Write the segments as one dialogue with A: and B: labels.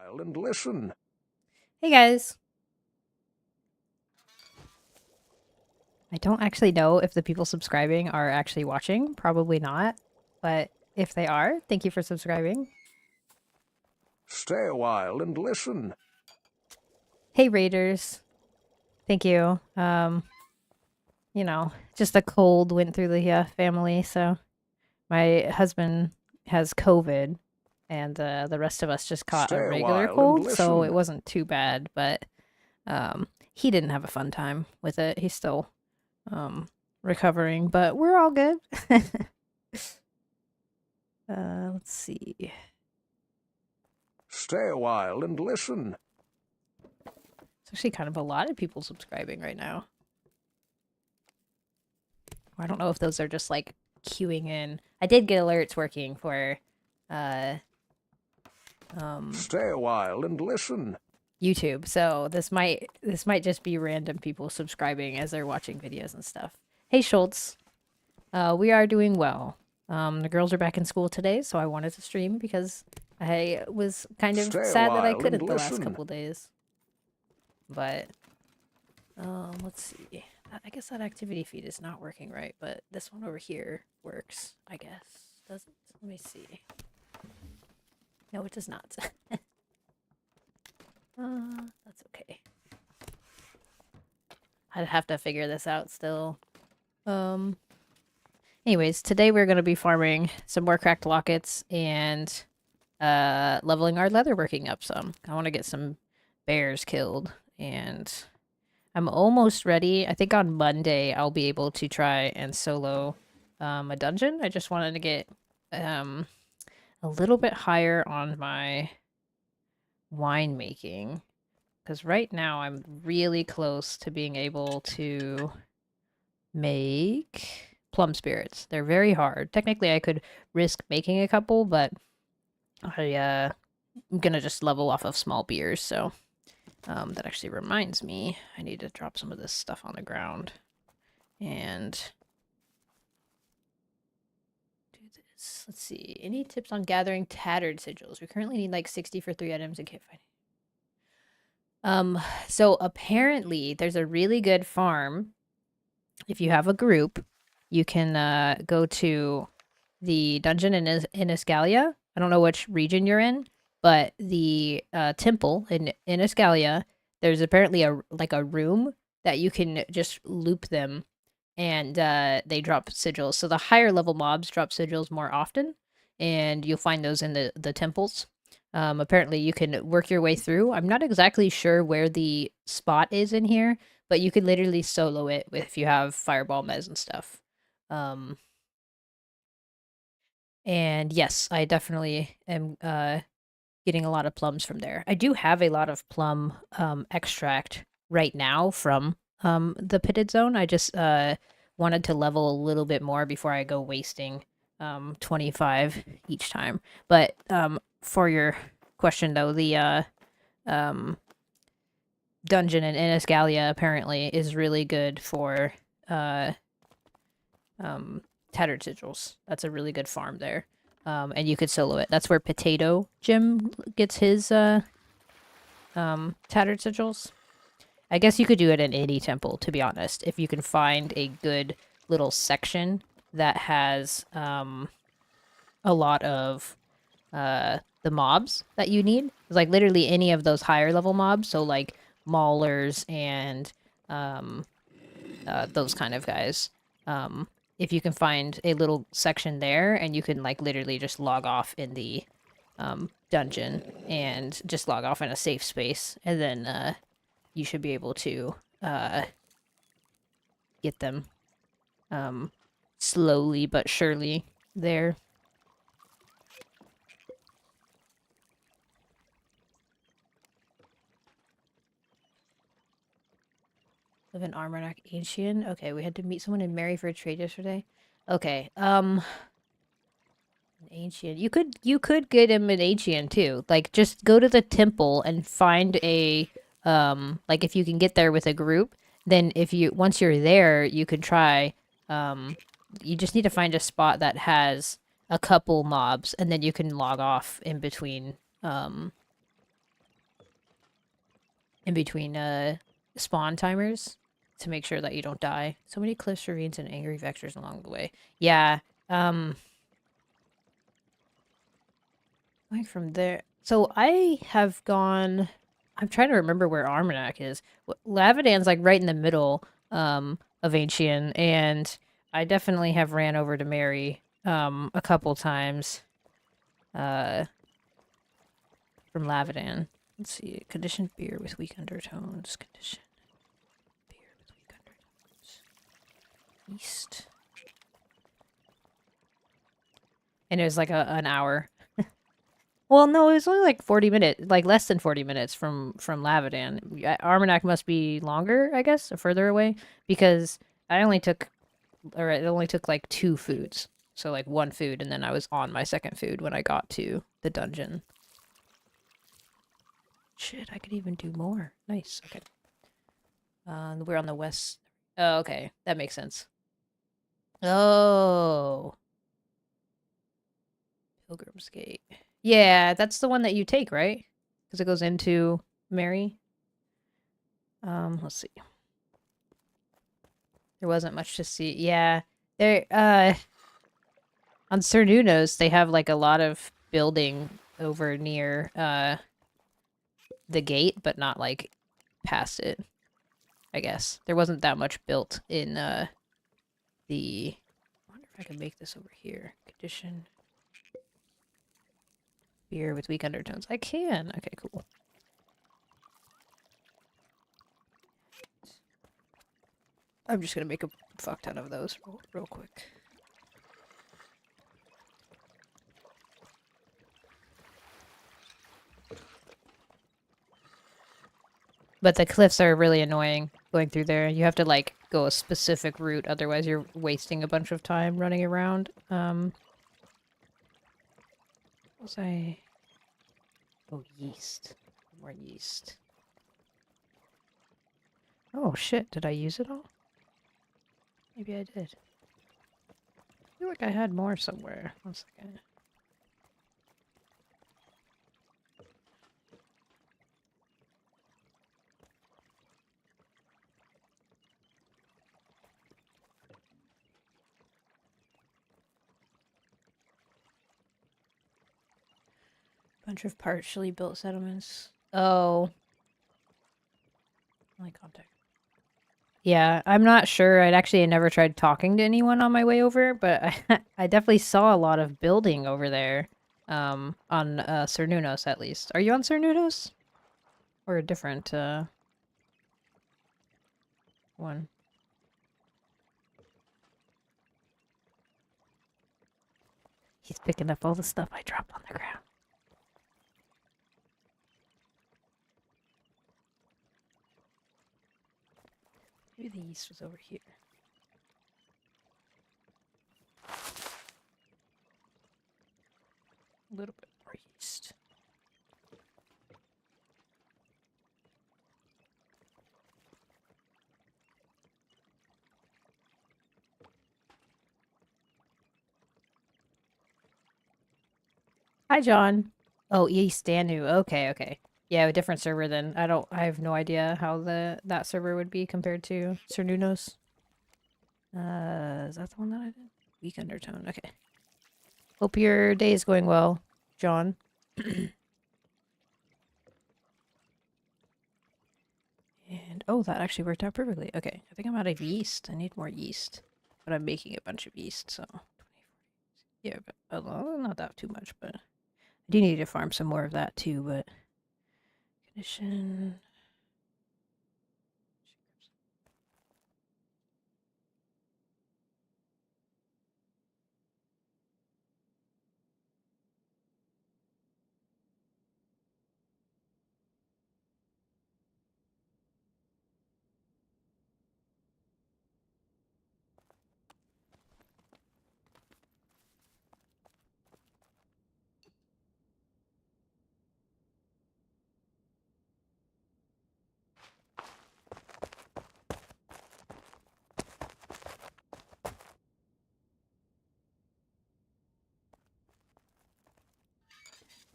A: while and listen.
B: Hey guys. I don't actually know if the people subscribing are actually watching. Probably not. But if they are, thank you for subscribing.
A: Stay a while and listen.
B: Hey Raiders. Thank you. Just a cold went through the family, so my husband has COVID and the rest of us just caught a
A: Stay a
B: regular
A: while and
B: cold, so it
A: listen.
B: wasn't too bad, but he didn't have a fun time with it. He's still recovering, but we're all good. Let's see.
A: Stay a while and listen.
B: It's actually kind of a lot of people subscribing right now. I don't know if those are just like queuing in. I did get alerts working for
A: Stay a while and listen.
B: YouTube, so this might just be random people subscribing as they're watching videos and stuff. Hey Schultz. We are doing well. The girls are back in school today, so I wanted to stream because I was kind of
A: Stay a
B: sad that I
A: while and
B: couldn't the last
A: listen.
B: couple days. But let's see. I guess that activity feed is not working right, but this one over here works, I guess. Does it? Let me see. No, it does not. That's okay. I'd have to figure this out still. Anyways, today we're going to be farming some more cracked lockets and leveling our leatherworking up some. I want to get some bears killed, and I'm almost ready. I think on Monday I'll be able to try and solo a dungeon. I just wanted to get a little bit higher on my winemaking, because right now I'm really close to being able to make plum spirits. They're very hard. Technically, I could risk making a couple, but I'm gonna just level off of small beers. So that actually reminds me, I need to drop some of this stuff on the ground and do this. Let's see. Any tips on gathering tattered sigils? We currently need like 60 for 3 items and can't find it. So apparently there's a really good farm. If you have a group, you can go to the dungeon in Iniscalia. I don't know which region you're in, but the temple in Iniscalia, there's apparently a room that you can just loop them, and they drop sigils. So the higher level mobs drop sigils more often, and you'll find those in the temples. Apparently, you can work your way through. I'm not exactly sure where the spot is in here, but you could literally solo it if you have fireball mez and stuff. And yes, I definitely am getting a lot of plums from there. I do have a lot of plum extract right now from the pitted zone. I just wanted to level a little bit more before I go wasting 25 each time. But for your question though, the dungeon in Iniscalia apparently is really good for tattered sigils. That's a really good farm there. And you could solo it. That's where Potato Jim gets his tattered sigils. I guess you could do it in any temple, to be honest, if you can find a good little section that has a lot of the mobs that you need. It's like literally any of those higher level mobs, so like maulers and those kind of guys. If you can find a little section there and you can like literally just log off in the dungeon and just log off in a safe space, and then you should be able to get them slowly but surely there. Live in Armagnac Ancient. Okay, we had to meet someone in Mary for a trade yesterday. Okay, an Ancient. You could get him an Ancient too. Like just go to the temple and find a like if you can get there with a group, then if you once you're there, you could try you just need to find a spot that has a couple mobs and then you can log off in between in between spawn timers to make sure that you don't die. So many cliffs, ravines, and angry vectors along the way. Yeah. Going from there. So I have gone. I'm trying to remember where Armagnac is. Lavadan's like right in the middle of Ancient, and I definitely have ran over to Mary a couple times uh from Lavadan. Let's see. Conditioned beer with weak undertones. Conditioned beer with weak undertones. East. And it was like an hour. Well, no, it was only like 40 minutes, like less than 40 minutes from Lavadan. Armagnac must be longer, I guess, or further away, because it only took like 2 foods. So like 1 food, and then I was on my second food when I got to the dungeon. Shit, I could even do more. Nice. Okay. We're on the west. Oh, okay. That makes sense. Oh. Pilgrim's Gate. Yeah, that's the one that you take, right? Because it goes into Mary. Let's see. There wasn't much to see. Yeah. There on Cernunos they have like a lot of building over near the gate, but not like past it, I guess. There wasn't that much built in the I wonder if I can make this over here. Condition beer with weak undertones. I can. Okay, cool. I'm just gonna make a fuck ton of those real quick. But the cliffs are really annoying going through there. You have to like go a specific route, otherwise you're wasting a bunch of time running around. What was I? Oh, yeast. More yeast. Oh shit, did I use it all? Maybe I did. I feel like I had more somewhere. 1 second. Bunch of partially built settlements. Oh. Only contact. Yeah, I'm not sure. I never tried talking to anyone on my way over, but I definitely saw a lot of building over there. On Cernunos at least. Are you on Cernunos? Or a different one? He's picking up all the stuff I dropped on the ground. Maybe the yeast was over here. A little bit more yeast. Hi, John. Oh, East Danu. Okay, okay. Yeah, a different server then. I have no idea how that server would be compared to Cernunos. Is that the one that I did? Weak undertone. Okay. Hope your day is going well, John. And oh, that actually worked out perfectly. Okay, I think I'm out of yeast. I need more yeast, but I'm making a bunch of yeast, so yeah, but not that too much. But I do need to farm some more of that too. But condition.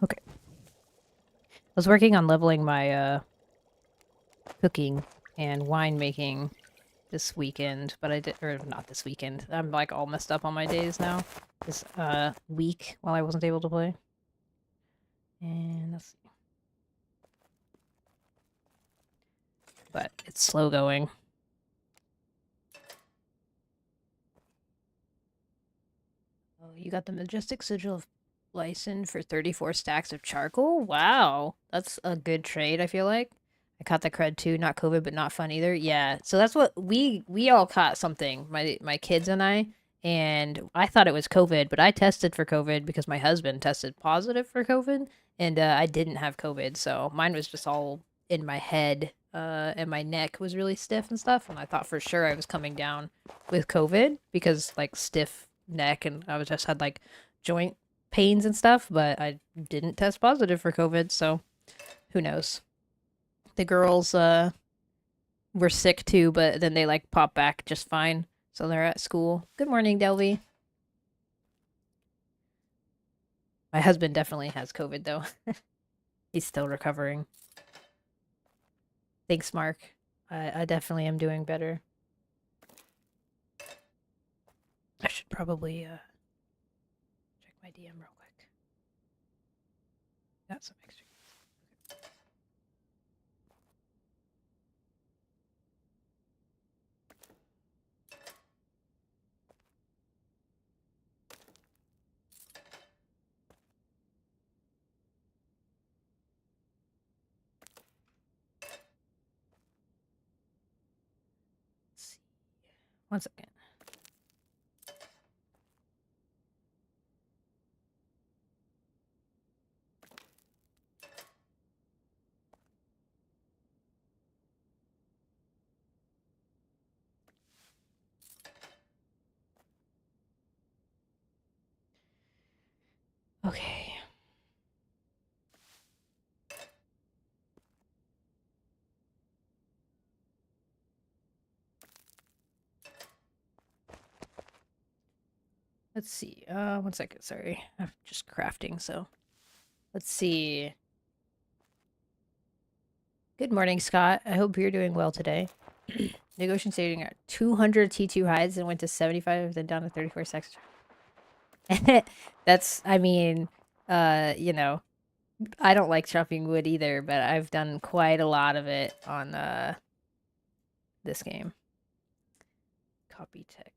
B: Okay. I was working on leveling my cooking and winemaking this weekend, but I did, or not this weekend. I'm like all messed up on my days now. This week while I wasn't able to play. And let's see. But it's slow going. Oh, you got the Majestic Sigil of Blyson for 34 stacks of charcoal? Wow. That's a good trade, I feel like. I caught the cred too, not COVID, but not fun either. Yeah. So that's what we all caught something, my kids and I thought it was COVID, but I tested for COVID because my husband tested positive for COVID, and I didn't have COVID, so mine was just all in my head, and my neck was really stiff and stuff, and I thought for sure I was coming down with COVID because like stiff neck, and I was just had like joint pains and stuff, but I didn't test positive for COVID, so who knows? The girls were sick too, but then they like popped back just fine. So they're at school. Good morning, Delby. My husband definitely has COVID though. He's still recovering. Thanks, Mark. I definitely am doing better. I should probably check my DM real quick. Got some extra. Let's see. 1 second. Okay. Let's see. 1 second. Sorry, I'm just crafting. So, let's see. Good morning, Scott. I hope you're doing well today. Negotiation saving at 200 T2 hides and went to 75, then down to 34 sex. That's, I mean, you know, I don't like chopping wood either, but I've done quite a lot of it on this game. Copy text.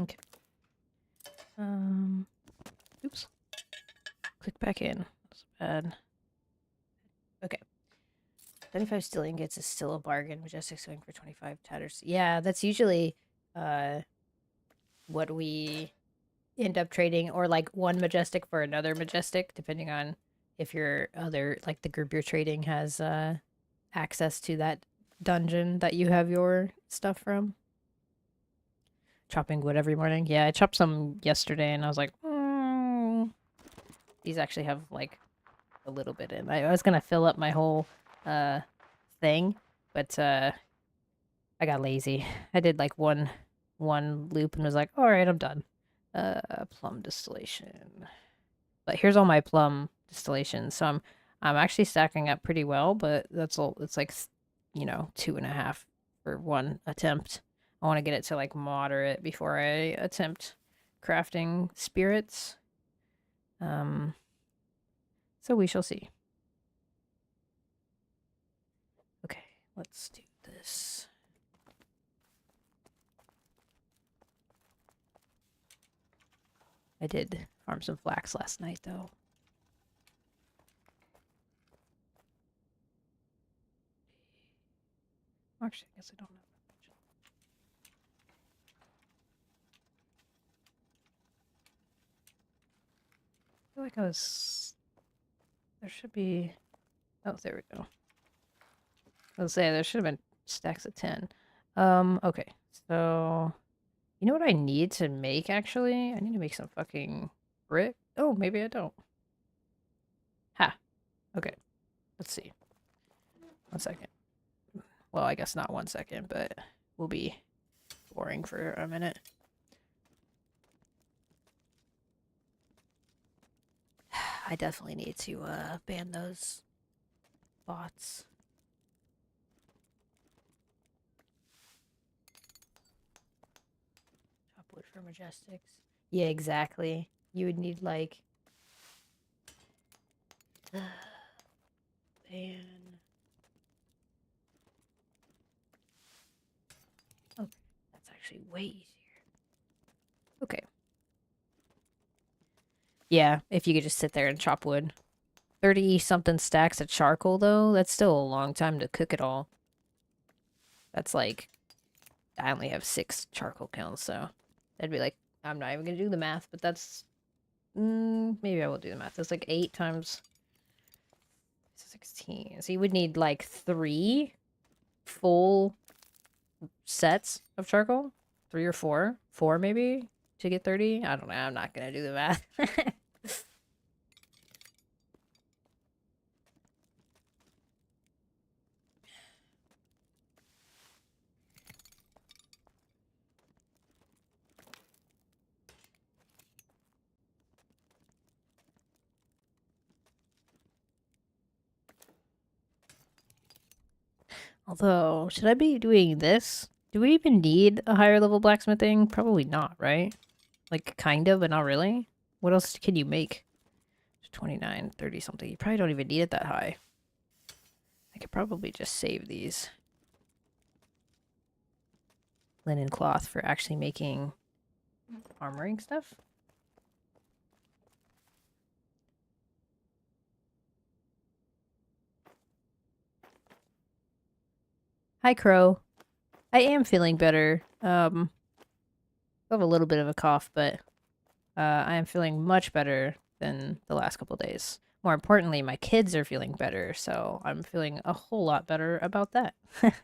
B: Okay. Oops. Click back in. That's bad. Okay. 35 steel ingots is still a bargain. Majestic going for 25 tatters. Yeah, that's usually what we end up trading, or like one majestic for another majestic, depending on if your other, like the group you're trading has access to that dungeon that you have your stuff from. Chopping wood every morning. Yeah, I chopped some yesterday and I was like, these actually have like a little bit in. I was gonna fill up my whole thing, but I got lazy. I did like one loop and was like, all right, I'm done. Plum distillation. But here's all my plum distillations. So I'm actually stacking up pretty well, but that's all. It's like, you know, 2.5 for one attempt. I want to get it to like moderate before I attempt crafting spirits. So we shall see. Okay, let's do this. I did farm some flax last night, though. Actually, I guess I don't know. I feel like I was... There should be... Oh, there we go. I'll say there should have been stacks of 10. Okay. So, you know what I need to make, actually? I need to make some fucking brick. Oh, maybe I don't. Ha. Okay. Let's see. 1 second. Well, I guess not 1 second, but we'll be boring for a minute. I definitely need to ban those bots. Chop wood for Majestics. Yeah, exactly. You would need like ban. Oh, that's actually way easier. Okay. Yeah, if you could just sit there and chop wood. 30 something stacks of charcoal though, that's still a long time to cook it all. That's like, I only have 6 charcoal kilns, so that'd be like, I'm not even gonna do the math, but that's, maybe I will do the math. That's like 8 times 16. So you would need like 3 full sets of charcoal, 3 or 4, 4 maybe to get 30. I don't know. I'm not gonna do the math. Although, should I be doing this? Do we even need a higher level blacksmithing? Probably not, right? Like, kind of, but not really. What else can you make? 29, 30 something. You probably don't even need it that high. I could probably just save these linen cloth for actually making armoring stuff. Hi, Crow. I am feeling better. I have a little bit of a cough, but I am feeling much better than the last couple days. More importantly, my kids are feeling better, so I'm feeling a whole lot better about that. It's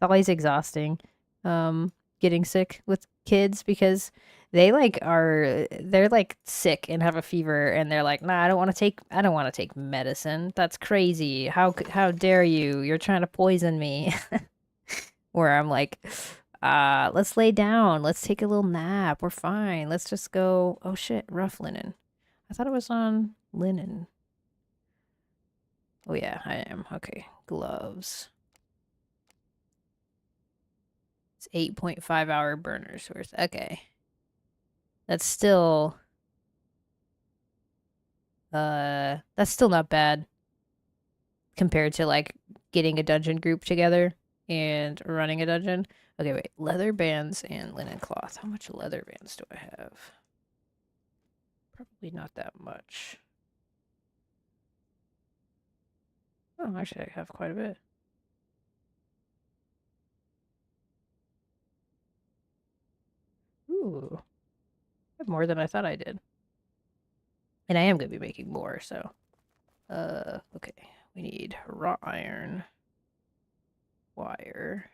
B: always exhausting, getting sick with kids because they're like sick and have a fever and they're like, nah, I don't want to take medicine. That's crazy. How dare you? You're trying to poison me. Where I'm like, let's lay down. Let's take a little nap. We're fine. Let's just go. Oh shit, rough linen. I thought it was on linen. Oh yeah, I am. Okay, gloves. It's 8.5-hour burners worth. Okay. That's still not bad compared to like getting a dungeon group together and running a dungeon. Okay, wait. Leather bands and linen cloth. How much leather bands do I have? Probably not that much. Oh, actually I have quite a bit. Ooh. I have more than I thought I did. And I am going to be making more, so. Okay. We need wrought iron. Wire.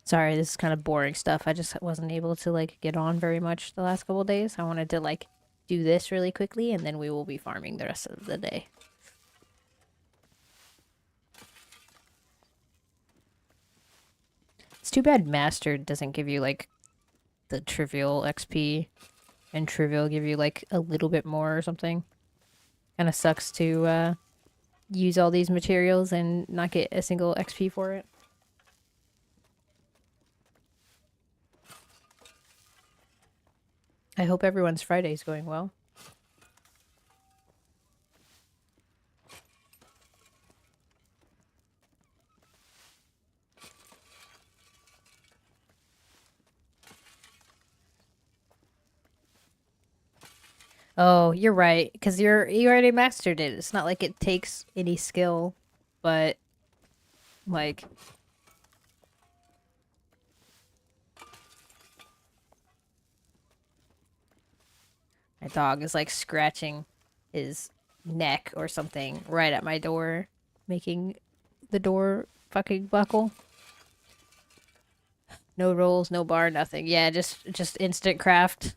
B: Sorry, this is kind of boring stuff. I just wasn't able to, like, get on very much the last couple days. I wanted to, like, do this really quickly, and then we will be farming the rest of the day. It's too bad Mastered doesn't give you, like, the trivial XP, and trivial give you, like, a little bit more or something. Kind of sucks to, use all these materials and not get a single XP for it. I hope everyone's Friday is going well. Oh, you're right, because you already mastered it. It's not like it takes any skill, but like My dog is like scratching his neck or something right at my door, making the door fucking buckle. No rolls, no bar, nothing. Yeah, just instant craft.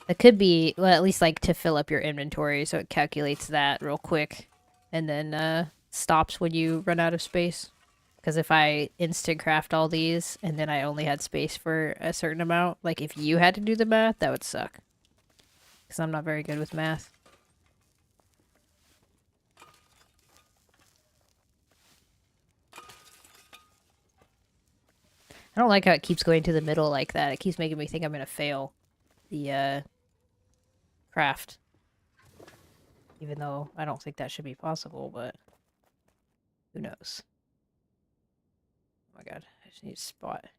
B: That could be, well, at least like to fill up your inventory, so it calculates that real quick, and then stops when you run out of space. Because if I instant craft all these and then I only had space for a certain amount, like if you had to do the math, that would suck. Because I'm not very good with math. I don't like how it keeps going to the middle like that. It keeps making me think I'm gonna fail the craft. Even though I don't think that should be possible, but who knows? Oh my god, I just need a spot. It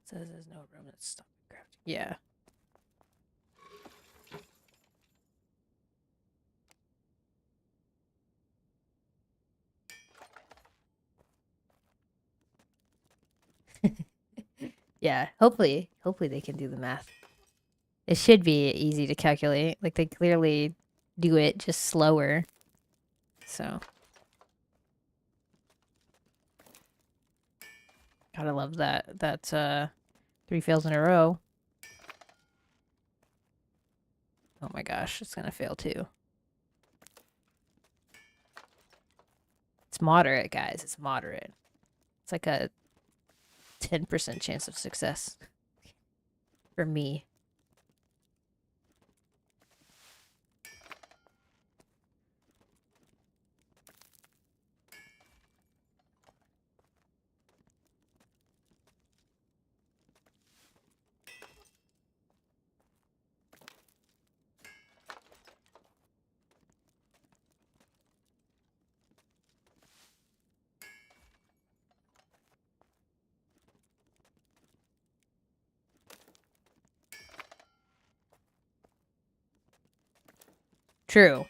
B: says there's no room to stop crafting. Yeah. Yeah, hopefully they can do the math. It should be easy to calculate. Like they clearly do it just slower. So gotta love that. That's 3 fails in a row. Oh my gosh, it's gonna fail too. It's moderate, guys. It's moderate. It's like a 10% chance of success for me. True.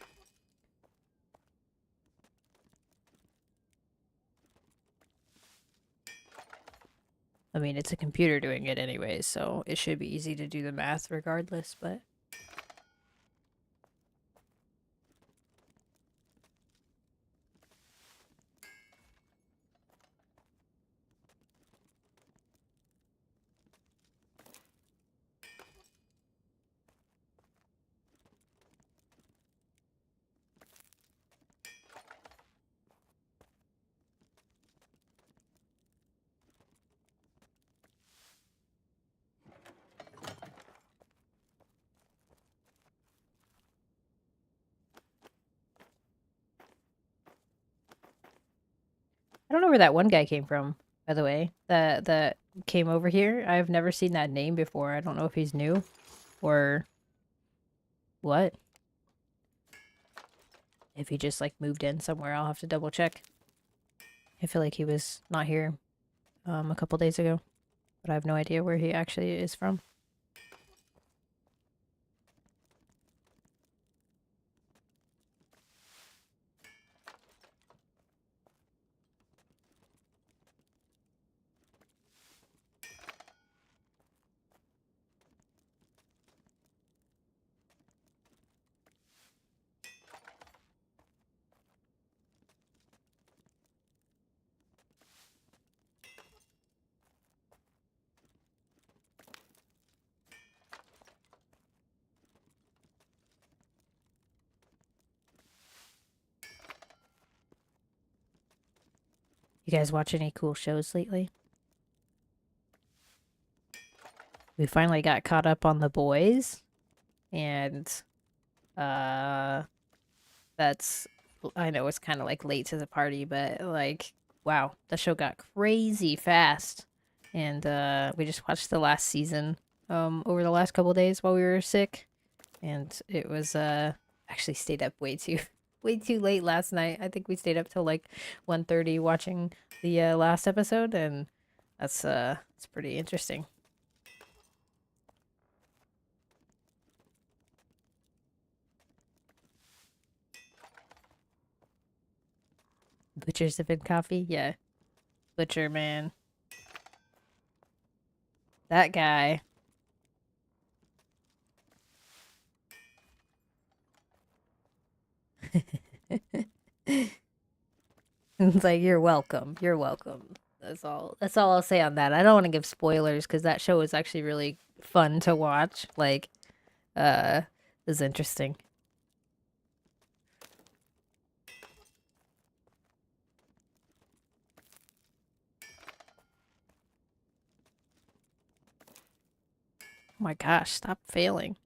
B: I mean, it's a computer doing it anyways, so it should be easy to do the math regardless, but I don't know where that one guy came from, by the way. That came over here. I've never seen that name before. I don't know if he's new or what. If he just like moved in somewhere, I'll have to double check. I feel like he was not here a couple days ago, but I have no idea where he actually is from. You guys watch any cool shows lately? We finally got caught up on The Boys, and uh that's, I know it's kind of like late to the party, but like wow, the show got crazy fast. And we just watched the last season over the last couple days while we were sick, and it was actually stayed up way too way too late last night. I think we stayed up till like 1:30 watching the last episode, and that's it's pretty interesting. Butchers have been coffee, yeah. Butcher, man. That guy. It's like, you're welcome. You're welcome. That's all I'll say on that. I don't want to give spoilers because that show is actually really fun to watch. Like, uh, is interesting. Oh my gosh, stop failing.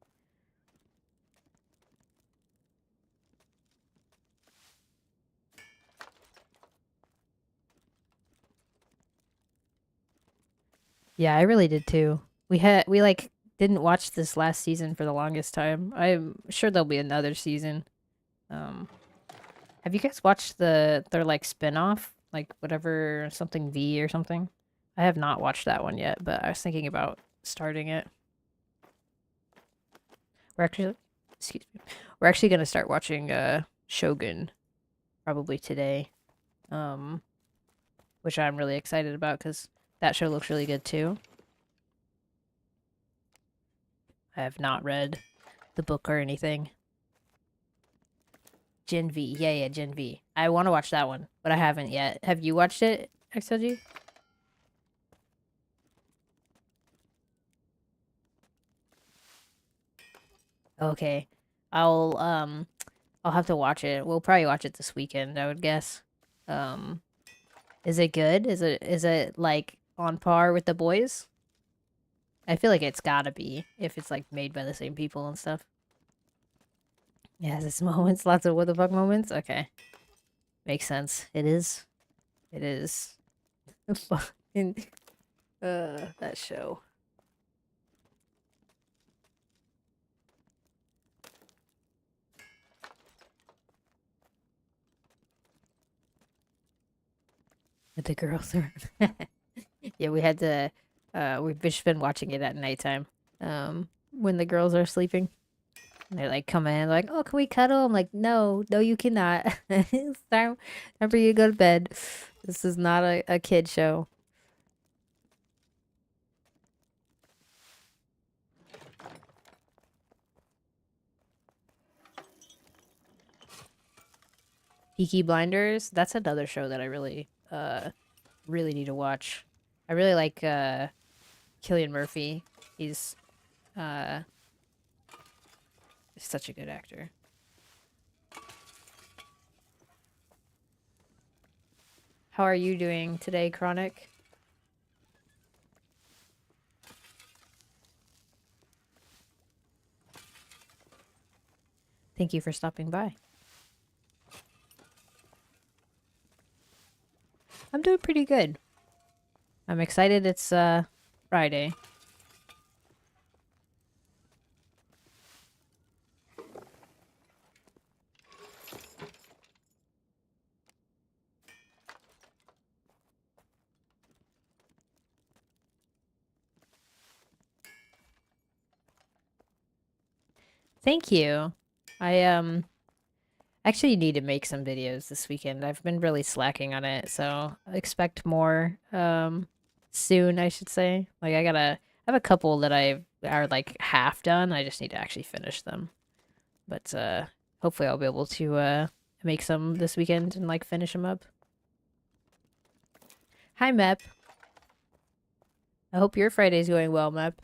B: Yeah, I really did too. We like didn't watch this last season for the longest time. I'm sure there'll be another season. Um, have you guys watched their like spin-off? Like whatever something V or something? I have not watched that one yet, but I was thinking about starting it. We're actually excuse me. We're actually gonna start watching Shogun probably today. Um, which I'm really excited about because that show looks really good too. I have not read the book or anything. Gen V. Yeah, Gen V. I want to watch that one, but I haven't yet. Have you watched it, XLG? Okay. I'll um I'll have to watch it. We'll probably watch it this weekend, I would guess. Um is it good? Is it like on par with the boys? I feel like it's gotta be if it's like made by the same people and stuff. Yeah, this moments, lots of what the fuck moments. Okay. Makes sense. It is. It is. Fucking that show. With the girls are yeah, we had to we've just been watching it at nighttime. When the girls are sleeping. And they're like come in like, oh, can we cuddle? I'm like, no, no you cannot. It's time for you to go to bed. This is not a kid show. Peaky Blinders, that's another show that I really need to watch. I really like Cillian Murphy. He's uh such a good actor. How are you doing today, Chronic? Thank you for stopping by. I'm doing pretty good. I'm excited it's Friday. Thank you. I actually need to make some videos this weekend. I've been really slacking on it, so expect more soon, I should say. Like I have a couple that I are like half done. I just need to actually finish them. But hopefully I'll be able to make some this weekend and like finish them up. Hi, Mep. I hope your Friday's going well, Mep.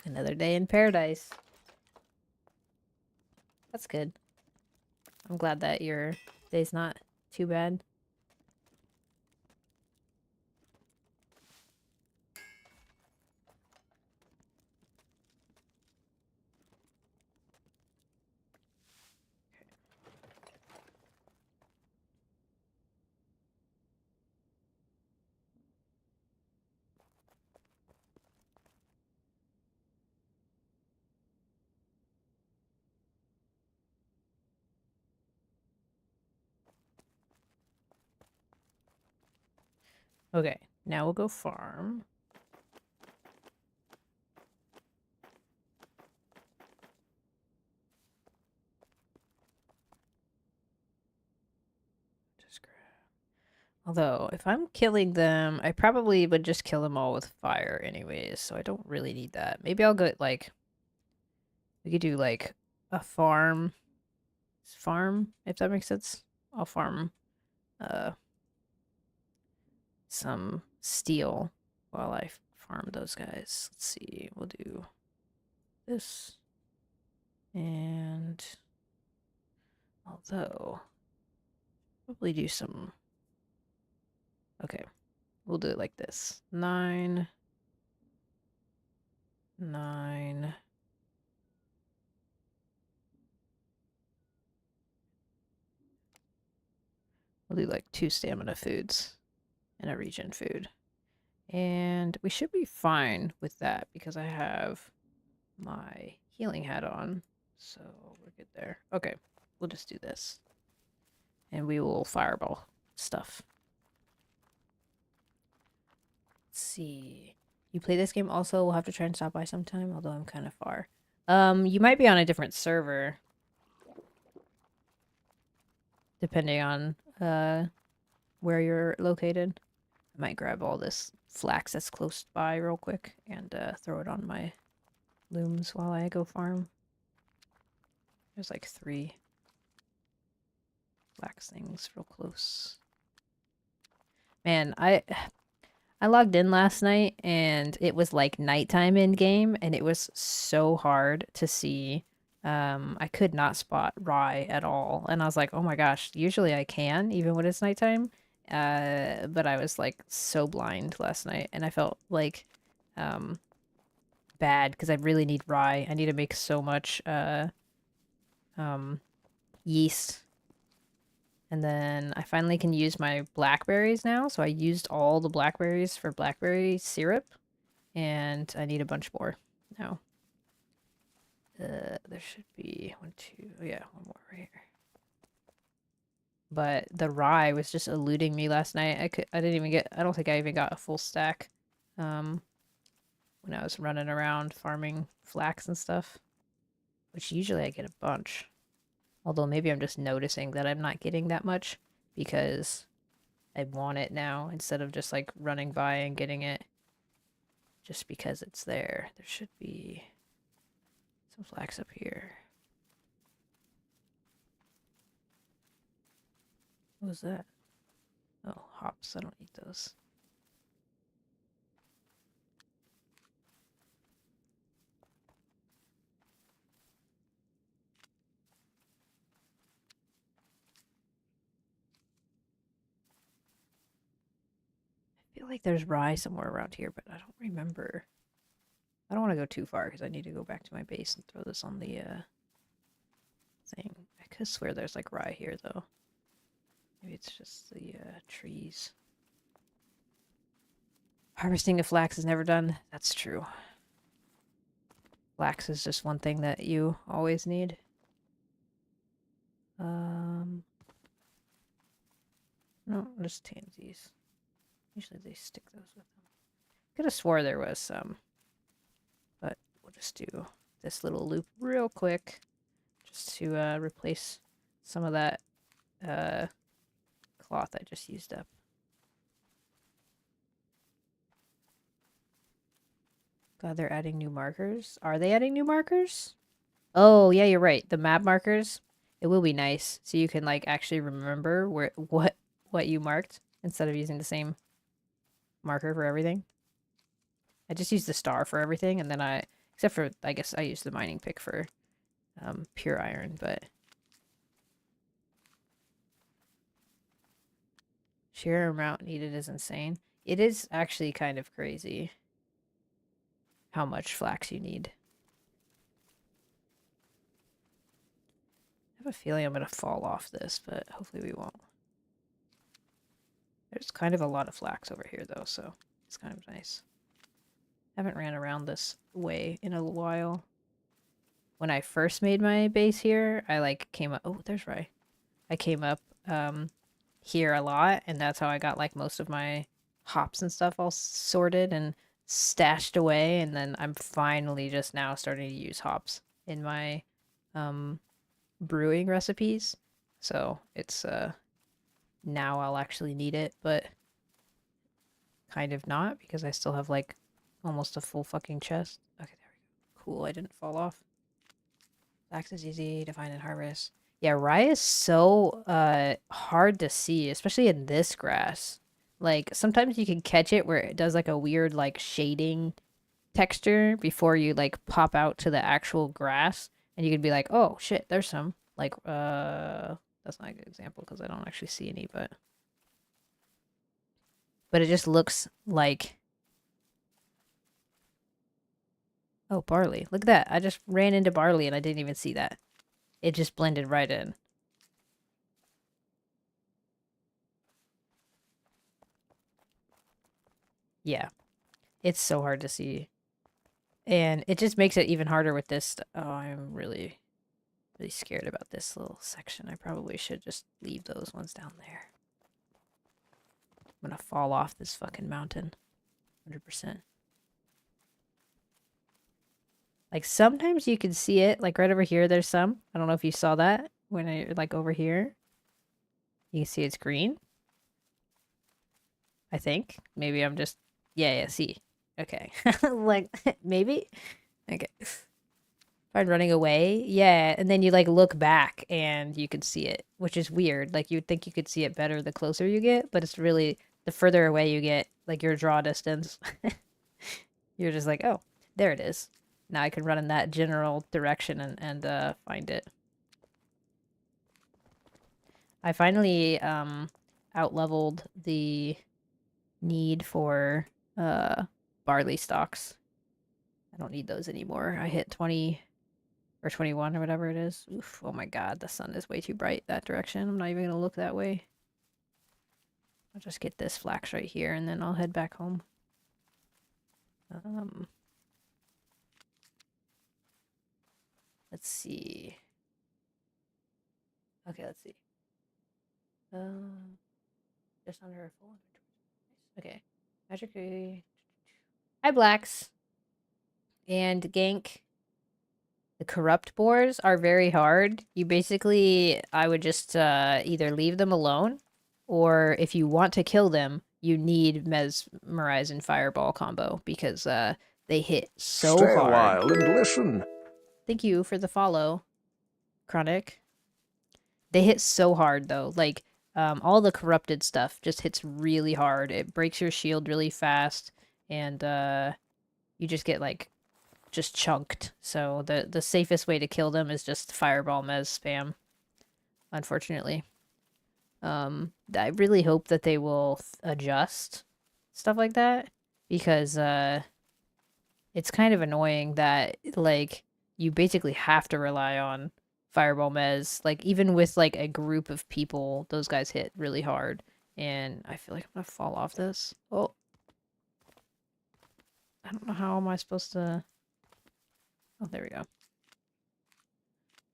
B: Another day in paradise. That's good. I'm glad that your day's not too bad. Okay, Now we'll go farm. Just grab. Although, if I'm killing them, I probably would just kill them all with fire anyways, so I don't really need that. Maybe I'll get, like, we could do, like, a farm, if that makes sense. I'll farm, some steel while I farm those guys. Let's see, we'll do this. And, although, probably do some, okay, we'll do it like this. 9, 9. We'll do like 2 stamina foods and a regen food. And we should be fine with that because I have my healing hat on. So we're good there. Okay, we'll just do this. And we will fireball stuff. Let's see. You play this game also? We'll have to try and stop by sometime, although I'm kind of far. You might be on a different server. Depending on where you're located. I might grab all this flax that's close by real quick and throw it on my looms while I go farm. There's like 3 flax things real close. Man, I logged in last night and it was like nighttime in game and it was so hard to see. I could not spot rye at all. And I was like, oh my gosh, usually I can, even when it's nighttime. But I was like so blind last night and I felt like bad because I really need rye. I need to make so much yeast. And then I finally can use my blackberries now. So I used all the blackberries for blackberry syrup. And I need a bunch more now. There should be 1, 2. Oh yeah, 1 more right here. But the rye was just eluding me last night. I didn't even get, I don't think I even got a full stack. When I was running around farming flax and stuff. Which usually I get a bunch. Although maybe I'm just noticing that I'm not getting that much because I want it now instead of just like running by and getting it just because it's there. There should be some flax up here. What was that? Oh, hops. I don't need those. I feel like there's rye somewhere around here, but I don't remember. I don't want to go too far because I need to go back to my base and throw this on the thing. I could swear there's like rye here though. Maybe it's just the trees. Harvesting of flax is never done. That's true. Flax is just one thing that you always need. No, just tansies. Usually they stick those with them. Could have swore there was some. But we'll just do this little loop real quick. Just to replace some of that cloth I just used up. God, they're adding new markers. Are they adding new markers? Oh, yeah, you're right. The map markers. It will be nice. So you can like actually remember what you marked instead of using the same marker for everything. I just use the star for everything and then except for I guess I use the mining pick for pure iron, but sheer amount needed is insane. It is actually kind of crazy how much flax you need. I have a feeling I'm going to fall off this, but hopefully we won't. There's kind of a lot of flax over here, though, so it's kind of nice. I haven't ran around this way in a while. When I first made my base here, I, like, came up... Oh, there's Rye. I came up here a lot, and that's how I got, like, most of my hops and stuff all sorted and stashed away, and then I'm finally just now starting to use hops in my um brewing recipes. So it's now I'll actually need it, but kind of not because I still have like almost a full fucking chest. Okay, there we go. Cool, I didn't fall off. Flax is easy to find and harvest. Yeah, rye is so hard to see, especially in this grass. Like sometimes you can catch it where it does like a weird like shading texture before you like pop out to the actual grass, and you could be like, "Oh shit, there's some." Like that's not a good example because I don't actually see any, but it just looks like, oh, barley. Look at that. I just ran into barley and I didn't even see that. It just blended right in. Yeah. It's so hard to see. And it just makes it even harder with this. Oh, I'm really, really scared about this little section. I probably should just leave those ones down there. I'm gonna fall off this fucking mountain. 100%. Like sometimes you can see it. Like right over here, there's some. I don't know if you saw that when I like over here. You can see it's green. I think. Maybe I'm just, yeah, see. Okay. Like, maybe? Okay. If I'm running away, yeah, and then you, like, look back and you can see it, which is weird. Like, you'd think you could see it better the closer you get, but it's really, the further away you get, like, your draw distance, you're just like, oh, there it is. Now I can run in that general direction and find it. I finally, out-leveled the need for barley stalks. I don't need those anymore. I hit 20 or 21 or whatever it is. Oof, oh my god, the sun is way too bright that direction. I'm not even gonna look that way. I'll just get this flax right here and then I'll head back home. Let's see. Okay, let's see. Just under a full inventory. Okay. Magically. Hi, Blacks. And Gank. The corrupt boars are very hard. You basically, I would just either leave them alone, or if you want to kill them, you need Mesmerize and Fireball combo because they hit so
A: Stay
B: hard.
A: a while and listen.
B: Thank you for the follow, Chronic. They hit so hard though. Like all the corrupted stuff just hits really hard. It breaks your shield really fast, and you just get like just chunked. So the safest way to kill them is just Fireball Mez spam. Unfortunately, I really hope that they will adjust stuff like that because it's kind of annoying that like you basically have to rely on Fireball Mez. Like even with like a group of people, those guys hit really hard, and I feel like I'm gonna fall off this. Oh, I don't know how am I supposed to. Oh, there we go.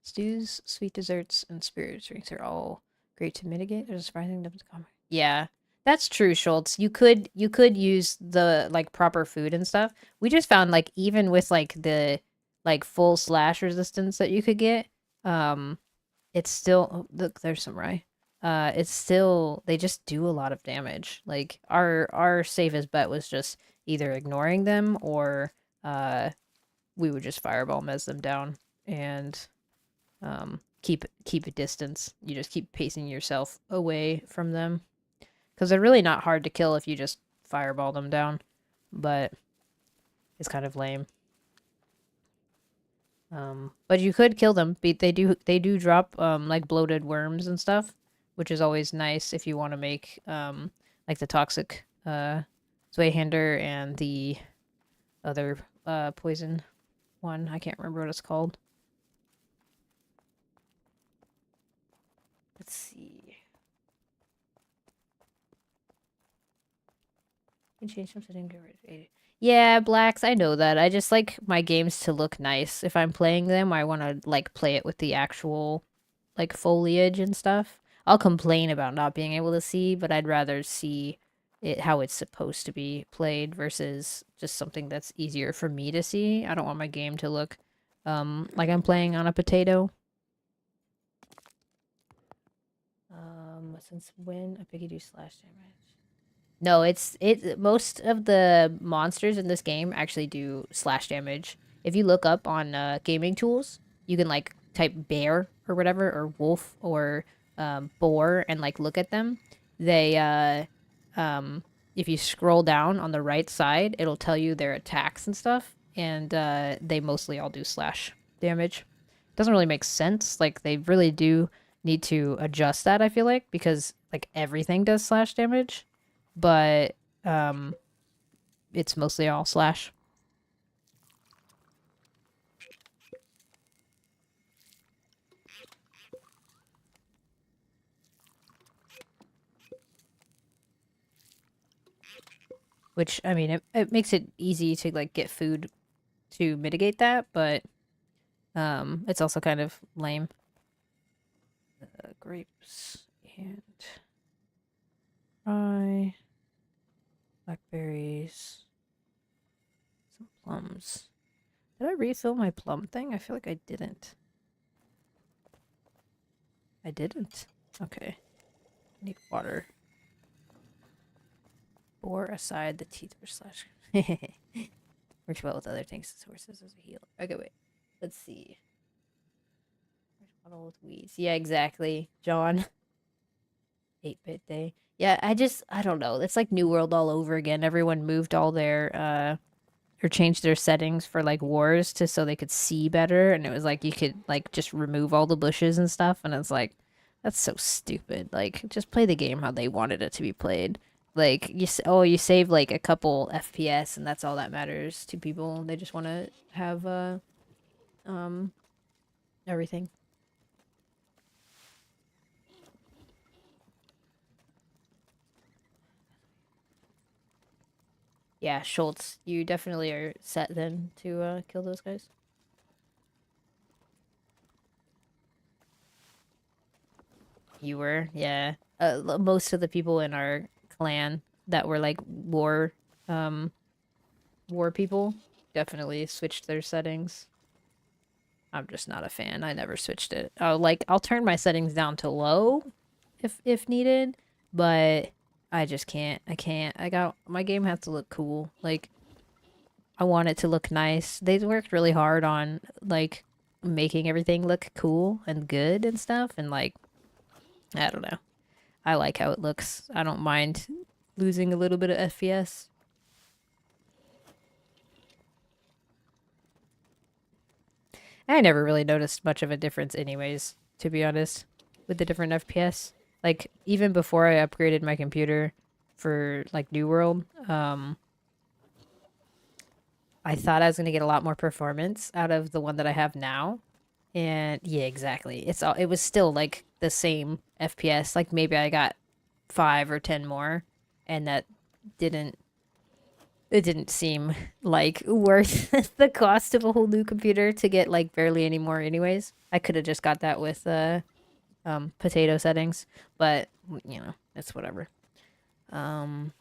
B: Stews, sweet desserts, and spirit drinks are all great to mitigate. There's a surprising difference. Yeah, that's true, Schultz. You could use the like proper food and stuff. We just found like even with like the like full slash resistance that you could get, it's still oh, look, there's some rye. It's still they just do a lot of damage. Like our safest bet was just either ignoring them or we would just fireball mez them down and keep a distance. You just keep pacing yourself away from them because they're really not hard to kill if you just fireball them down, but it's kind of lame. But you could kill them. They do drop like bloated worms and stuff, which is always nice if you want to make like the toxic Zweihander and the other poison one. I can't remember what it's called. Let's see. You can change some setting. Yeah, Blacks, I know that. I just like my games to look nice. If I'm playing them, I want to like play it with the actual like foliage and stuff. I'll complain about not being able to see, but I'd rather see how it's supposed to be played versus just something that's easier for me to see. I don't want my game to look like I'm playing on a potato. Since when a piggy do slash damage? No, it most of the monsters in this game actually do slash damage. If you look up on gaming tools, you can like type bear or whatever or wolf or boar and like look at them. They if you scroll down on the right side, it'll tell you their attacks and stuff, and they mostly all do slash damage. Doesn't really make sense. Like they really do need to adjust that, I feel like, because like everything does slash damage, but it's mostly all slash. Which I mean, it makes it easy to like get food to mitigate that, but it's also kind of lame. Grapes and rye, blackberries, some plums. Did I refill my plum thing? I feel like I didn't. I didn't. Okay. Need water. Bore aside the teeth for slash. Works well with other tanks and sources as a heal. Okay, wait. Let's see. Bottle with weeds. Yeah, exactly. John. 8-bit day. Yeah, I don't know. It's like New World all over again. Everyone moved all their or changed their settings for like wars to so they could see better, and it was like you could like just remove all the bushes and stuff, and it's like that's so stupid. Like just play the game how they wanted it to be played. Like you save like a couple FPS and that's all that matters to people. They just want to have um everything. Yeah, Schultz, you definitely are set then to kill those guys. You were, yeah. Most of the people in our clan that were like um, war people definitely switched their settings. I'm just not a fan. I never switched it. I'll turn my settings down to low if needed, but I just can't. I can't. I got my game has to look cool. Like I want it to look nice. They worked really hard on like making everything look cool and good and stuff, and like I don't know. I like how it looks. I don't mind losing a little bit of FPS. I never really noticed much of a difference anyways, to be honest, with the different FPS. Like even before I upgraded my computer for like New World, I thought I was going to get a lot more performance out of the one that I have now. And yeah, exactly. It was still like the same FPS. Like maybe I got 5 or 10 more, and that didn't it didn't seem like worth the cost of a whole new computer to get like barely any more anyways. I could have just got that with potato settings, but you know, it's whatever. Um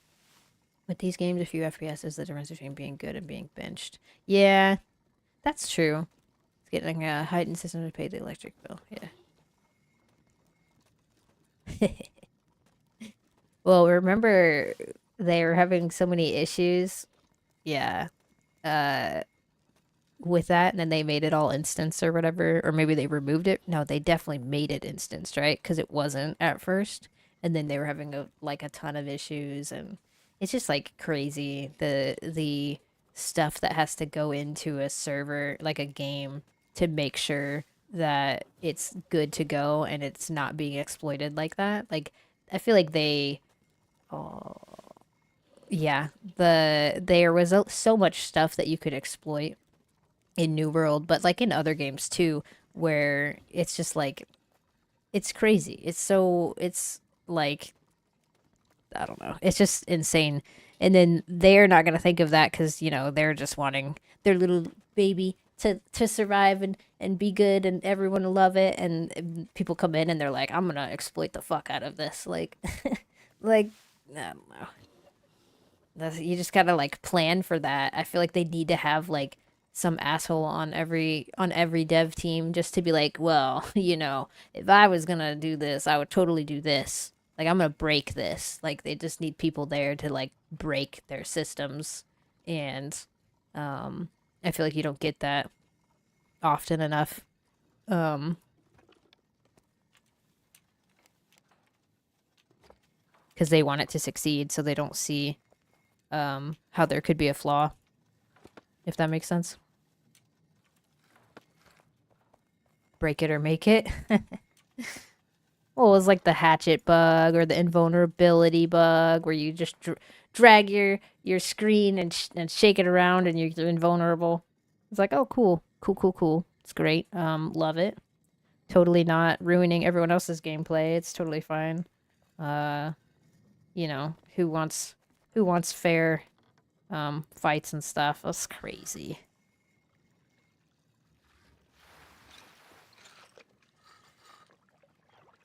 B: with these games a few FPS is the difference between being good and being benched. Yeah, that's true. It's getting a heightened system to pay the electric bill. Yeah. Well, remember they were having so many issues. Yeah. Uh with that, and then they made it all instance or whatever, or maybe they removed it. No, they definitely made it instanced, right? Because it wasn't at first, and then they were having a ton of issues, and it's just like crazy the stuff that has to go into a server like a game to make sure that it's good to go and it's not being exploited like that. Like I feel like oh yeah, there was so much stuff that you could exploit in New World, but like in other games too, where it's just like it's crazy. It's like I don't know. It's just insane. And then they're not gonna think of that because you know they're just wanting their little baby to survive and be good and everyone to love it. And people come in and they're like, I'm gonna exploit the fuck out of this. Like, like I don't know. You just gotta like plan for that. I feel like they need to have like some asshole on every dev team just to be like, well, if I was gonna do this, I would totally do this. Like I'm gonna break this. Like they just need people there to like break their systems, and um, I feel like you don't get that often enough. Um, because they want it to succeed, so they don't see how there could be a flaw, if that makes sense. Break it or make it. Well, it was like the hatchet bug or the invulnerability bug, where you just drag your screen and shake it around, and you're invulnerable. It's like, oh, cool, cool, cool, cool. It's great. Love it. Totally not ruining everyone else's gameplay. It's totally fine. Uh, who wants fair fights and stuff? That's crazy.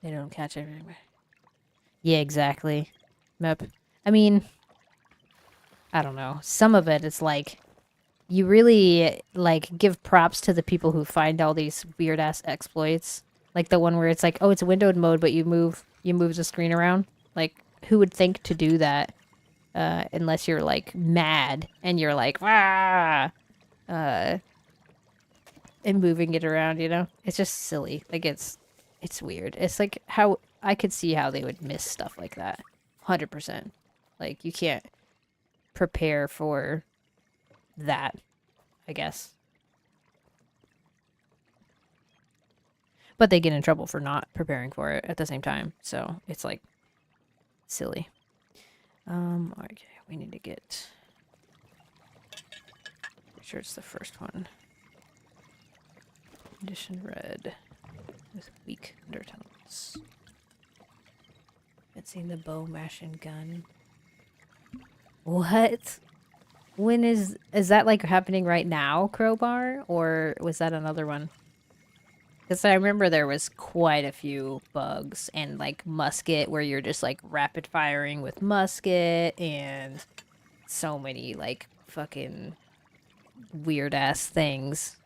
B: They don't catch everything. Yeah, exactly. Mep. I mean, I don't know. Some of it is like you really like give props to the people who find all these weird ass exploits. Like the one where it's like, oh, it's windowed mode, but you move the screen around. Like who would think to do that? Unless you're like mad and you're like, ah, uh, and moving it around. It's just silly. Like it's weird. It's like how I could see how they would miss stuff like that. 100%. Like you can't prepare for that, I guess. But they get in trouble for not preparing for it at the same time. So it's like silly. Okay, we need to get. Pretty sure it's the first one. Condition red with weak undertones. Advancing the bow machine gun. What? When is that like happening right now, Crowbar? Or was that another one? Because I remember there was quite a few bugs and like musket where you're just like rapid firing with musket and so many like fucking weird ass things.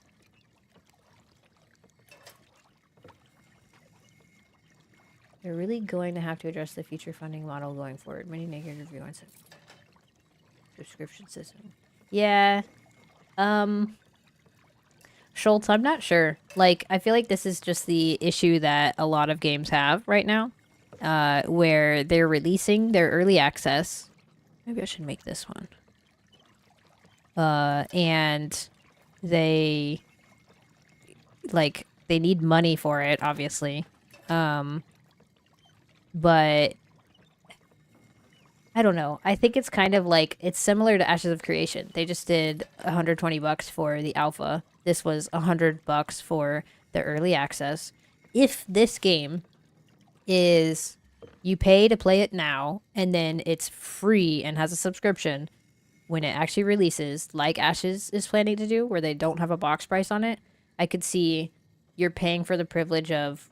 B: They're really going to have to address the future funding model going forward. Many negative reviews. Subscription system. Yeah. Schultz, I'm not sure. Like, I feel like this is just the issue that a lot of games have right now, where they're releasing their early access. Maybe I should make this one. And they, like, they need money for it, obviously. But I don't know. I think it's kind of like, it's similar to Ashes of Creation. They just did $120 for the alpha. This was $100 for the early access. If this game is you pay to play it now and then it's free and has a subscription when it actually releases, like Ashes is planning to do, where they don't have a box price on it, I could see you're paying for the privilege of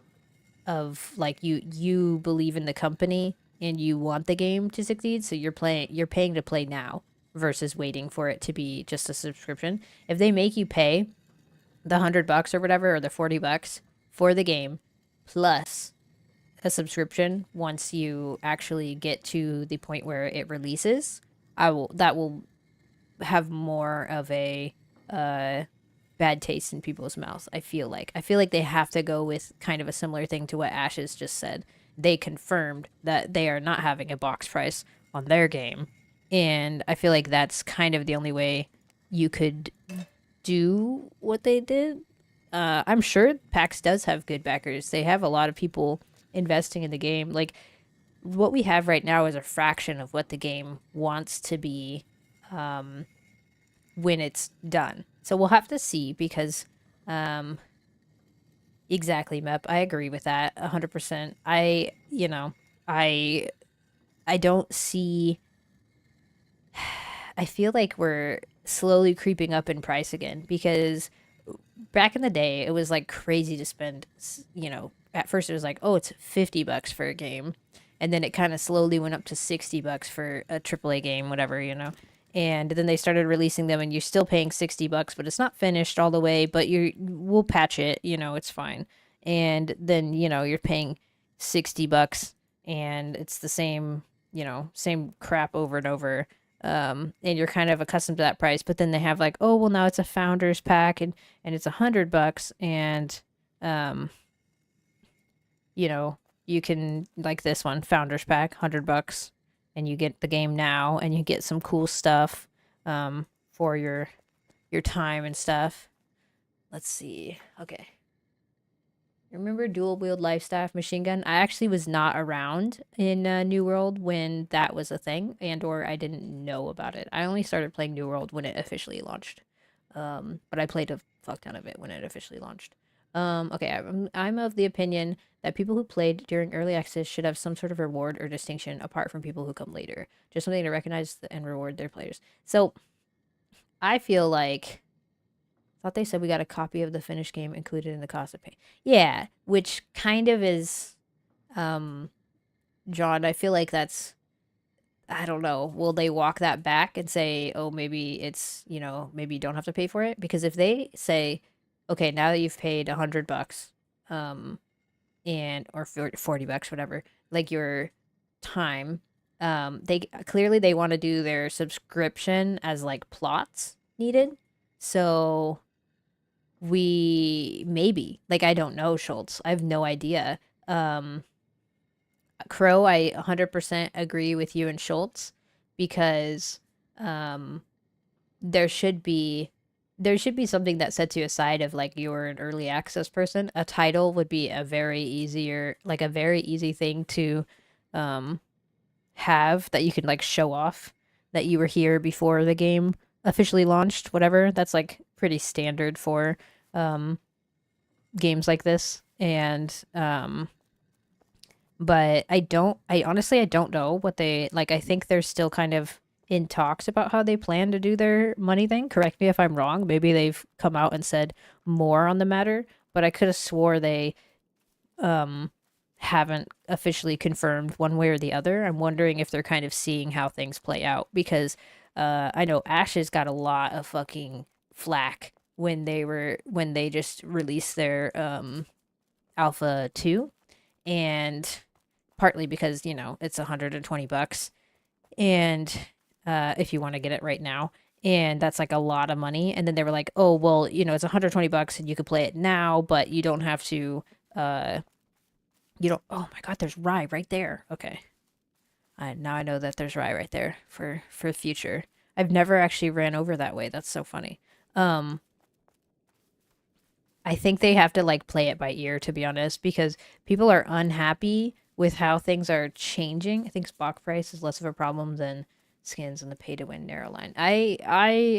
B: like you believe in the company and you want the game to succeed, so you're paying to play now versus waiting for it to be just a subscription. If they make you pay the $100 or whatever, or the $40 for the game plus a subscription once you actually get to the point where it releases, that will have more of a bad taste in people's mouths. I feel like they have to go with kind of a similar thing to what Ashes just said. They confirmed that they are not having a box price on their game, and I feel like that's kind of the only way you could do what they did. I'm sure PAX does have good backers. They have a lot of people investing in the game. Like, what we have right now is a fraction of what the game wants to be when it's done. So we'll have to see, because exactly, Mep. I agree with that 100%. I don't see. I feel like we're slowly creeping up in price again, because back in the day it was like crazy to spend, at first it was like, oh, it's $50 for a game, and then it kind of slowly went up to $60 for a AAA game, whatever, And then they started releasing them, and you're still paying $60, but it's not finished all the way. But we'll patch it, it's fine. And then you're paying $60, and it's the same, same crap over and over. And you're kind of accustomed to that price. But then they have like, oh well, now it's a founders pack, and it's $100, and um, you can like this one founders pack, $100, and you get the game now, and you get some cool stuff for your time and stuff. Let's see. Okay. Remember dual wield life staff machine gun? I actually was not around in New World when that was a thing, and or I didn't know about it. I only started playing New World when it officially launched. But I played a fuck ton of it when it officially launched. Okay, I'm of the opinion that people who played during early access should have some sort of reward or distinction apart from people who come later. Just something to recognize and reward their players. So, I feel like thought they said we got a copy of the finished game included in the cost of pay. Yeah, which kind of is John, I feel like that's I don't know. Will they walk that back and say, "Oh, maybe it's, maybe you don't have to pay for it?" Because if they say, "Okay, now that you've paid $100, and or $40, whatever, like your time, they clearly they want to do their subscription as like plots needed. So we maybe like I don't know, Schultz. I have no idea. Crow, I 100% agree with you and Schultz because there should be something that sets you aside of like you're an early access person. A title would be a very easy thing to have that you can like show off that you were here before the game officially launched, whatever. That's like pretty standard for games like this. And but I honestly don't know what they like. I think they're still kind of in talks about how they plan to do their money thing. Correct me if I'm wrong. Maybe they've come out and said more on the matter, but I could have swore they haven't officially confirmed one way or the other. I'm wondering if they're kind of seeing how things play out because I know Ashes got a lot of fucking flack when they just released their Alpha 2, and partly because it's $120, and if you want to get it right now, and that's like a lot of money. And then they were like, oh well, it's $120 and you could play it now, but you don't have to you don't oh my god, there's Rye right there. Okay, now I know that there's Rye right there for the future. I've never actually ran over that way. That's so funny. I think they have to like play it by ear, to be honest, because people are unhappy with how things are changing. I think spot price is less of a problem than skins and the pay to win narrow line. I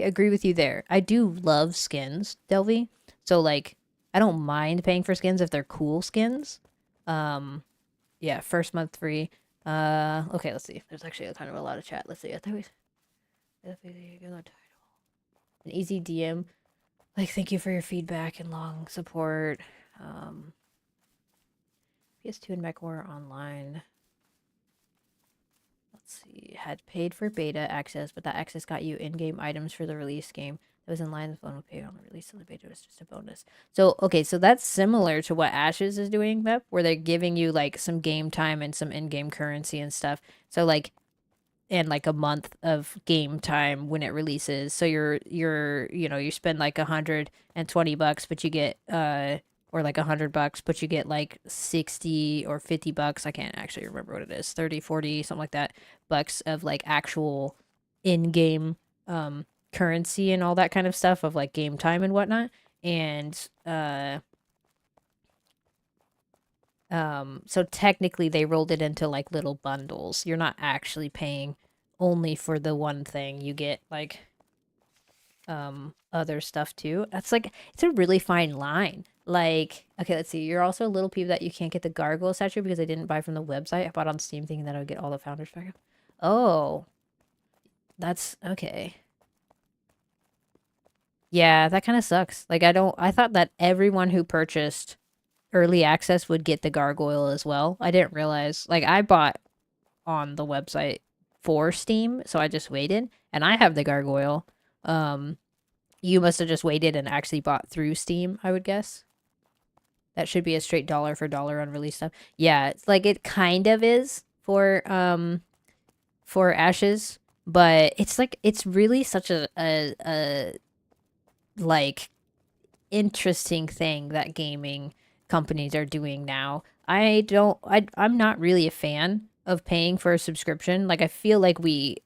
B: agree with you there. I do love skins, Delvey. So like I don't mind paying for skins if they're cool skins. Yeah, first month free. Okay, let's see. There's actually kind of a lot of chat. Let's see. I thought an easy DM. Like, thank you for your feedback and long support. PS2 and MechWar Online. Let's see. Had paid for beta access, but that access got you in-game items for the release game. That was in line with one we paid on the release, so the beta was just a bonus. So, okay, so that's similar to what Ashes is doing, Mep, where they're giving you, like, some game time and some in-game currency and stuff. So, like, and like a month of game time when it releases. So you spend like $120, but you get or like $100, but you get like 60 or $50. I can't actually remember what it is. 30, 40, something like that bucks of like actual in-game currency and all that kind of stuff of like game time and whatnot. And so technically they rolled it into like little bundles. You're not actually paying only for the one thing. You get like other stuff too. That's like it's a really fine line. Like, okay, let's see. You're also a little peeved that you can't get the gargoyle statue because I didn't buy from the website. I bought on Steam thinking that I would get all the founders back. Oh. That's okay. Yeah, that kind of sucks. Like I thought that everyone who purchased early access would get the gargoyle as well. I didn't realize. Like I bought on the website for Steam, so I just waited, and I have the gargoyle. You must have just waited and actually bought through Steam, I would guess. That should be a straight dollar for dollar on release stuff. Yeah, it's like it kind of is for Ashes, but it's like it's really such a like interesting thing that gaming companies are doing now. I'm not really a fan of paying for a subscription. Like I feel like we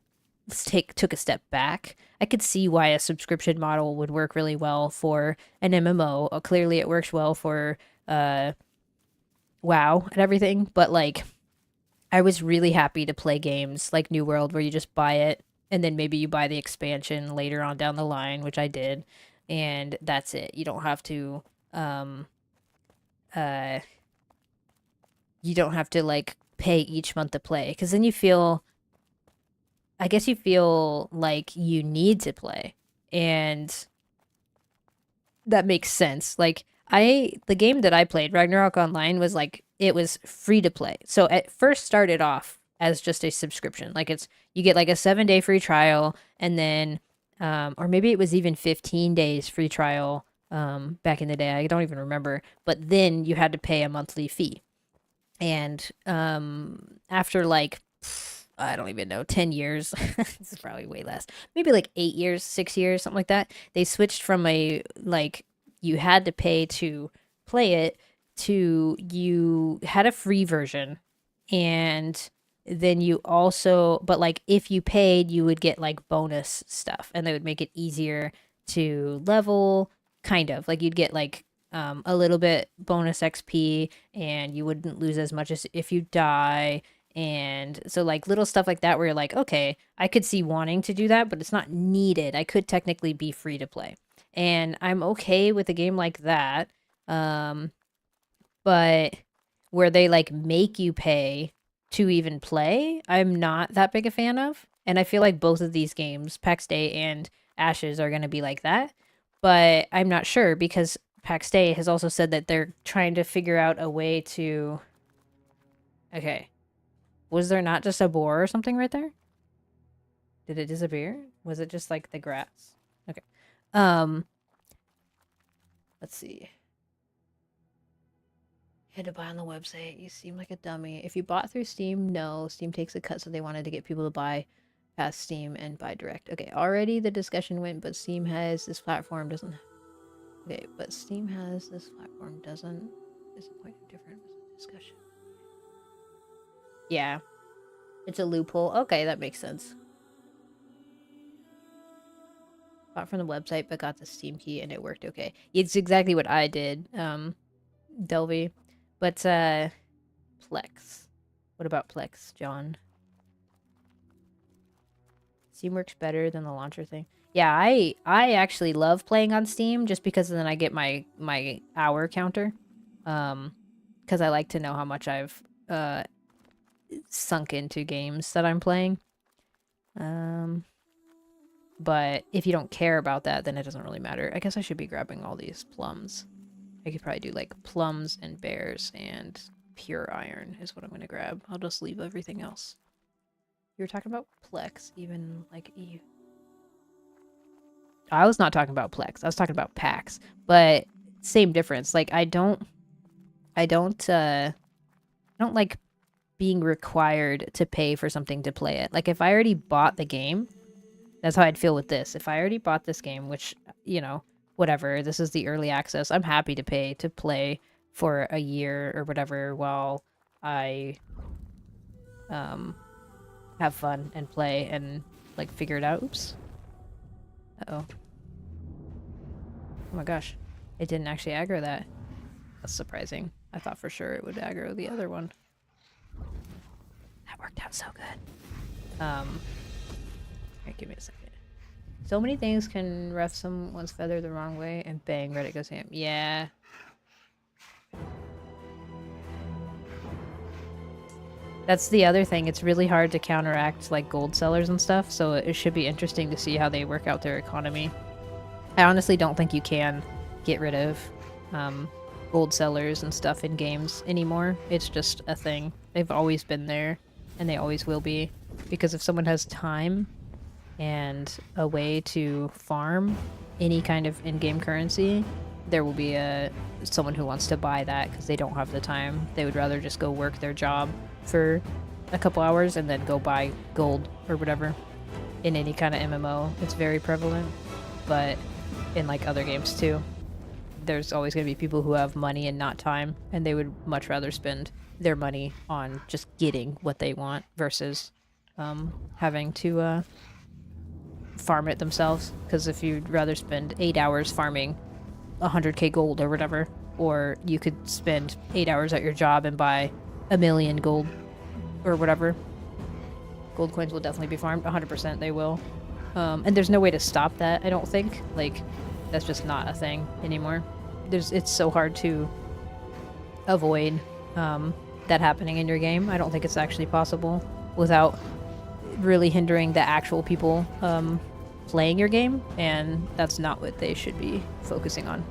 B: took a step back. I could see why a subscription model would work really well for an MMO. Clearly it works well for WoW and everything, but like I was really happy to play games like New World where you just buy it and then maybe you buy the expansion later on down the line, which I did, and that's it. You don't have to uh you don't have to like pay each month to play cuz then you feel I guess you feel like you need to play. And that makes sense. Like the game that I played, Ragnarok Online, was like it was free to play. So it first started off as just a subscription. Like you get like a 7-day free trial and then or maybe it was even 15 days free trial back in the day. I don't even remember. But then you had to pay a monthly fee. And after like I don't even know, 10 years. This is probably way less. Maybe like 8 years, 6 years, something like that. They switched from a like you had to pay to play it to you had a free version, and then you also but like if you paid you would get like bonus stuff and they would make it easier to level, kind of like you'd get like a little bit bonus XP and you wouldn't lose as much as if you die. And so like little stuff like that where you're like, okay, I could see wanting to do that, but it's not needed. I could technically be free to play. And I'm okay with a game like that. But where they like make you pay to even play, I'm not that big a fan of. And I feel like both of these games, Pax Day and Ashes, are going to be like that. But I'm not sure because Pax Day has also said that they're trying to figure out a way to. Okay. Was there not just a boar or something right there? Did it disappear? Was it just like the grass? Okay. Let's see. Had to buy on the website. You seem like a dummy. If you bought through Steam, no. Steam takes a cut, so they wanted to get people to buy past Steam and buy direct. Okay, already the discussion went, but Steam has this platform doesn't. Okay, but Steam has this platform doesn't. Is the point of different discussion? Yeah. It's a loophole. Okay, that makes sense. Bought from the website, but got the Steam key and it worked okay. It's exactly what I did, Delvey. But, Plex. What about Plex, John? Steam works better than the launcher thing. Yeah, I actually love playing on Steam just because then I get my hour counter. Because I like to know how much I've, sunk into games that I'm playing. But if you don't care about that, then it doesn't really matter. I guess I should be grabbing all these plums. I could probably do like plums and bears and pure iron is what I'm going to grab. I'll just leave everything else. You were talking about Plex, even like E. I was not talking about Plex. I was talking about Pax, but same difference. Like I don't like being required to pay for something to play it. Like if I already bought the game, that's how I'd feel with this. If I already bought this game, which, you know, whatever, this is the early access, I'm happy to pay to play for a year or whatever while I have fun and play and like figure it out. Oops. Uh-oh. Oh my gosh. It didn't actually aggro that. That's surprising. I thought for sure it would aggro the other one. That worked out so good. Here, give me a second. So many things can ref someone's feather the wrong way and bang, Reddit goes ham. Yeah. That's the other thing. It's really hard to counteract like gold sellers and stuff, so it should be interesting to see how they work out their economy. I honestly don't think you can get rid of gold sellers and stuff in games anymore. It's just a thing. They've always been there. and they always will be. Because if someone has time and a way to farm any kind of in-game currency, there will be someone who wants to buy that because they don't have the time. They would rather just go work their job for a couple hours and then go buy gold or whatever. In any kind of MMO, it's very prevalent, but in like other games too, there's always going to be people who have money and not time, and they would much rather spend their money on just getting what they want versus having to farm it themselves. Because if you'd rather spend 8 hours farming 100k gold or whatever, or you could spend 8 hours at your job and buy 1,000,000 gold or whatever. Gold coins will definitely be farmed. 100% they will. And there's no way to stop that, I don't think. Like, that's just not a thing anymore. It's so hard to avoid that happening in your game. I don't think it's actually possible without really hindering the actual people playing your game, and that's not what they should be focusing on.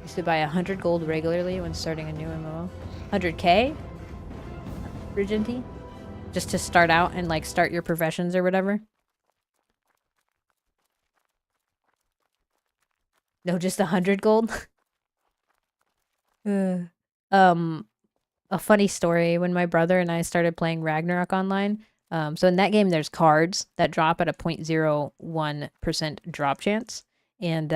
B: Used to buy 100 gold regularly when starting a new MMO. 100k? Regenty? Just to start out and like start your professions or whatever. No, just 100 gold. A funny story, when my brother and I started playing Ragnarok online, so in that game there's cards that drop at a 0.01% drop chance, and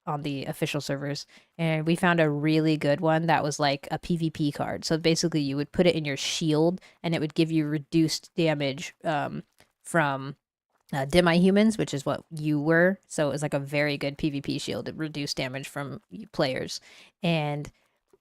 B: on the official servers, and we found a really good one that was like a PvP card. So basically you would put it in your shield and it would give you reduced damage from demi-humans, which is what you were. So it was like a very good PvP shield. It reduced damage from players, and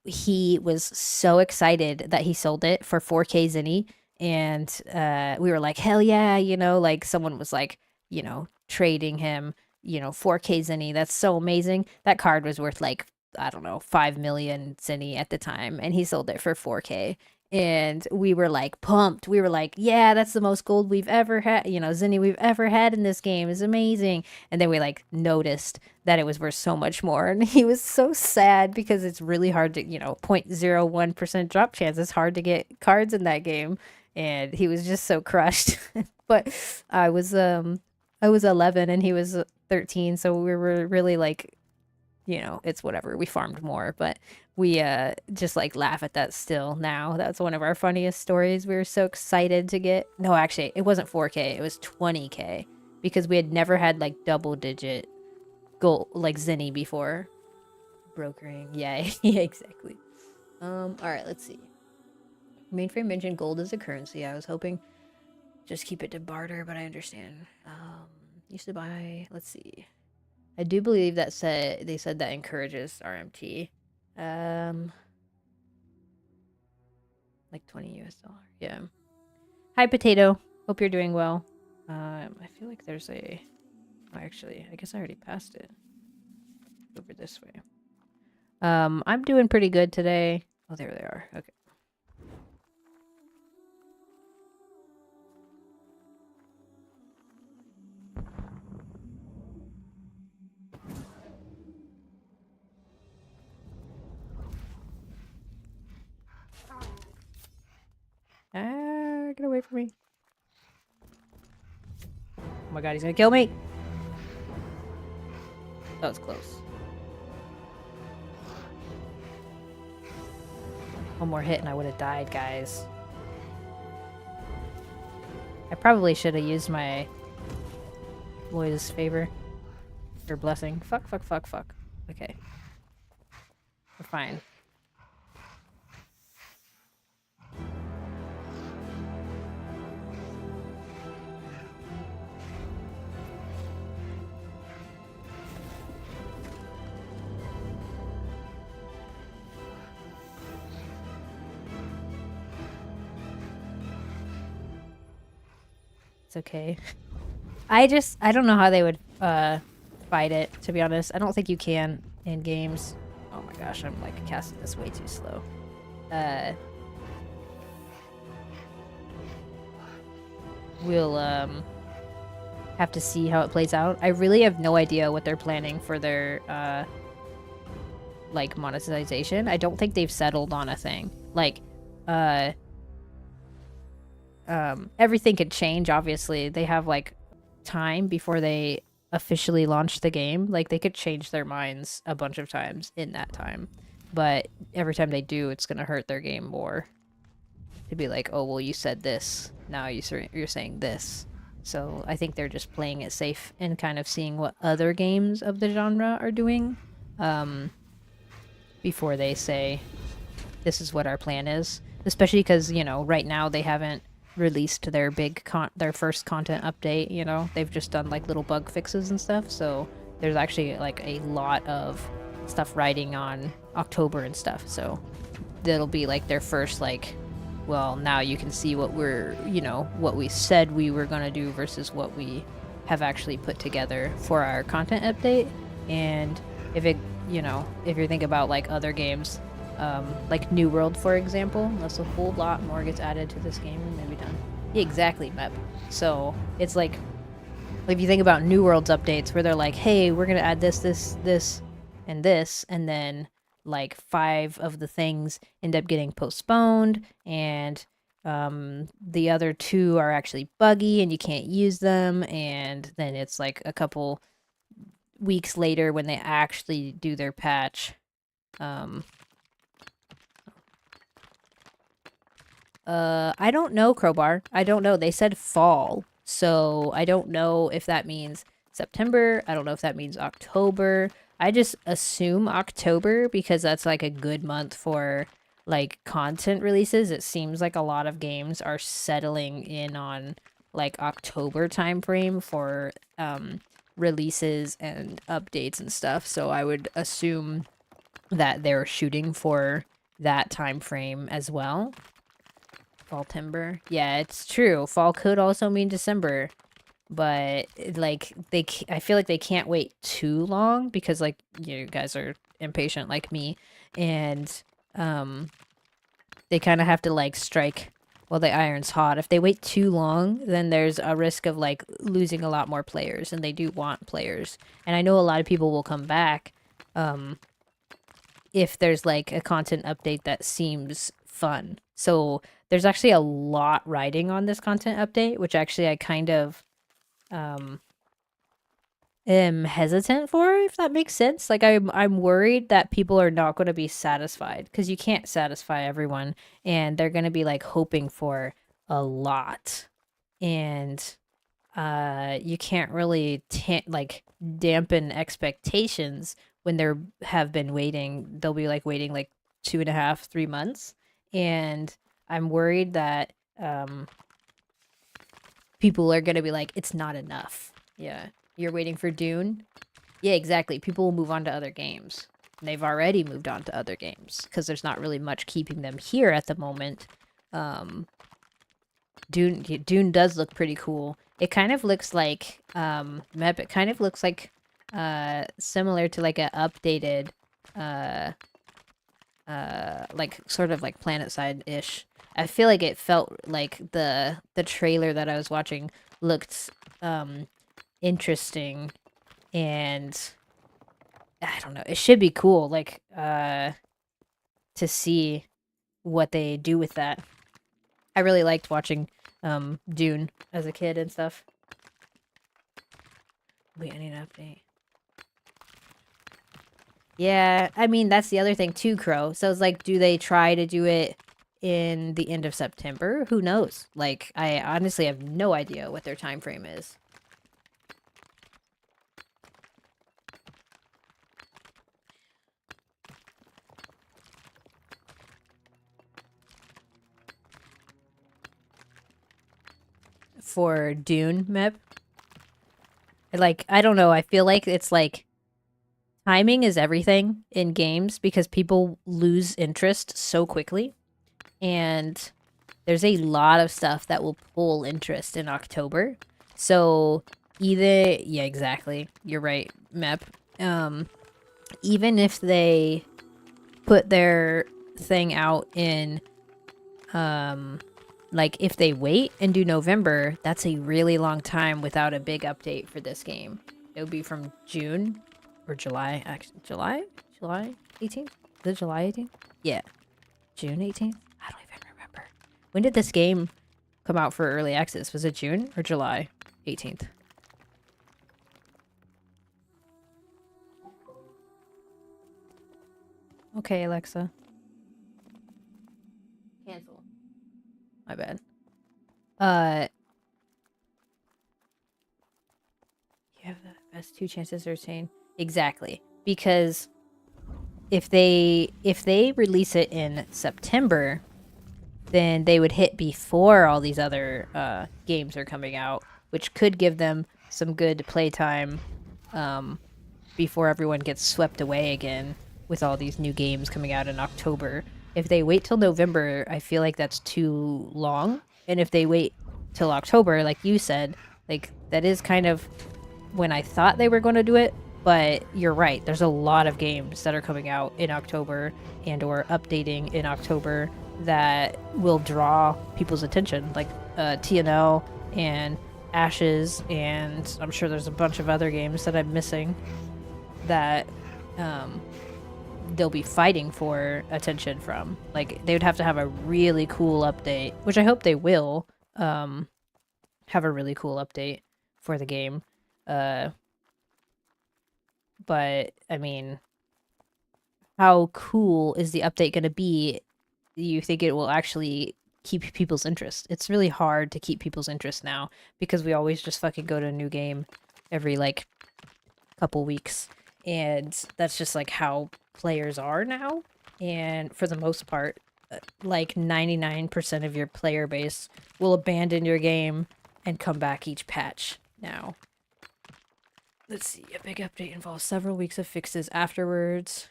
B: he was so excited that he sold it for 4k zinni, and we were like, hell yeah, you know, like someone was like, you know, trading him, you know, 4k zinni. That's so amazing. That card was worth like, I don't know, 5 million zinni at the time, and he sold it for 4k. And we were like pumped. We were like, yeah, that's the most gold we've ever had, you know, zinni we've ever had in this game. Is amazing. And then we like noticed that it was worth so much more, and he was so sad because it's really hard to, you know, 0.01% drop chance. It's hard to get cards in that game, and he was just so crushed. But I was 11 and he was 13, so we were really like, you know, it's whatever. We farmed more, but we just like laugh at that still now. That's one of our funniest stories. We were so excited to get, no, actually it wasn't 4k, it was 20k, because we had never had like double digit gold like zinni before. Brokering, yeah. Yeah, exactly. All right, let's see. Mainframe mentioned gold as a currency. I was hoping just keep it to barter, but I understand. Used to buy, let's see, I do believe that they said that encourages RMT. Like 20 US dollar. Yeah. Hi, Potato. Hope you're doing well. I feel like there's a, oh, actually, I guess I already passed it. Over this way. I'm doing pretty good today. Oh, there they are. Okay. Get away from me. Oh my god, he's gonna kill me. That was close. One more hit and I would have died, guys. I probably should have used my Lloyd's favor. Or blessing. Fuck. Okay. We're fine. It's okay. I don't know how they would fight it, to be honest. I don't think you can in games. Oh my gosh, I'm like casting this way too slow. We'll have to see how it plays out. I really have no idea what they're planning for their like monetization. I don't think they've settled on a thing. Like everything could change. Obviously, they have like time before they officially launch the game. Like they could change their minds a bunch of times in that time, but every time they do, it's gonna hurt their game more. To be like, oh well, you said this, now you're saying this. So I think they're just playing it safe and kind of seeing what other games of the genre are doing, before they say this is what our plan is. Especially because right now they haven't released their their first content update. They've just done like little bug fixes and stuff. So there's actually like a lot of stuff riding on October and stuff. So that'll be like their first like, well, now you can see what what we said we were gonna do versus what we have actually put together for our content update. And if if you think about like other games, like New World, for example, unless a whole lot more gets added to this game, maybe done. Yeah, exactly, Mep. So it's like, if you think about New World's updates, where they're like, hey, we're gonna add this, and this, and then like 5 of the things end up getting postponed, and the other 2 are actually buggy and you can't use them, and then it's like a couple weeks later when they actually do their patch. I don't know, Crowbar. I don't know. They said fall, so I don't know if that means September. I don't know if that means October. I just assume October because that's like a good month for like content releases. It seems like a lot of games are settling in on like October time frame for releases and updates and stuff. So I would assume that they're shooting for that time frame as well. Fall timber. Yeah, it's true. Fall could also mean December, but like I feel like they can't wait too long because like you guys are impatient like me, and they kind of have to like strike while the iron's hot. If they wait too long, then there's a risk of like losing a lot more players, and they do want players. And I know a lot of people will come back if there's like a content update that seems fun. So there's actually a lot riding on this content update, which actually I kind of am hesitant for, if that makes sense. Like I'm worried that people are not going to be satisfied because you can't satisfy everyone, and they're going to be like hoping for a lot, and you can't really like dampen expectations when have been waiting. They'll be like waiting like 2.5, 3 months, and I'm worried that people are gonna be like, it's not enough. Yeah, you're waiting for Dune. Yeah, exactly. People will move on to other games. And they've already moved on to other games because there's not really much keeping them here at the moment. Dune does look pretty cool. It kind of looks like Mep. It kind of looks like similar to like a updated like sort of like PlanetSide-ish. I feel like it felt like the trailer that I was watching looked interesting, and I don't know. It should be cool, like to see what they do with that. I really liked watching Dune as a kid and stuff. Wait, I need an update. Yeah, I mean, that's the other thing too, Crow. So it's like, do they try to do it in the end of September? Who knows? Like, I honestly have no idea what their time frame is. For Dune, Mep? Like, I don't know. I feel like it's like timing is everything in games because people lose interest so quickly. And there's a lot of stuff that will pull interest in October. So yeah, exactly. You're right, Mep. Even if they put their thing out in like if they wait and do November, that's a really long time without a big update for this game. It would be from June or July. Actually, July 18th? Is it July 18th? Yeah, June 18th. I don't even remember. When did this game come out for early access? Was it June or July 18th? Okay, Alexa. Cancel. My bad. You have the best 2 chances to retain. Exactly. Because if they release it in September, then they would hit before all these other games are coming out, which could give them some good playtime before everyone gets swept away again with all these new games coming out in October. If they wait till November, I feel like that's too long. And if they wait till October, like you said, like that is kind of when I thought they were going to do it. But you're right. There's a lot of games that are coming out in October and or updating in October that will draw people's attention, like TNL and Ashes, and I'm sure there's a bunch of other games that I'm missing that they'll be fighting for attention from. Like they would have to have a really cool update, which I hope they will have a really cool update for the game. But I mean, how cool is the update going to be? You think it will actually keep people's interest? It's really hard to keep people's interest now because we always just fucking go to a new game every like couple weeks, and that's just like how players are now. And for the most part, like 99% of your player base will abandon your game and come back each patch now. Let's see. A big update involves several weeks of fixes afterwards.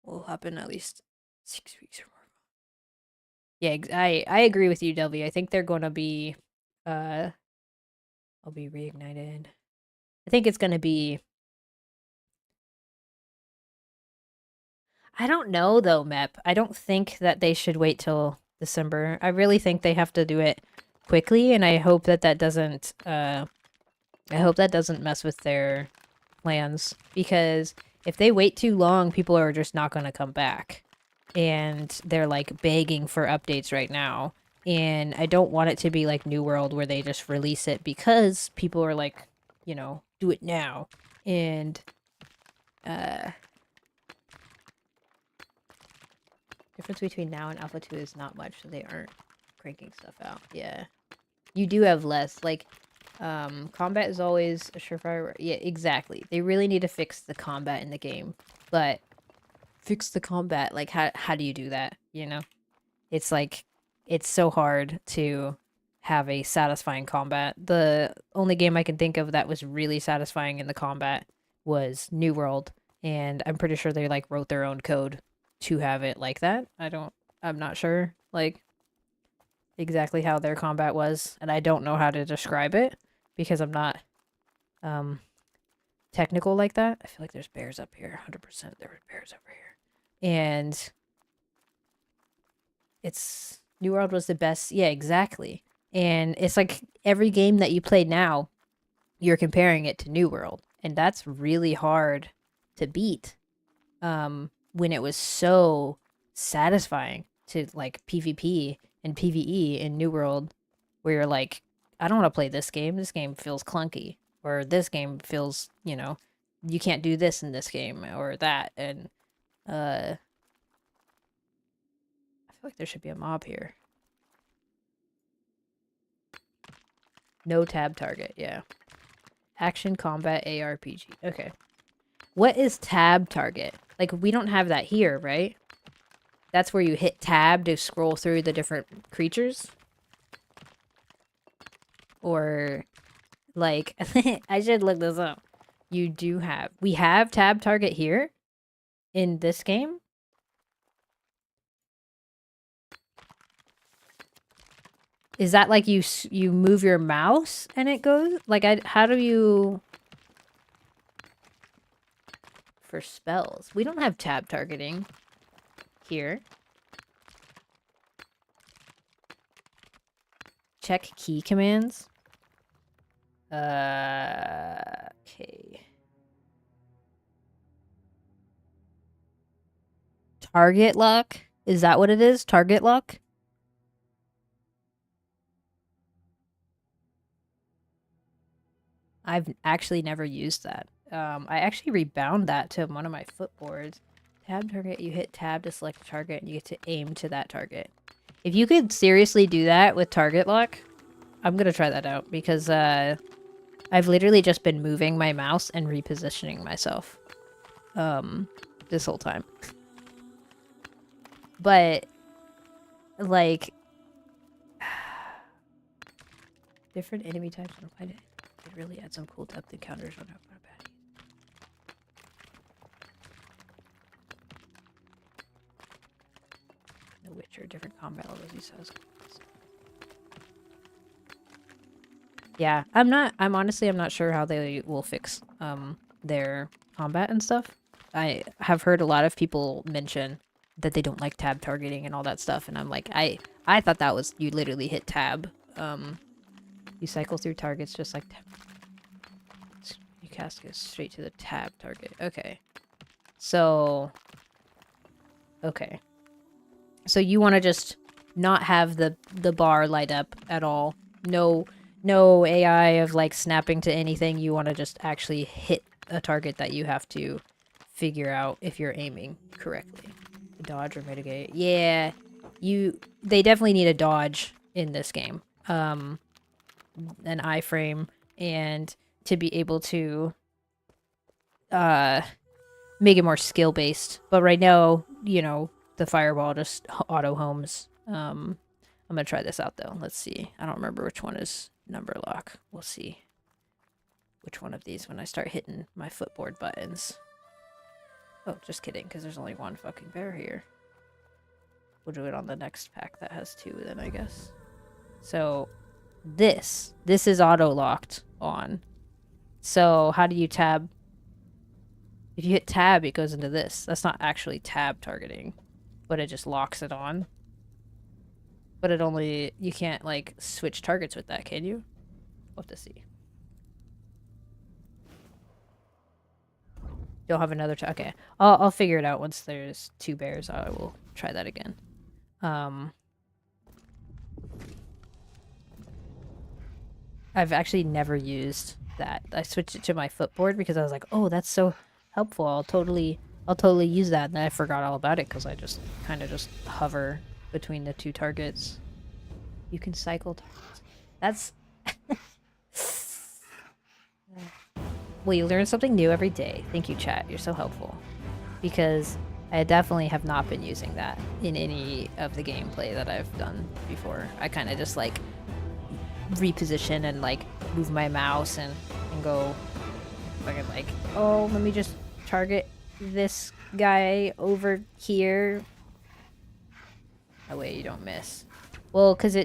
B: Will happen at least 6 weeks or more. Yeah, I agree with you, Delby. I think they're gonna be I'll be reignited. I think it's gonna be I don't know though, Mep. I don't think that they should wait till December. I really think they have to do it quickly, and I hope that doesn't mess with their plans, because if they wait too long, people are just not going to come back. And they're like begging for updates right now. And I don't want it to be like New World where they just release it because people are like, you know, do it now. And difference between now and Alpha 2 is not much, so they aren't cranking stuff out. Yeah. You do have less. Like, combat is always a surefire. Yeah, exactly. They really need to fix the combat in the game. But fix the combat, like, how do you do that, you know? It's like, it's so hard to have a satisfying combat. The only game I can think of that was really satisfying in the combat was New World, and I'm pretty sure they, like, wrote their own code to have it like that. I'm not sure, like, exactly how their combat was, and I don't know how to describe it because I'm not technical like that. I feel like there's bears up here. 100% there were bears over here. And it's New World was the best. Yeah, exactly. And it's like every game that you play now, you're comparing it to New World, and that's really hard to beat. When it was so satisfying to like PvP and PvE in New World, where you're like, I don't want to play this game. This game feels clunky, or this game feels, you know, you can't do this in this game or that. And I feel like there should be a mob here. No tab target, yeah. Action combat ARPG. Okay. What is tab target? Like, we don't have that here, right? That's where you hit tab to scroll through the different creatures? Or, like, I should look this up. We have tab target here? In this game? Is that like you move your mouse and it goes? Like, how do you... For spells. We don't have tab targeting here. Check key commands. Okay. Target lock? Is that what it is? Target lock? I've actually never used that. I actually rebound that to one of my footboards. Tab target, you hit tab to select a target and you get to aim to that target. If you could seriously do that with target lock, I'm gonna try that out because I've literally just been moving my mouse and repositioning myself this whole time. But like different enemy types on a planet, it really adds some cool depth encounters on our baddies. The Witcher, different combat levels he says. Yeah, I'm honestly I'm not sure how they will fix their combat and stuff. I have heard a lot of people mention that they don't like tab targeting and all that stuff, and I'm like, I thought that was you literally hit tab. You cycle through targets just like you cast it straight to the tab target. Okay. So okay. So you want to just not have the bar light up at all. No AI of like snapping to anything. You want to just actually hit a target that you have to figure out if you're aiming correctly. Dodge or mitigate. Yeah. They definitely need a dodge in this game. An iframe and to be able to make it more skill based. But right now, you know, the fireball just auto homes. I'm gonna try this out though. Let's see. I don't remember which one is number lock. We'll see which one of these when I start hitting my footboard buttons. Oh, just kidding, because there's only one fucking bear here. We'll do it on the next pack that has two then, I guess. So this is auto locked on. So how do you tab? If you hit tab, it goes into this. That's not actually tab targeting, but it just locks it on. But it only, you can't like switch targets with that, can you? We'll have to see. Don't have another okay. I'll figure it out once there's two bears. I will try that again. I've actually never used that. I switched it to my footboard because I was like, oh, that's so helpful. I'll totally use that. And then I forgot all about it because I just kind of just hover between the two targets. You can cycle targets. That's well, you learn something new every day. Thank you, chat. You're so helpful. Because I definitely have not been using that in any of the gameplay that I've done before. I kind of just like reposition and like move my mouse and go fucking like, oh, let me just target this guy over here. Oh wait, you don't miss. Well, because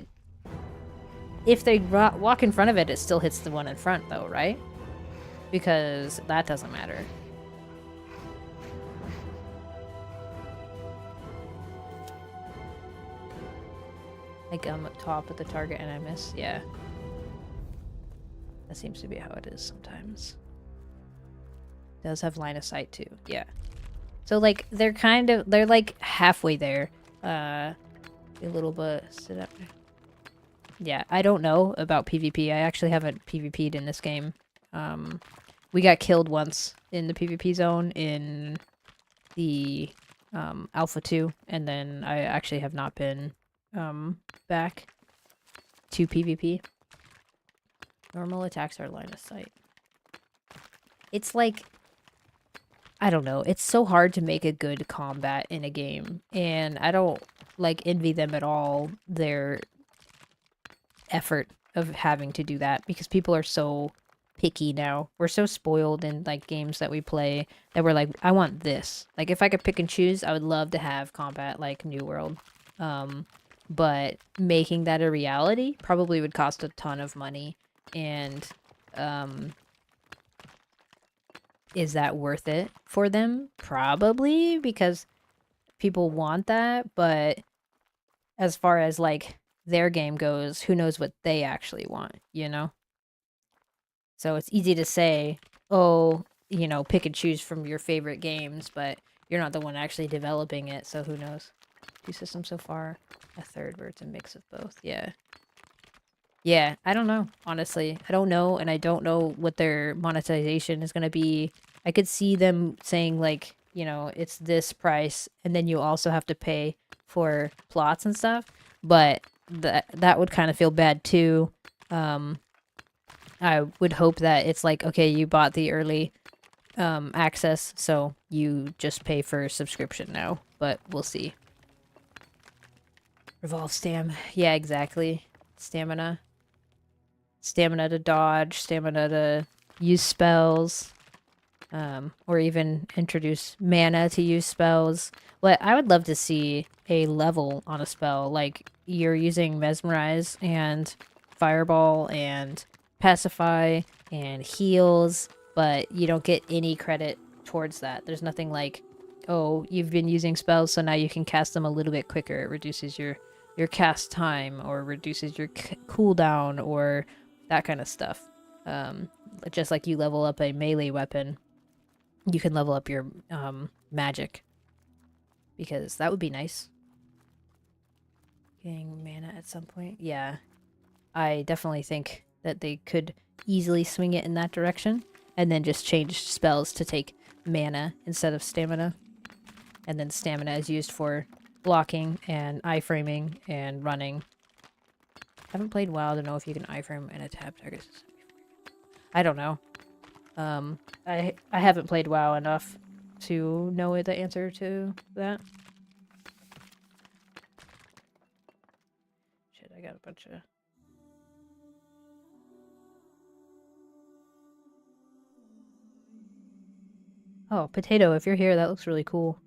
B: if they walk in front of it, it still hits the one in front though, right? Because that doesn't matter. Like I'm up top at the target and I miss? Yeah. That seems to be how it is sometimes. It does have line of sight too. Yeah. So like they're like halfway there. A little bit sit up. Yeah, I don't know about PvP. I actually haven't PvP'd in this game. We got killed once in the PvP zone in the Alpha 2, and then I actually have not been back to PvP. Normal attacks are line of sight. It's like, I don't know, it's so hard to make a good combat in a game, and I don't like envy them at all their effort of having to do that because people are so picky now. We're so spoiled in like games that we play that we're like, I want this. Like if I could pick and choose, I would love to have combat like New World. But making that a reality probably would cost a ton of money. And is that worth it for them? Probably, because people want that, but as far as like their game goes, who knows what they actually want, you know? So it's easy to say, oh, you know, pick and choose from your favorite games, but you're not the one actually developing it, so who knows? Two systems so far, a third where it's a mix of both, yeah. Yeah, I don't know, honestly. I don't know, and I don't know what their monetization is going to be. I could see them saying, like, you know, it's this price, and then you also have to pay for plots and stuff, but that would kind of feel bad too. Um, I would hope that it's like, okay, you bought the early access, so you just pay for a subscription now, but we'll see. Revolve stam. Yeah, exactly. Stamina. Stamina to dodge, stamina to use spells, or even introduce mana to use spells. What I would love to see a level on a spell, like you're using Mesmerize and Fireball and Pacify and heals, but you don't get any credit towards that. There's nothing like, oh, you've been using spells, so now you can cast them a little bit quicker. It reduces your cast time or reduces your cooldown or that kind of stuff. Um, just like you level up a melee weapon, you can level up your magic because that would be nice. Getting mana at some point. Yeah, I definitely think that they could easily swing it in that direction and then just change spells to take mana instead of stamina. And then stamina is used for blocking and iframing and running. I haven't played WoW to know if you can iframe and a tab target. I don't know. I haven't played WoW enough to know the answer to that. Shit, I got a bunch of... Oh, Potato, if you're here, that looks really cool.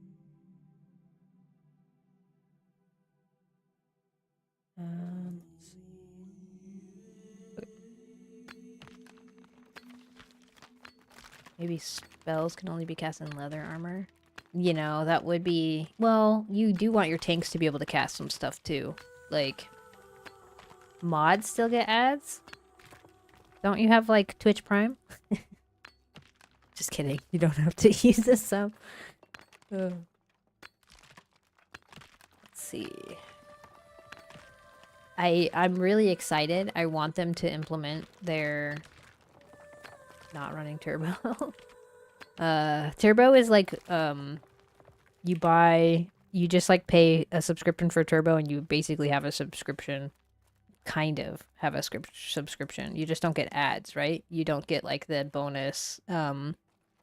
B: Let's see. Okay. Maybe spells can only be cast in leather armor. You know, that would be... Well, you do want your tanks to be able to cast some stuff, too. Like, mods still get ads? Don't you have, like, Twitch Prime? Just kidding. You don't have to use this sub. Let's see. I'm really excited. I want them to implement their... Not running turbo. Turbo is like, you just like pay a subscription for turbo and you basically have a subscription, kind of have a subscription. You just don't get ads, right? You don't get like the bonus, do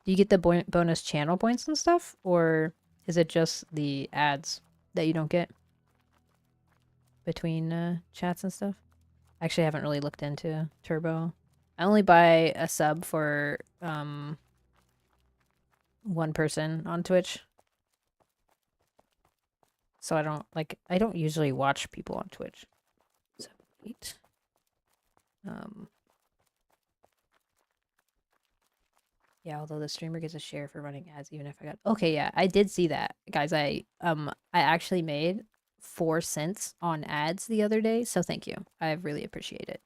B: you get the bonus channel points and stuff? Or is it just the ads that you don't get between chats and stuff? Actually, I haven't really looked into turbo. I only buy a sub for, one person on Twitch. So I don't usually watch people on Twitch. 7, 8. Yeah, although the streamer gets a share for running ads, even if I got... Okay, yeah, I did see that. Guys, I actually made 4 cents on ads the other day, so thank you. I really appreciate it.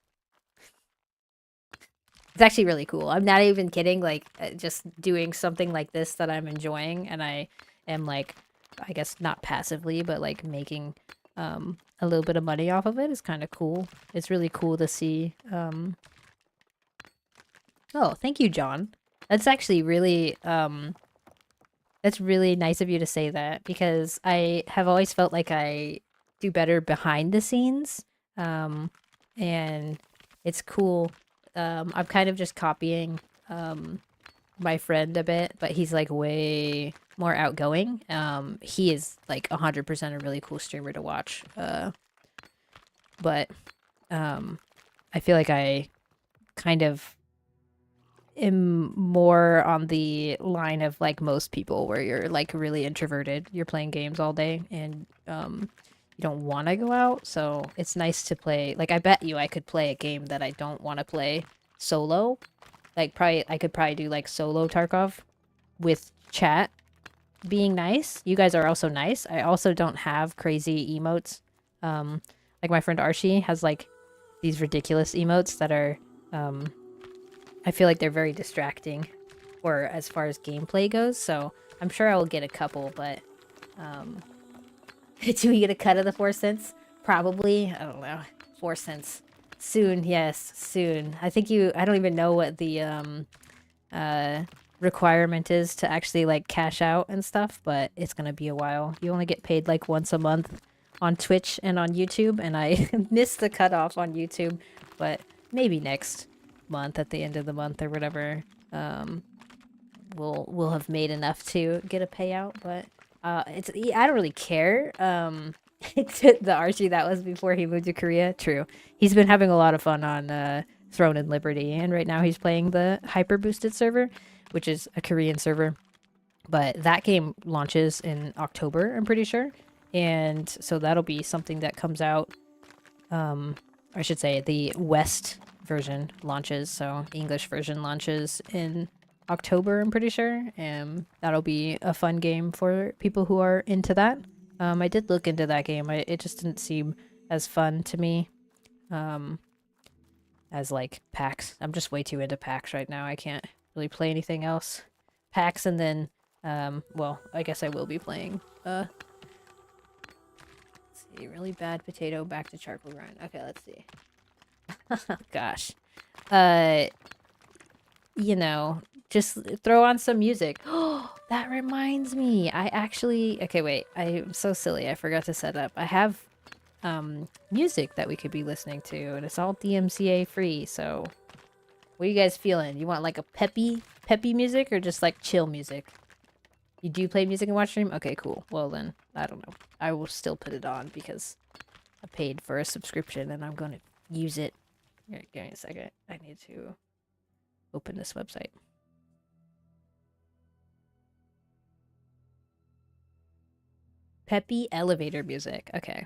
B: It's actually really cool. I'm not even kidding, like, just doing something like this that I'm enjoying, and I am, like, I guess not passively, but, like, making a little bit of money off of it is kind of cool. It's really cool to see. Oh, thank you, John. That's actually really, that's really nice of you to say that, because I have always felt like I do better behind the scenes, and it's cool. I'm kind of just copying my friend a bit, but he's like way more outgoing. He is like 100% a really cool streamer to watch. But I feel like I kind of am more on the line of like most people where you're like really introverted. You're playing games all day and you don't want to go out, so it's nice to play. Like, I bet you I could play a game that I don't want to play solo. Like, I could probably do like solo Tarkov with chat being nice. You guys are also nice. I also don't have crazy emotes. Like my friend Archie has like these ridiculous emotes that are I feel like they're very distracting, or as far as gameplay goes, so I'm sure I will get a couple, but do we get a cut of the 4 cents? Probably. I don't know. 4 cents. Soon, yes, soon. I think I don't even know what the requirement is to actually like cash out and stuff, but it's gonna be a while. You only get paid like once a month on Twitch and on YouTube, and I missed the cutoff on YouTube, but maybe next month at the end of the month or whatever, we'll have made enough to get a payout. But I don't really care. The Archie that was before he moved to Korea. True, he's been having a lot of fun on Throne and Liberty, and right now he's playing the hyper boosted server, which is a Korean server. But that game launches in October, I'm pretty sure, and so that'll be something that comes out. I should say the West version launches, so English version launches in October, I'm pretty sure. And that'll be a fun game for people who are into that. I did look into that game. It just didn't seem as fun to me as like PAX. I'm just way too into PAX right now. I can't really play anything else. PAX and then, well, I guess I will be playing, let's see, really bad potato back to charcoal grind. Okay, let's see. Gosh. You know, just throw on some music. Oh, that reminds me. Okay, wait. I'm so silly. I forgot to set up. I have music that we could be listening to, and it's all DMCA free. So, what are you guys feeling? You want like a peppy music or just like chill music? You do play music and watch stream? Okay, cool. Well then, I don't know. I will still put it on because I paid for a subscription and I'm gonna use it. Here, give me a second. I need to open this website. Peppy elevator music. Okay.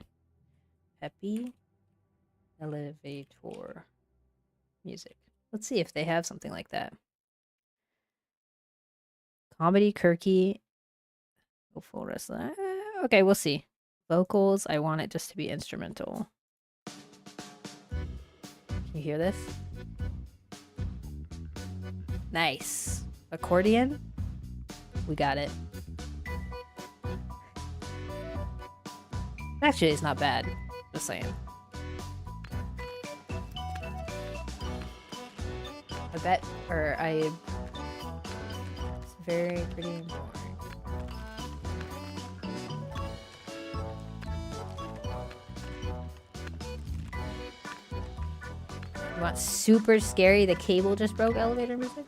B: Peppy elevator music. Let's see if they have something like that. Comedy, quirky, full wrestler. Okay, we'll see. Vocals, I want it just to be instrumental. Can you hear this? Nice. Accordion? We got it. Actually, it's not bad. Just saying. It's very pretty and boring. You want super scary, the cable just broke elevator music?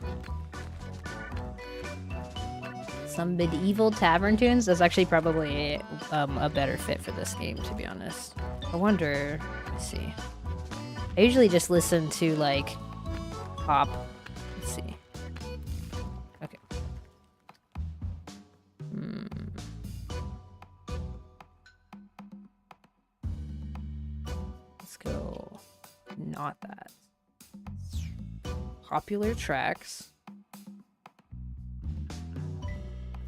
B: Some medieval tavern tunes? That's actually probably a better fit for this game, to be honest. I wonder, let's see. I usually just listen to like pop. Let's see. Okay. Let's go. Not that. Popular tracks.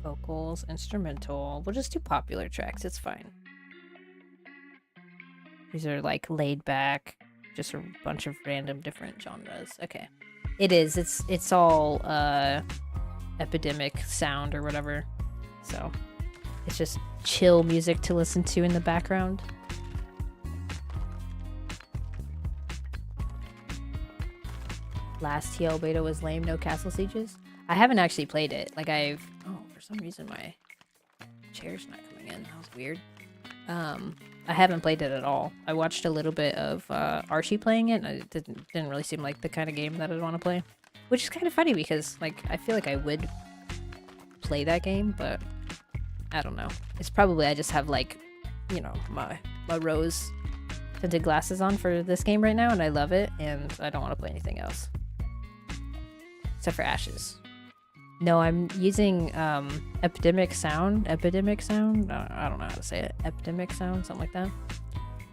B: Vocals, instrumental. We'll just do popular tracks. It's fine. These are like laid back, just a bunch of random different genres. Okay. It is. It's all epidemic sound or whatever. So it's just chill music to listen to in the background. Last TL beta was lame, no castle sieges. I haven't actually played it. Like for some reason my chair's not coming in. That was weird. I haven't played it at all. I watched a little bit of Archie playing it, and it didn't really seem like the kind of game that I'd want to play. Which is kind of funny because like I feel like I would play that game, but I don't know. It's probably I just have like, you know, my rose tinted glasses on for this game right now, and I love it, and I don't want to play anything else. Except for Ashes. No, I'm using Epidemic Sound. I don't know how to say it. Epidemic Sound, something like that.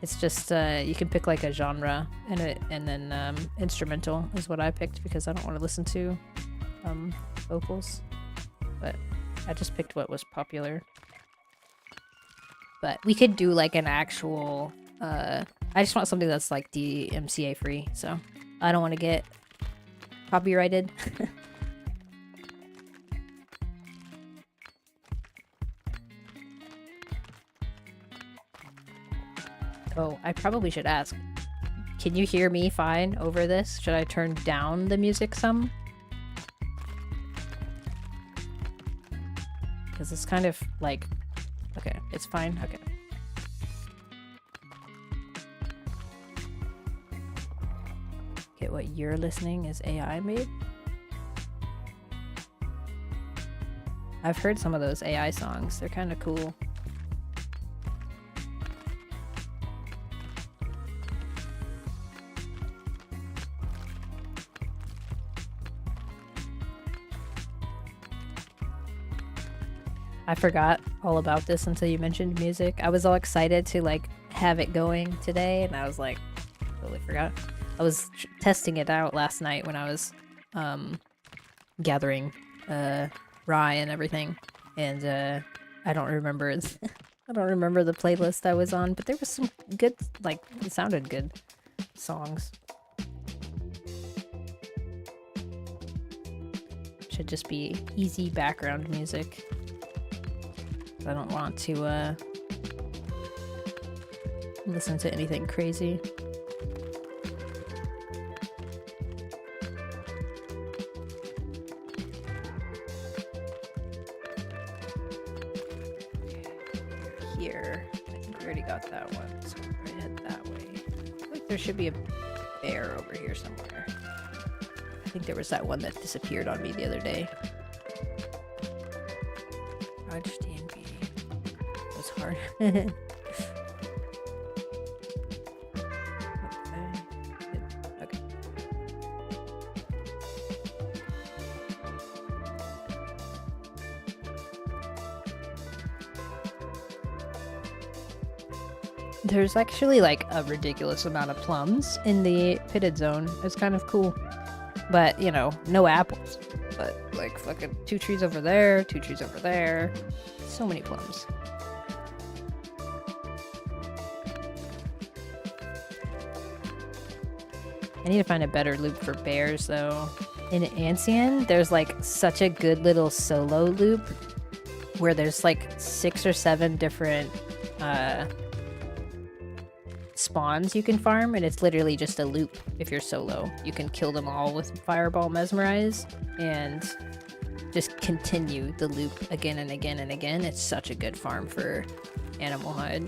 B: It's just you can pick like a genre and then instrumental is what I picked because I don't want to listen to vocals. But I just picked what was popular. But we could do like an actual I just want something that's like DMCA free, so I don't want to get copyrighted. Oh, I probably should ask. Can you hear me fine over this? Should I turn down the music some? Because it's kind of like... Okay, it's fine. Okay. Okay, what you're listening is AI made? I've heard some of those AI songs. They're kind of cool. I forgot all about this until you mentioned music. I was all excited to like have it going today, and I was like, totally forgot. I was testing it out last night when I was gathering rye and everything, and I don't remember I don't remember the playlist I was on, but there was some good, like, it sounded good songs. Should just be easy background music. I don't want to listen to anything crazy. Here. I think we already got that one, so we're gonna head that way. I feel like there should be a bear over here somewhere. I think there was that one that disappeared on me the other day. Hard. Okay. There's actually like a ridiculous amount of plums in the pitted zone. It's kind of cool. But, you know, no apples. But like fucking 2 trees over there, 2 trees over there. So many plums. I need to find a better loop for bears, though. In Ancien, there's like such a good little solo loop where there's like 6 or 7 different spawns you can farm, and it's literally just a loop if you're solo. You can kill them all with Fireball Mesmerize and just continue the loop again and again and again. It's such a good farm for Animal Hide.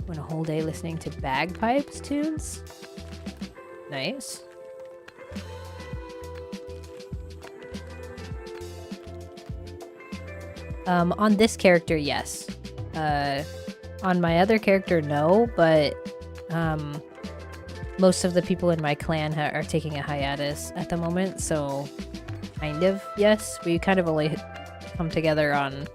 B: Went a whole day listening to bagpipes tunes. Nice. On this character, yes. On my other character, no, but most of the people in my clan are taking a hiatus at the moment, so kind of, yes. We kind of only come together on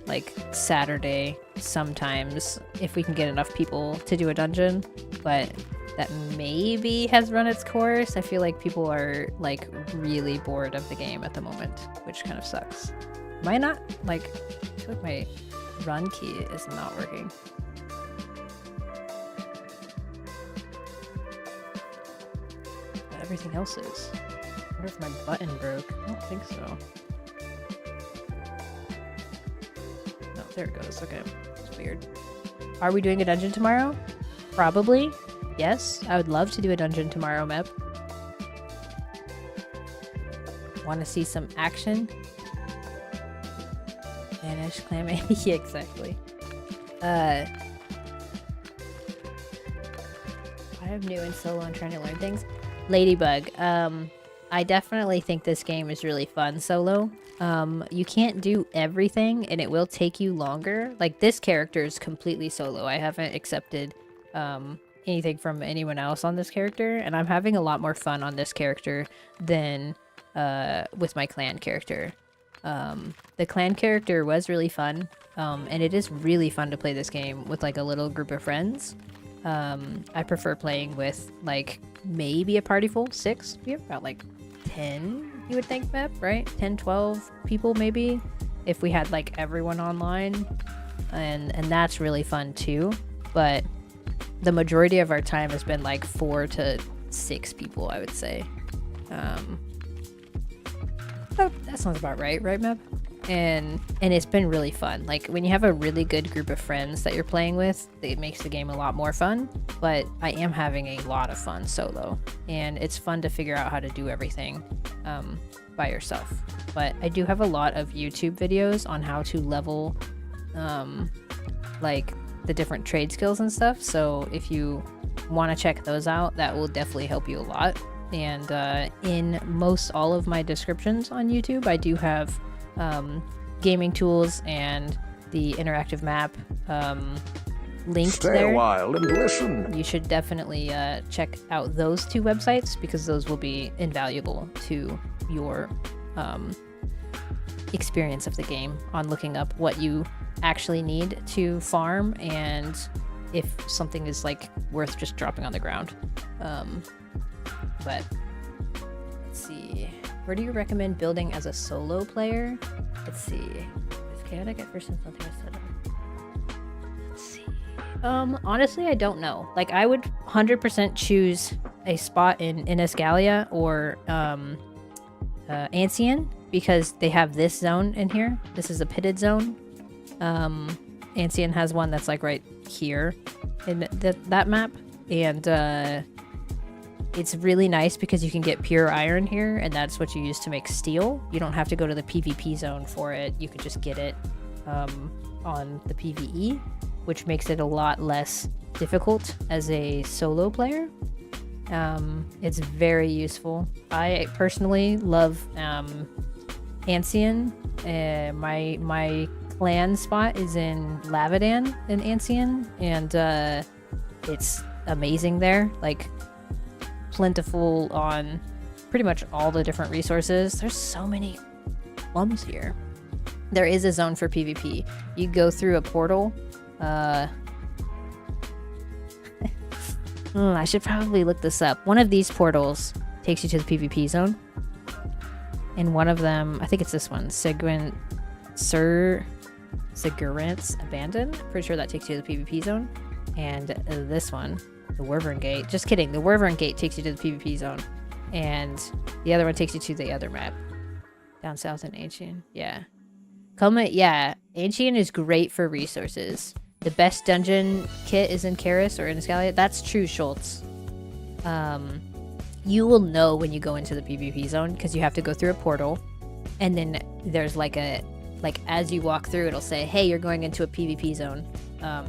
B: like Saturday sometimes if we can get enough people to do a dungeon, but that maybe has run its course. I feel like people are like really bored of the game at the moment, which kind of sucks. Am I not like, I feel like my run key is not working. But everything else is. I wonder if my button broke. I don't think so. No, there it goes. Okay, it's weird. Are we doing a dungeon tomorrow? Probably. Yes, I would love to do a dungeon tomorrow, Mep. Want to see some action? Vanish, clam. Yeah, exactly. I am new in solo and trying to learn things. Ladybug. I definitely think this game is really fun solo. You can't do everything, and it will take you longer. Like, this character is completely solo. I haven't accepted anything from anyone else on this character, and I'm having a lot more fun on this character than with my clan character. The clan character was really fun, and it is really fun to play this game with like a little group of friends. I prefer playing with like maybe a party full 6. We have about like 10, you would think, Mep, right? 10, 12 people maybe, if we had like everyone online, and that's really fun too. But the majority of our time has been like 4 to 6 people, I would say. Oh, that sounds about right, Mep? and it's been really fun. Like when you have a really good group of friends that you're playing with, it makes the game a lot more fun. But I am having a lot of fun solo, and it's fun to figure out how to do everything by yourself. But I do have a lot of YouTube videos on how to level like the different trade skills and stuff, so if you want to check those out, that will definitely help you a lot. And in most all of my descriptions on YouTube, I do have gaming tools and the interactive map linked
A: Stay
B: there.
A: a while and listen.
B: You should definitely check out those 2 websites, because those will be invaluable to your experience of the game on looking up what you actually need to farm and if something is like worth just dropping on the ground. But let's see, where do you recommend building as a solo player? Let's see, is chaotic at first and something I said. Let's see, honestly I don't know. Like I would 100% choose a spot in Inescalia or Ancien, because they have this zone in here. This is a pitted zone. Ancien has one that's like right here in that map, and it's really nice because you can get pure iron here, and that's what you use to make steel. You don't have to go to the PvP zone for it. You can just get it on the PvE, which makes it a lot less difficult as a solo player. It's very useful. I personally love Ancien. My clan spot is in Lavadan in Ancien, and it's amazing there. Like plentiful on pretty much all the different resources. There's so many plums here. There is a zone for PvP. You go through a portal. I should probably look this up. One of these portals takes you to the PvP zone. And one of them, I think it's this one, Sigurant's Abandon. Pretty sure that takes you to the PvP zone. And this one, the Wyvern Gate. Just kidding. The Wyvern Gate takes you to the PvP zone. And the other one takes you to the other map. Down south in Ancien. Yeah. Yeah. Ancien is great for resources. The best dungeon kit is in Karis or in Inescalia. That's true, Schultz. You will know when you go into the PvP zone because you have to go through a portal, and then there's like as you walk through, it'll say, "Hey, you're going into a PvP zone."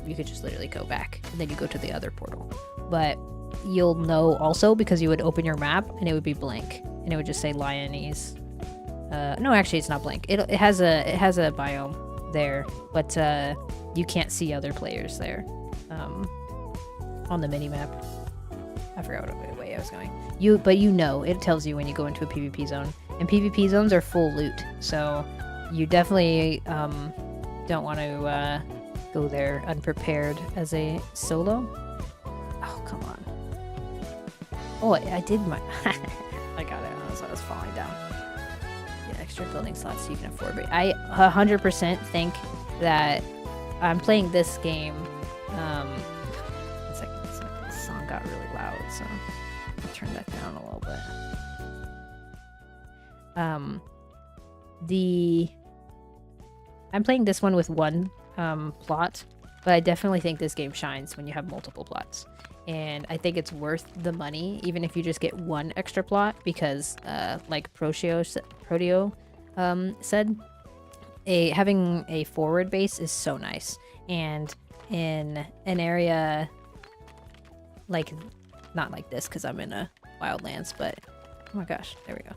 B: You could just literally go back, and then you go to the other portal. But you'll know also because you would open your map and it would be blank, and it would just say Lyonese. No, actually, it's not blank. It has a biome there, but you can't see other players there on the mini map. I forgot what way I was going. But you know, it tells you when you go into a PvP zone, and PvP zones are full loot, so you definitely don't want to go there unprepared as a solo. Oh, come on. Oh, I did my... I got it as I was falling down. Yeah, extra building slots so you can afford it. I 100% think that I'm playing this game. It's like the song got really loud, so I'll turn that down a little bit. I'm playing this one with one plot, but I definitely think this game shines when you have multiple plots. And I think it's worth the money, even if you just get one extra plot, because like Proteo said, having a forward base is so nice. And in an area like, not like this because I'm in a wildlands, but oh my gosh, there we go.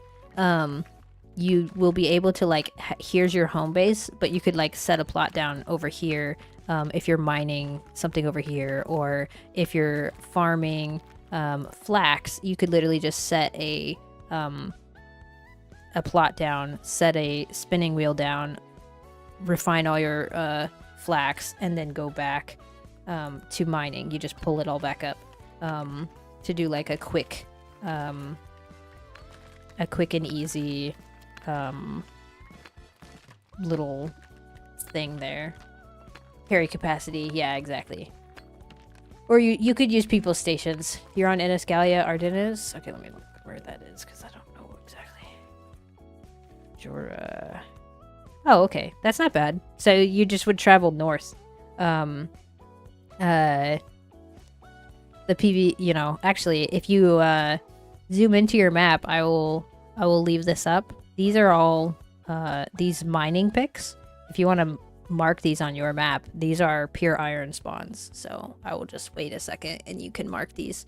B: You will be able to like, here's your home base, but you could like set a plot down over here if you're mining something over here, or if you're farming flax, you could literally just set a plot down, set a spinning wheel down, refine all your flax, and then go back to mining. You just pull it all back up to do like a quick and easy little thing there. Carry capacity, yeah, exactly. Or you could use people's stations. You're on Inescalia Ardennes. Okay, let me look where that is because I don't know exactly. Oh, okay. That's not bad. So you just would travel north. The PV, you know, actually, if you zoom into your map, I will leave this up. These are all these mining picks. If you want to mark these on your map, these are pure iron spawns. So I will just wait a second and you can mark these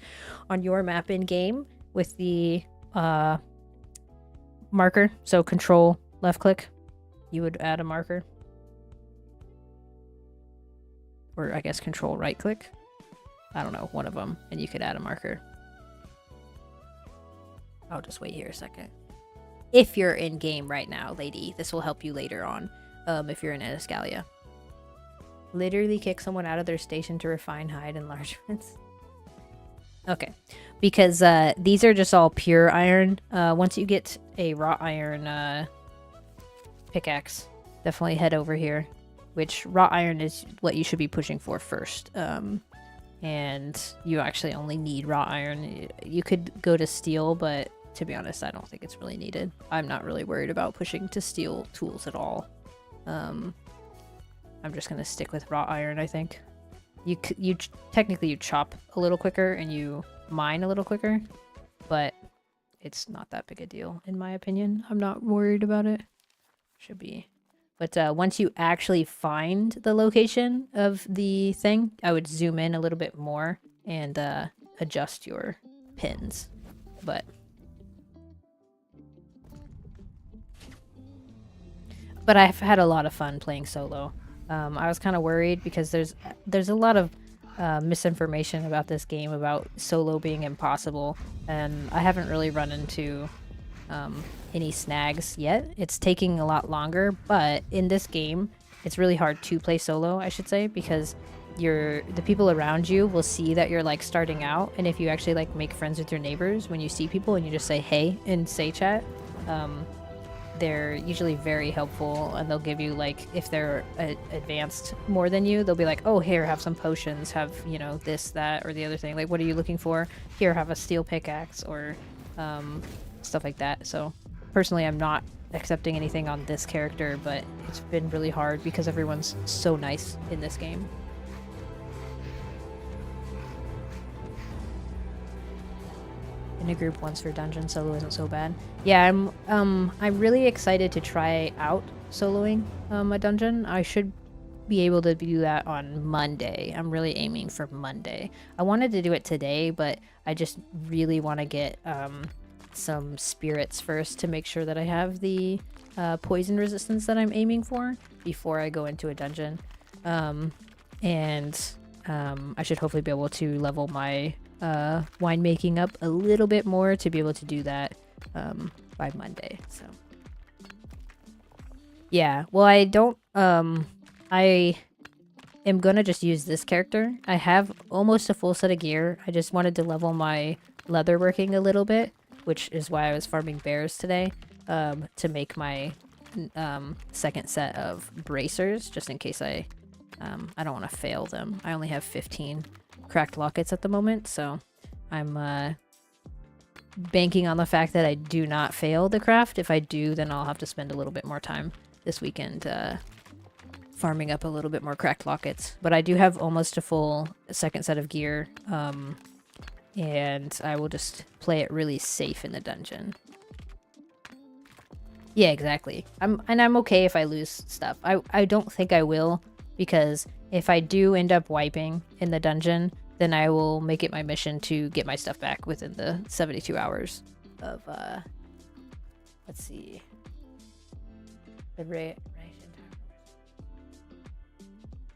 B: on your map in game with the marker. So control left click, you would add a marker. Or I guess control right click. I don't know, one of them, and you could add a marker. I'll just wait here a second. If you're in game right now, lady, this will help you later on. If you're in Ediscalia. Literally kick someone out of their station to refine hide enlargements. Okay, because these are just all pure iron. Once you get a wrought iron pickaxe, definitely head over here. Which wrought iron is what you should be pushing for first. And you actually only need wrought iron. You could go to steel, but to be honest, I don't think it's really needed. I'm not really worried about pushing to steel tools at all. I'm just gonna stick with wrought iron, I think. Technically you chop a little quicker and you mine a little quicker, but it's not that big a deal in my opinion. I'm not worried about it. Should be. But once you actually find the location of the thing, I would zoom in a little bit more and adjust your pins. But I've had a lot of fun playing solo. I was kind of worried because there's a lot of misinformation about this game about solo being impossible, and I haven't really run into any snags yet. It's taking a lot longer, but in this game it's really hard to play solo, I should say, because the people around you will see that you're like starting out, and if you actually like make friends with your neighbors, when you see people and you just say hey in say chat, they're usually very helpful, and they'll give you, like, if they're advanced more than you, they'll be like, oh, here, have some potions, have, you know, this, that, or the other thing. Like, what are you looking for? Here, have a steel pickaxe, or stuff like that. So personally, I'm not accepting anything on this character, but it's been really hard because everyone's so nice in this game. In a group once for dungeon, solo isn't so bad. Yeah, I'm really excited to try out soloing a dungeon. I should be able to do that on Monday. I'm really aiming for Monday. I wanted to do it today, but I just really want to get some spirits first to make sure that I have the poison resistance that I'm aiming for before I go into a dungeon. And I should hopefully be able to level my winemaking up a little bit more to be able to do that by Monday. So yeah, well, I don't I am gonna just use this character. I have almost a full set of gear. I just wanted to level my leatherworking a little bit, which is why I was farming bears today, to make my second set of bracers, just in case I don't want to fail them. I only have 15 cracked lockets at the moment, so I'm banking on the fact that I do not fail the craft. If I do, then I'll have to spend a little bit more time this weekend farming up a little bit more cracked lockets. But I do have almost a full second set of gear, and I will just play it really safe in the dungeon. Yeah, exactly. I'm okay if I lose stuff. I don't think I will, because if I do end up wiping in the dungeon, then I will make it my mission to get my stuff back within the 72 hours of let's see.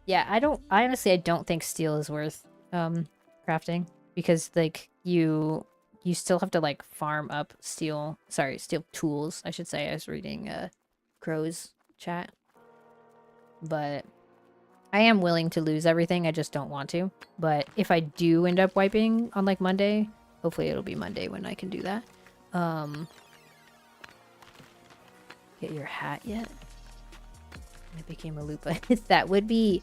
B: Yeah, I honestly don't think steel is worth crafting, because like you still have to like farm up steel tools, I should say. I was reading Crow's chat. But I am willing to lose everything, I just don't want to. But if I do end up wiping on like Monday, hopefully it'll be Monday when I can do that. Get your hat yet? It became a loop. That would be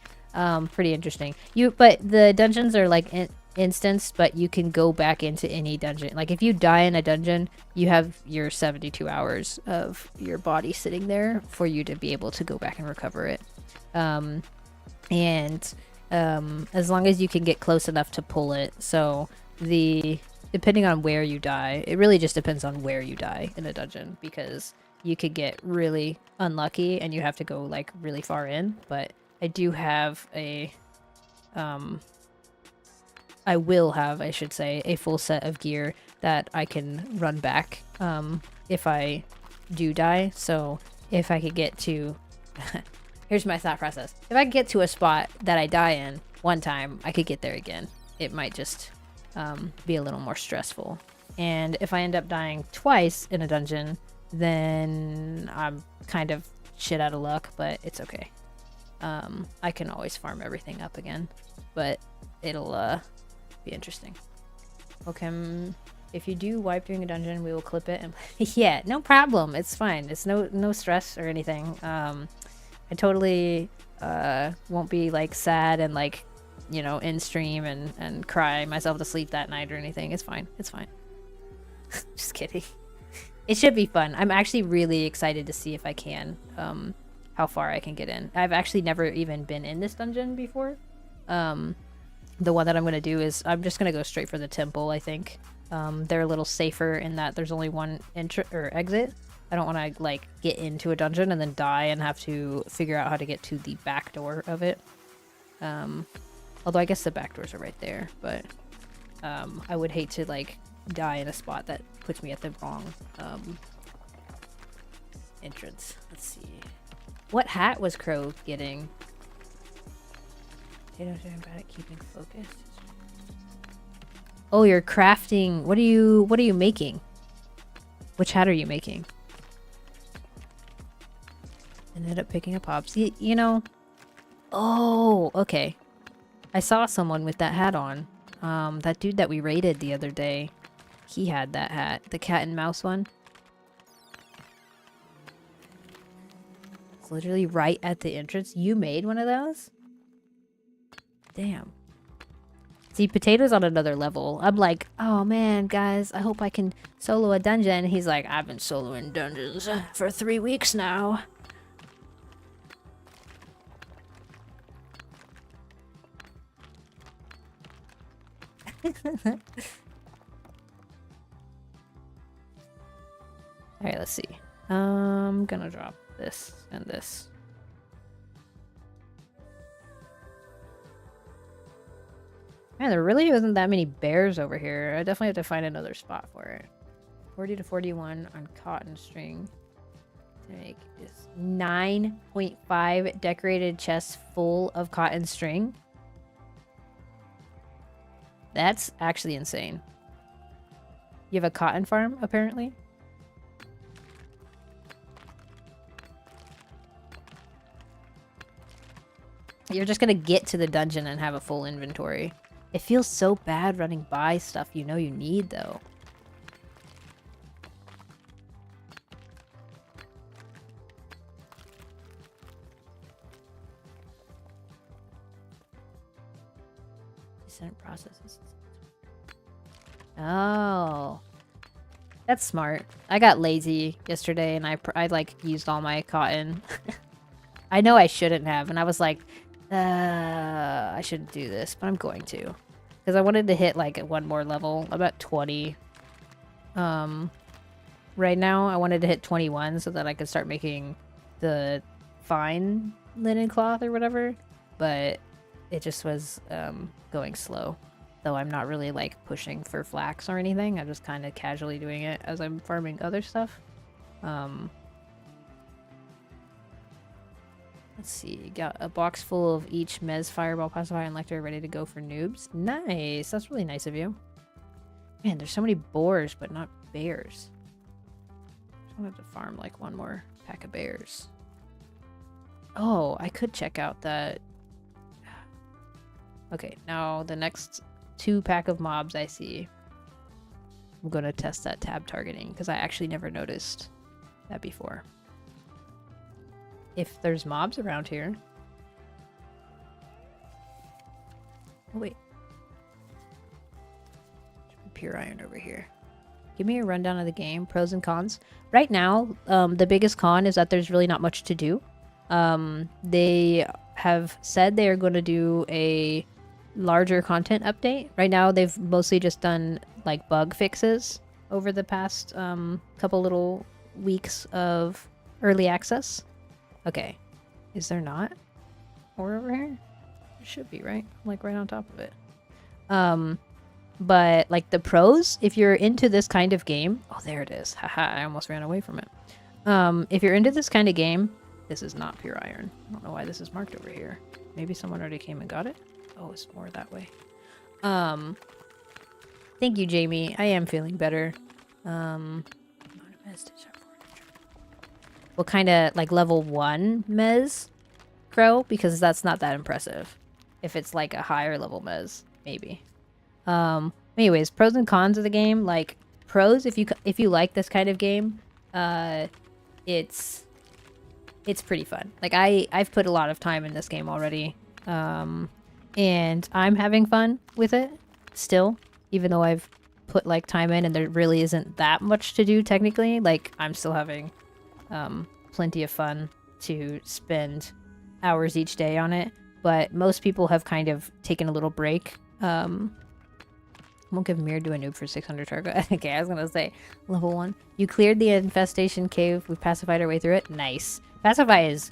B: pretty interesting. But the dungeons are like instance, but you can go back into any dungeon. Like if you die in a dungeon, you have your 72 hours of your body sitting there for you to be able to go back and recover it. And as long as you can get close enough to pull it. So depending on where you die, it really just depends on where you die in a dungeon, because you could get really unlucky and you have to go like really far in. But I do have I will have, I should say, a full set of gear that I can run back if I do die. So if I could get to... Here's my thought process. If I could get to a spot that I die in one time, I could get there again. It might just be a little more stressful. And if I end up dying twice in a dungeon, then I'm kind of shit out of luck, but it's okay. I can always farm everything up again, but it'll be interesting. Okay, if you do wipe during a dungeon, we will clip it and yeah, no problem. It's fine. It's no stress or anything. I totally won't be like sad and like, you know, in stream and cry myself to sleep that night or anything. It's fine. It's fine. Just kidding. It should be fun. I'm actually really excited to see if I can, how far I can get in. I've actually never even been in this dungeon before. The one that I'm going to do is I'm just going to go straight for the temple, I think. They're a little safer in that there's only one exit. I don't want to like get into a dungeon and then die and have to figure out how to get to the back door of it. Although I guess the back doors are right there, but I would hate to like die in a spot that puts me at the wrong entrance. Let's see. What hat was Crow getting? Potatoes are bad at keeping focused. Oh, you're crafting. What are you making? Which hat are you making? Ended up picking up hops. You know. Oh, okay. I saw someone with that hat on. That dude that we raided the other day. He had that hat. The cat and mouse one. It's literally right at the entrance. You made one of those? Damn. See, Potato's on another level. I'm like, oh man, guys, I hope I can solo a dungeon. He's like, I've been soloing dungeons for 3 weeks now. Alright, let's see. I'm gonna drop this and this. Man, there really isn't that many bears over here. I definitely have to find another spot for it. 40 to 41 on cotton string. To make this 9.5 decorated chests full of cotton string. That's actually insane. You have a cotton farm, apparently? You're just gonna get to the dungeon and have a full inventory. It feels so bad running by stuff you know you need, though. Descent processes. Oh. That's smart. I got lazy yesterday and I like used all my cotton. I know I shouldn't have, and I was like, I shouldn't do this, but I'm going to. Because I wanted to hit like one more level. I'm at 20. Right now, I wanted to hit 21 so that I could start making the fine linen cloth or whatever. But it just was going slow. Though I'm not really like pushing for flax or anything. I'm just kind of casually doing it as I'm farming other stuff. Let's see, got a box full of each Mez, Fireball, Pacifier, and Lecter ready to go for noobs. Nice, that's really nice of you. Man, there's so many boars, but not bears. I want to farm like one more pack of bears. Oh, I could check out that. Okay, now the next 2 pack of mobs I see. I'm going to test that tab targeting because I actually never noticed that before. If there's mobs around here. Oh, wait. pure iron over here. Give me a rundown of the game, pros and cons. Right now, the biggest con is that there's really not much to do. They have said they are going to do a larger content update. Right now, they've mostly just done like bug fixes over the past couple little weeks of early access. Okay, is there not? Or over here? It should be, right? Like right on top of it. But like the pros, if you're into this kind of game, oh, there it is. Haha, I almost ran away from it. If you're into this kind of game, this is not pure iron. I don't know why this is marked over here. Maybe someone already came and got it. Oh, it's more that way. Thank you, Jamie. I am feeling better. What kind of like level 1 mez, Crow? Because that's not that impressive. If it's like a higher level mez, maybe. Anyways, pros and cons of the game. Like pros, if you like this kind of game, it's pretty fun. Like I've put a lot of time in this game already, and I'm having fun with it still, even though I've put like time in and there really isn't that much to do technically. Like I'm still having plenty of fun to spend hours each day on it. But most people have kind of taken a little break. Won't give Mir to a noob for 600 target. Okay, I was gonna say level 1. You cleared the infestation cave. We pacified our way through it. Nice. Pacify is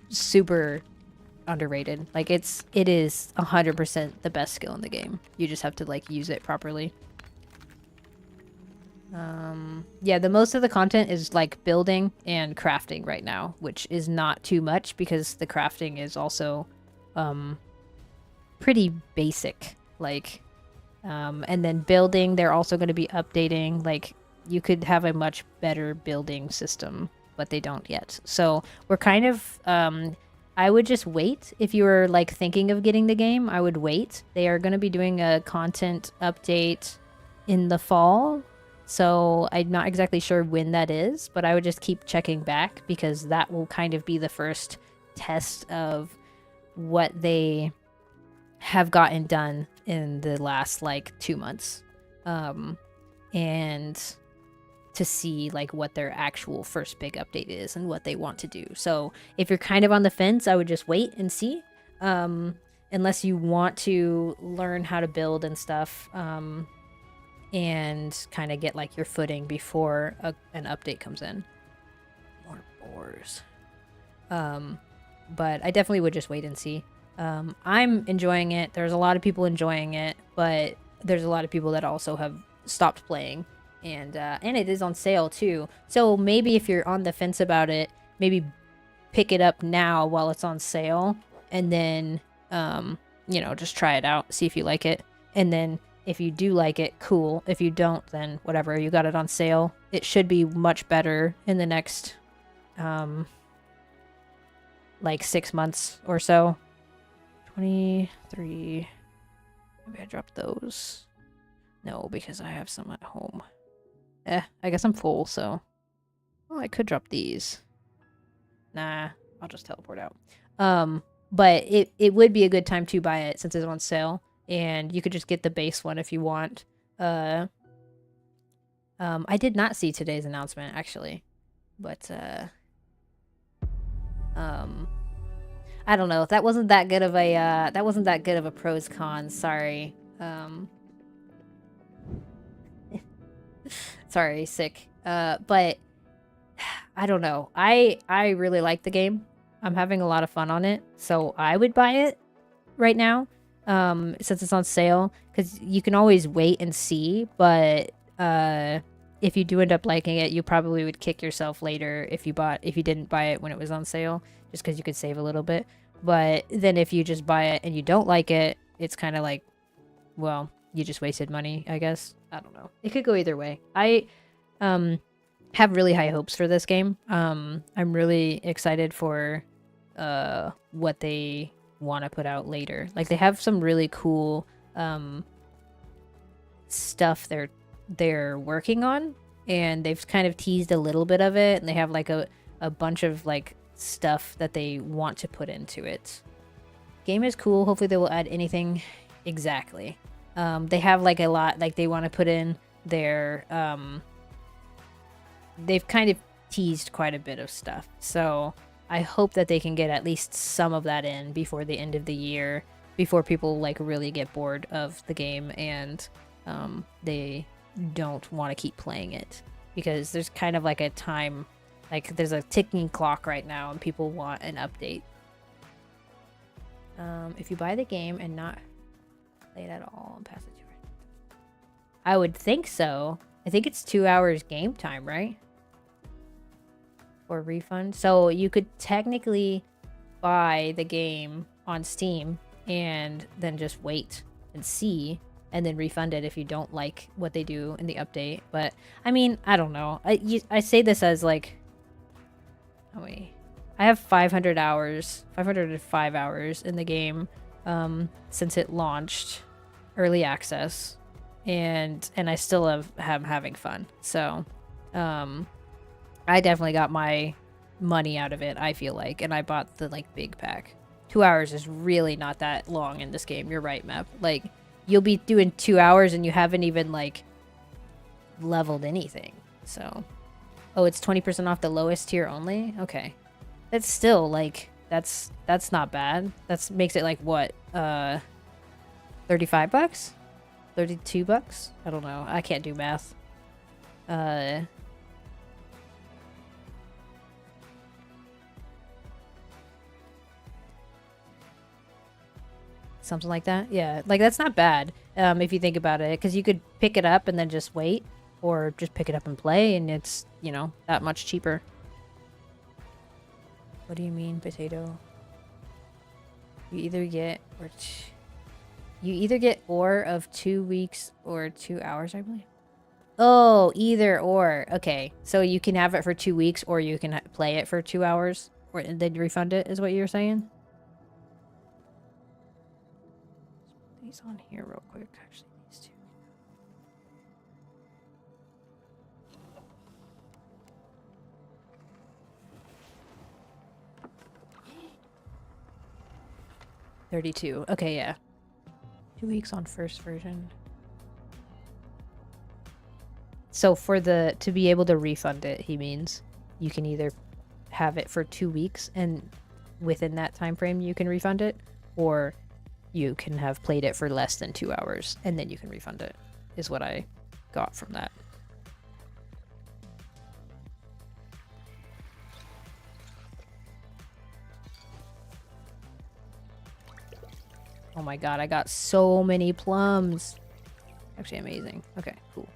B: super underrated. Like it is 100% the best skill in the game. You just have to like use it properly. Yeah, the most of the content is like building and crafting right now, which is not too much because the crafting is also pretty basic. Like and then building, they're also going to be updating. Like you could have a much better building system, but they don't yet. So we're kind of I would just wait. If you were like thinking of getting the game, I would wait. They are going to be doing a content update in the fall. So I'm not exactly sure when that is, but I would just keep checking back because that will kind of be the first test of what they have gotten done in the last like 2 months. And to see like what their actual first big update is and what they want to do. So if you're kind of on the fence, I would just wait and see. Unless you want to learn how to build and stuff. And kind of get like your footing before an update comes in. More boars. But I definitely would just wait and see. I'm enjoying it. There's a lot of people enjoying it, but there's a lot of people that also have stopped playing. And it is on sale too. So maybe if you're on the fence about it, maybe pick it up now while it's on sale. And then, you know, just try it out. See if you like it. And then if you do like it, cool. If you don't, then whatever. You got it on sale. It should be much better in the next, like 6 months or so. 23. Maybe I dropped those. No, because I have some at home. I guess I'm full, so. Well, I could drop these. Nah, I'll just teleport out. But it would be a good time to buy it since it's on sale. And you could just get the base one if you want. I did not see today's announcement, actually. But, I don't know. That wasn't that good of a pros cons. Sorry. Sorry, sick. But I don't know. I really like the game. I'm having a lot of fun on it. So I would buy it right now. Since it's on sale, because you can always wait and see, but if you do end up liking it, you probably would kick yourself later if you didn't buy it when it was on sale, just because you could save a little bit. But then if you just buy it and you don't like it, it's kind of like, well, you just wasted money, I guess. I don't know. It could go either way. I have really high hopes for this game. I'm really excited for what they want to put out later. Like they have some really cool stuff they're working on, and they've kind of teased a little bit of it, and they have like a bunch of like stuff that they want to put into it. Game is cool. Hopefully they will add anything exactly. They have like a lot, like they want to put in their, they've kind of teased quite a bit of stuff. So I hope that they can get at least some of that in before the end of the year, before people like really get bored of the game and they don't want to keep playing it, because there's kind of like a time, like there's a ticking clock right now and people want an update. If you buy the game and not play it at all and pass it to her, I would think so. I think it's 2 hours game time, right? Or refund. So you could technically buy the game on Steam and then just wait and see, and then refund it if you don't like what they do in the update. But I mean, I don't know. I say this as like, how many? I have 500 hours, 505 hours in the game since it launched early access, and I still am having fun. So I definitely got my money out of it, I feel like, and I bought the like big pack. 2 hours is really not that long in this game. You're right, Map. Like, you'll be doing 2 hours and you haven't even like leveled anything. So, oh, it's 20% off the lowest tier only. Okay, that's still like that's not bad. That makes it like what, $35, $32. I don't know. I can't do math. Something like that. Yeah, like that's not bad if you think about it, because you could pick it up and then just wait, or just pick it up and play, and it's, you know, that much cheaper. What do you mean, potato? You either get or of 2 weeks or 2 hours, I believe. Oh, either or. Okay, so you can have it for 2 weeks, or you can play it for 2 hours, or then refund it, is what you're saying? These on here real quick, actually, these two. $32. Okay, yeah. 2 weeks on first version. So for to be able to refund it, he means you can either have it for 2 weeks and within that time frame you can refund it, or you can have played it for less than 2 hours and then you can refund it, is what I got from that. Oh my god, I got so many plums. Actually amazing. Okay, cool.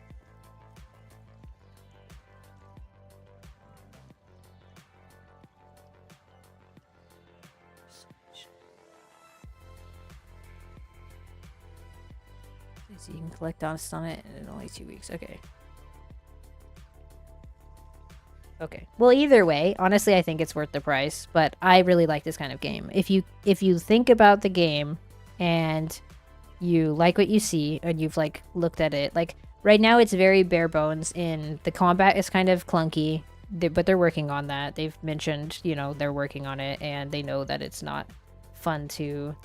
B: So you can collect Honest on it in only 2 weeks. Okay. Okay. Well, either way, honestly, I think it's worth the price, but I really like this kind of game. If you think about the game and you like what you see and you've like looked at it, like right now it's very bare bones in the combat is kind of clunky, but they're working on that. They've mentioned, you know, they're working on it, and they know that it's not fun to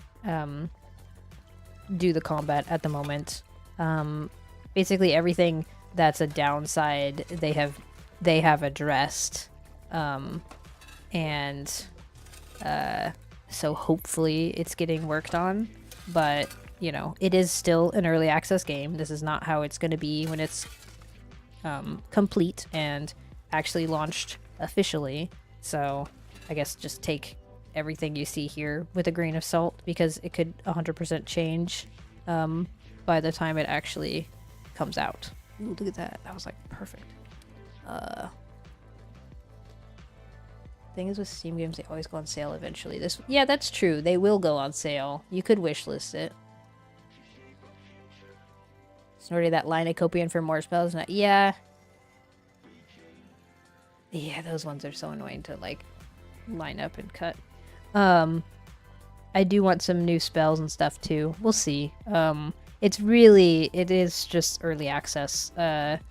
B: do the combat at the moment. Basically everything that's a downside they have addressed, and so hopefully it's getting worked on. But you know, it is still an early access game. This is not how it's going to be when it's complete and actually launched officially. So I guess just take everything you see here with a grain of salt, because it could 100% change by the time it actually comes out. Ooh, look at that. That was like perfect. Thing is with Steam games, they always go on sale eventually. Yeah, that's true. They will go on sale. You could wishlist it. Snorty, that Linocopian for more spells. Yeah. Yeah, those ones are so annoying to like line up and cut. I do want some new spells and stuff too. We'll see. It is just early access.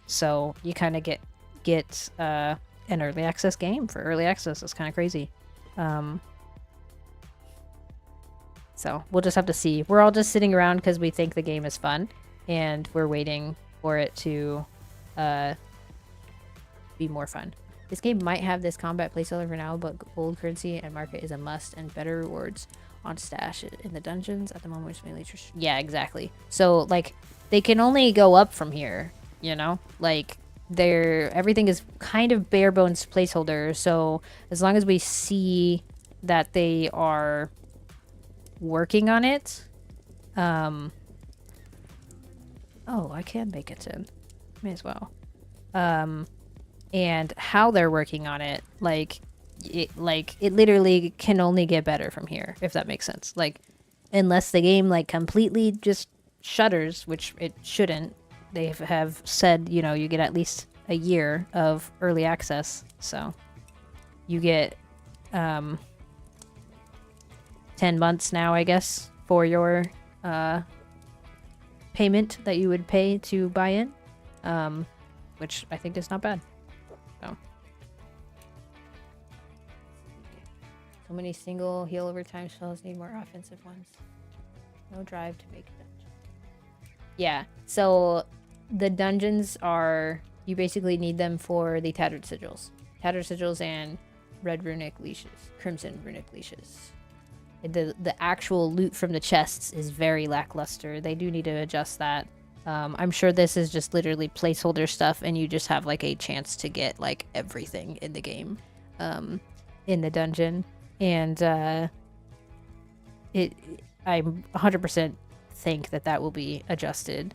B: So you kind of get an early access game for early access. It's kind of crazy. So we'll just have to see. We're all just sitting around because we think the game is fun, and we're waiting for it to be more fun. This game might have this combat placeholder for now, but gold currency and market is a must, and better rewards on stash in the dungeons at the moment, which is mainly yeah, exactly. So like they can only go up from here, you know, like everything is kind of bare bones placeholder. So as long as we see that they are working on it, oh, I can make it in, may as well. And how they're working on it, it literally can only get better from here, if that makes sense. Like, unless the game like completely just shutters, which it shouldn't. They have said, you know, you get at least a year of early access, so you get 10 months now, I guess, for your payment that you would pay to buy in, which I think is not bad. So many single heal over time spells need more offensive ones. No drive to make dungeons. Yeah, so the dungeons are, you basically need them for the tattered sigils. Tattered sigils and red runic leashes, crimson runic leashes. The actual loot from the chests is very lackluster. They do need to adjust that. I'm sure this is just literally placeholder stuff, and you just have like a chance to get like everything in the game in the dungeon. And I 100% think that will be adjusted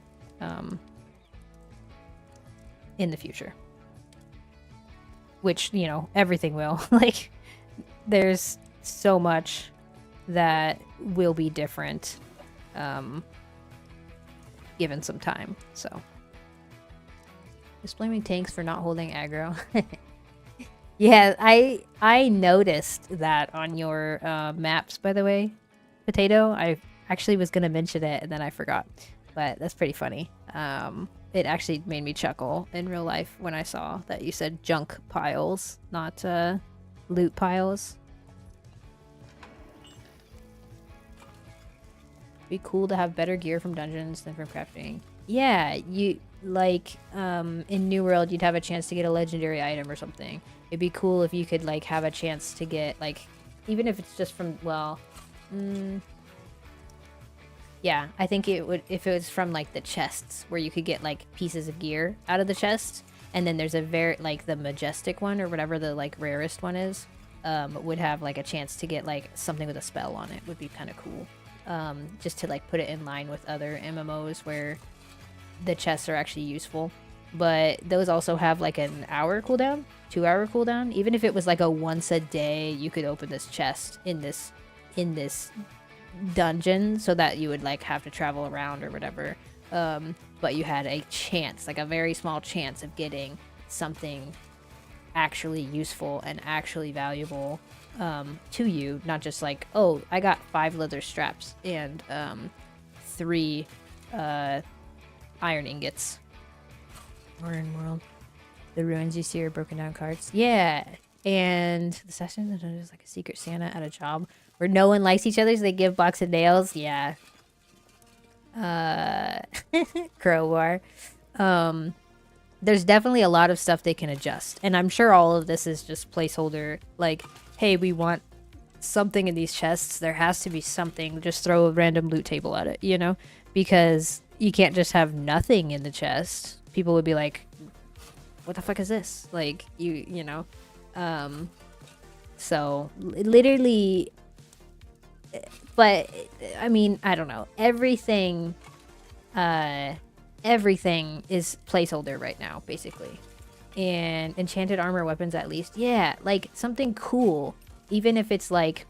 B: in the future. Which, you know, everything will. Like, there's so much that will be different given some time. So, just blaming tanks for not holding aggro. Yeah, I noticed that on your maps, by the way, Potato. I actually was going to mention it, and then I forgot. But that's pretty funny. It actually made me chuckle in real life when I saw that you said junk piles, not loot piles. Be cool to have better gear from dungeons than from crafting. Yeah, you like in New World you'd have a chance to get a legendary item or something. It'd be cool if you could like have a chance to get like, even if it's just from, well, yeah, I think it would, if it was from like the chests where you could get like pieces of gear out of the chest, and then there's a very like the majestic one or whatever the like rarest one is, would have like a chance to get like something with a spell on it. Would be kind of cool, just to like put it in line with other MMOs where the chests are actually useful. But those also have like an hour cooldown, 2-hour cooldown. Even if it was like a once a day, you could open this chest in this dungeon, so that you would like have to travel around or whatever. But you had a chance, like a very small chance, of getting something actually useful and actually valuable to you. Not just like, oh, I got 5 leather straps and 3 iron ingots. Modern world. The ruins you see are broken down cards. Yeah. And the session is like a secret Santa at a job where no one likes each other, so they give box of nails. Yeah. Crowbar. There's definitely a lot of stuff they can adjust. And I'm sure all of this is just placeholder. Like, hey, we want something in these chests. There has to be something. Just throw a random loot table at it, you know? Because you can't just have nothing in the chest. People would be like, what the fuck is this? Like, you know? So, literally... But, I mean, I don't know. Everything is placeholder right now, basically. And enchanted armor weapons, at least. Yeah, like, something cool. Even if it's, like,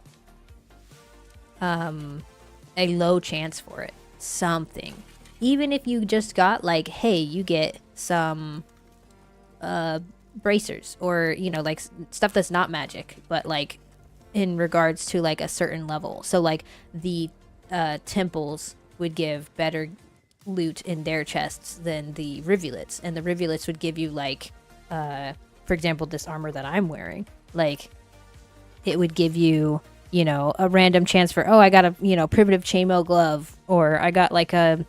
B: a low chance for it. Something. Even if you just got, like, hey, you get some bracers. Or, you know, like, stuff that's not magic. But, like, in regards to, like, a certain level. So, like, the temples would give better loot in their chests than the rivulets. And the rivulets would give you, like, for example, this armor that I'm wearing. Like, it would give you you know, a random chance for, oh, I got a, you know, primitive chainmail glove, or I got like a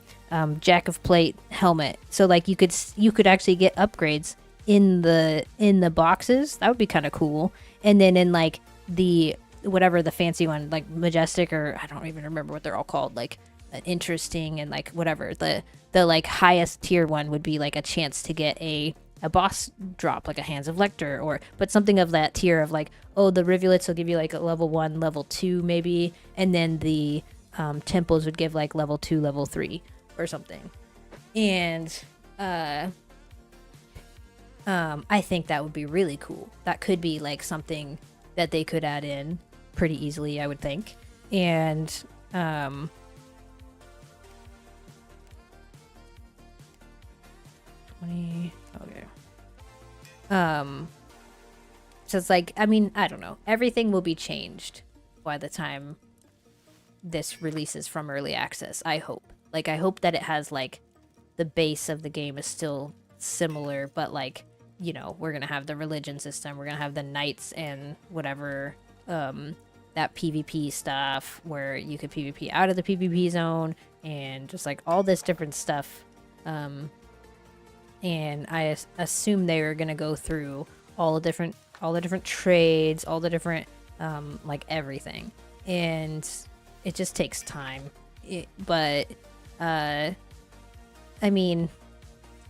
B: jack of plate helmet. So like you could actually get upgrades in the boxes. That would be kind of cool. And then in like the whatever the fancy one, like majestic, or I don't even remember what they're all called, like interesting and like whatever, the like highest tier one would be like a chance to get a boss drop, like a Hands of Lecter, or but something of that tier of like, oh, the rivulets will give you like a level 1, level 2 maybe, and then the temples would give like level 2, level 3 or something. And I think that would be really cool. That could be like something that they could add in pretty easily, I would think. And okay. So it's like, I mean, I don't know. Everything will be changed by the time this releases from early access, I hope. Like, I hope that it has, like, the base of the game is still similar, but, like, you know, we're gonna have the religion system, we're gonna have the knights and whatever, that PvP stuff, where you could PvP out of the PvP zone, and just, like, all this different stuff. And I assume they're gonna go through all the different trades, all the different, like, everything. And it just takes time. But I mean,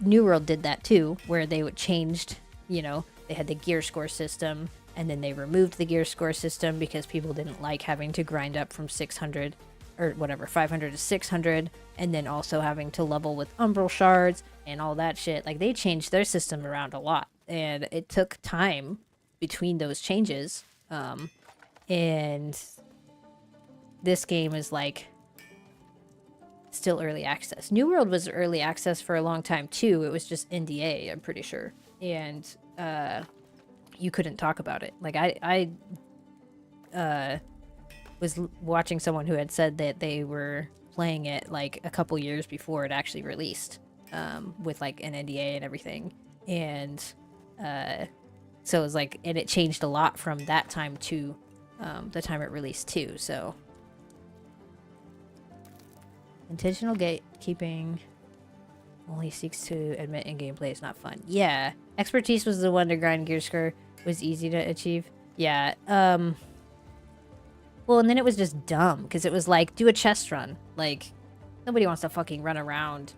B: New World did that too, where they would changed, you know, they had the gear score system, and then they removed the gear score system because people didn't like having to grind up from 600 or whatever, 500 to 600, and then also having to level with umbral shards and all that shit. Like, they changed their system around a lot, and it took time between those changes. And this game is like still early access. New World was early access for a long time too. It was just NDA, I'm pretty sure. And you couldn't talk about it. Like, I was watching someone who had said that they were playing it like a couple years before it actually released, with like an NDA and everything. And so it was like, and it changed a lot from that time to the time it released too. So intentional gatekeeping only seeks to admit in gameplay is not fun. Yeah, expertise was the one to grind gear score, was easy to achieve. Yeah. Well, and then it was just dumb because it was like, do a chest run. Like, nobody wants to fucking run around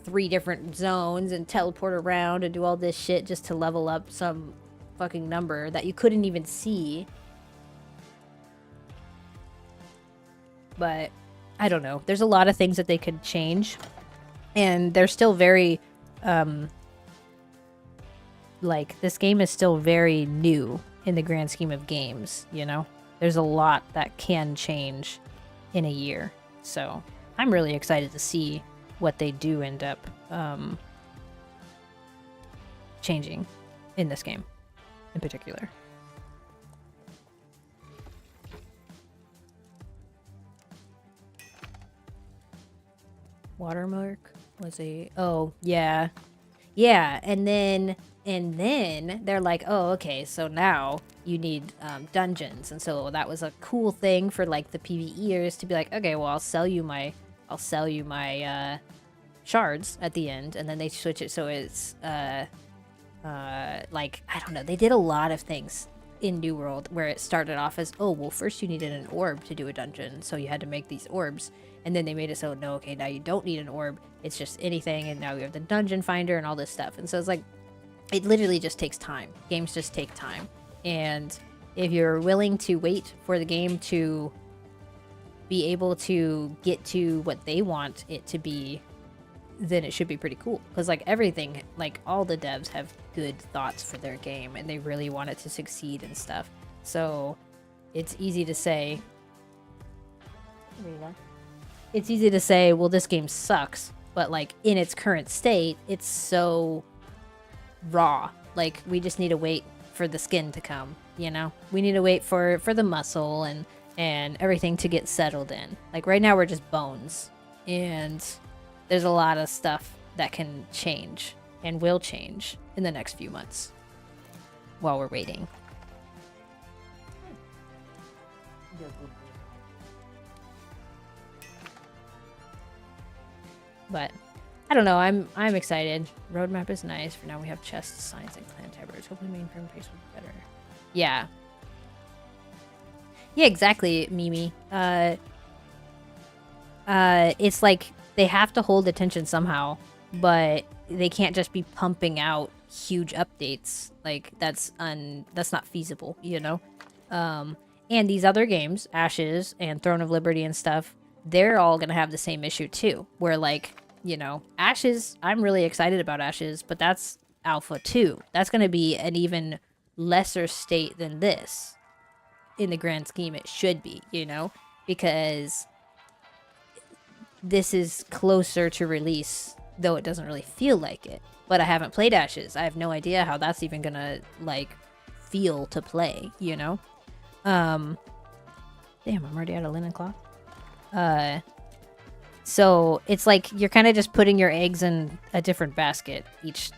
B: 3 different zones and teleport around and do all this shit just to level up some fucking number that you couldn't even see. But I don't know. There's a lot of things that they could change, and they're still very like, this game is still very new in the grand scheme of games, you know? There's a lot that can change in a year. So I'm really excited to see what they do end up changing in this game in particular. Watermark was a... Oh, yeah. Yeah, and then they're like, oh, okay, so now you need dungeons. And so that was a cool thing for like the PvEers to be like, okay, well, I'll sell you my shards at the end. And then they switch it so it's like, I don't know, they did a lot of things in New World where it started off as, oh, well, first you needed an orb to do a dungeon, so you had to make these orbs. And then they made it so, no, okay, now you don't need an orb, it's just anything, and now you have the dungeon finder and all this stuff. And so it's like, it literally just takes time. Games just take time. And if you're willing to wait for the game to be able to get to what they want it to be, then it should be pretty cool. Because like everything, like all the devs have good thoughts for their game, and they really want it to succeed and stuff. So it's easy to say, it's easy to say, well, this game sucks, but like in its current state, it's so raw. Like, we just need to wait for the skin to come, you know? We need to wait for the muscle and everything to get settled in. Like, right now we're just bones, and there's a lot of stuff that can change and will change in the next few months while we're waiting. But I don't know. I'm excited. Roadmap is nice. For now, we have chests, signs, and clan tabards. Hopefully, mainframe pace will be better. Yeah. Yeah, exactly, Mimi. It's like they have to hold attention somehow, but they can't just be pumping out huge updates. Like that's not feasible, you know. And these other games, Ashes and Throne of Liberty and stuff, they're all gonna have the same issue too. Where like, you know, Ashes, I'm really excited about Ashes, but that's Alpha 2. That's gonna be an even lesser state than this. In the grand scheme, it should be, you know, because this is closer to release, though it doesn't really feel like it. But I haven't played Ashes. I have no idea how that's even gonna like feel to play, you know. Damn, I'm already out of linen cloth. So it's like you're kind of just putting your eggs in a different basket each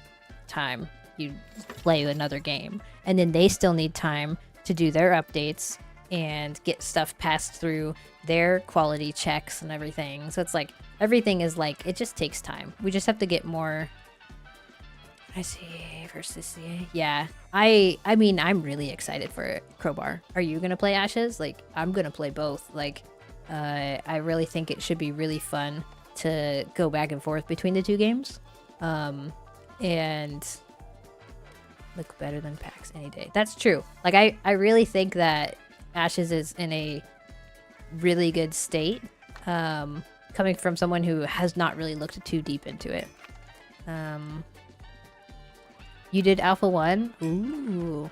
B: time you play another game, and then they still need time to do their updates and get stuff passed through their quality checks and everything. So it's like everything is like, it just takes time. We just have to get more. I see versus CA. Yeah, I mean, I'm really excited for it. Crowbar, are you gonna play Ashes? Like, I'm gonna play both. Like, I really think it should be really fun to go back and forth between the two games, and look better than PAX any day. That's true. Like, I really think that Ashes is in a really good state, coming from someone who has not really looked too deep into it. You did Alpha 1? Ooh.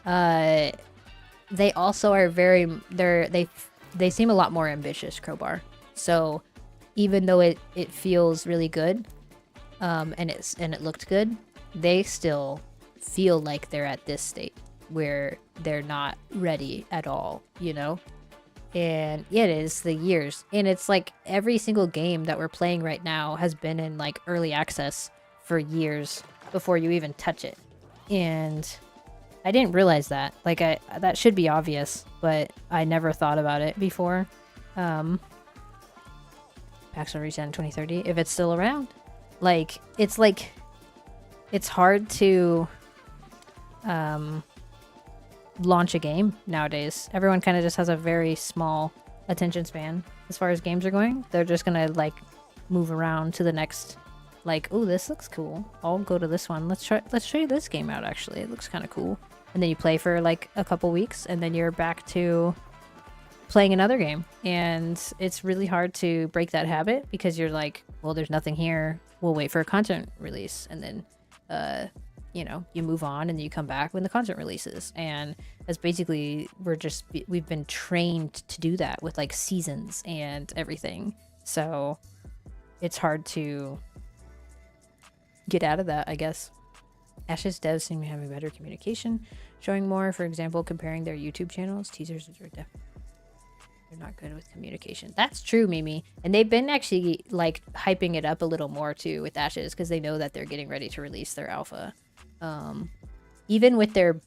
B: They also are very... They seem a lot more ambitious, Crowbar. So, even though it feels really good, and it looked good, they still feel like they're at this state where they're not ready at all, you know? And yeah, it is the years. And it's like every single game that we're playing right now has been in like early access for years before you even touch it. And I didn't realize that. Like, that should be obvious, but I never thought about it before. PAX will reset in 2030 if it's still around. Like, it's hard to launch a game nowadays. Everyone kind of just has a very small attention span as far as games are going. They're just gonna like move around to the next. Like, oh, this looks cool. I'll go to this one. Let's show you this game out, actually. It looks kind of cool. And then you play for like a couple weeks, and then you're back to playing another game. And it's really hard to break that habit because you're like, well, there's nothing here. We'll wait for a content release. And then, you know, you move on and you come back when the content releases. And that's basically, we've been trained to do that with like seasons and everything. So it's hard to get out of that, I guess. Ashes devs seem to have a better communication, showing more, for example, comparing their YouTube channels. Teasers are they're not good with communication. That's true, Mimi. And they've been actually like hyping it up a little more too with Ashes because they know that they're getting ready to release their alpha. Even with their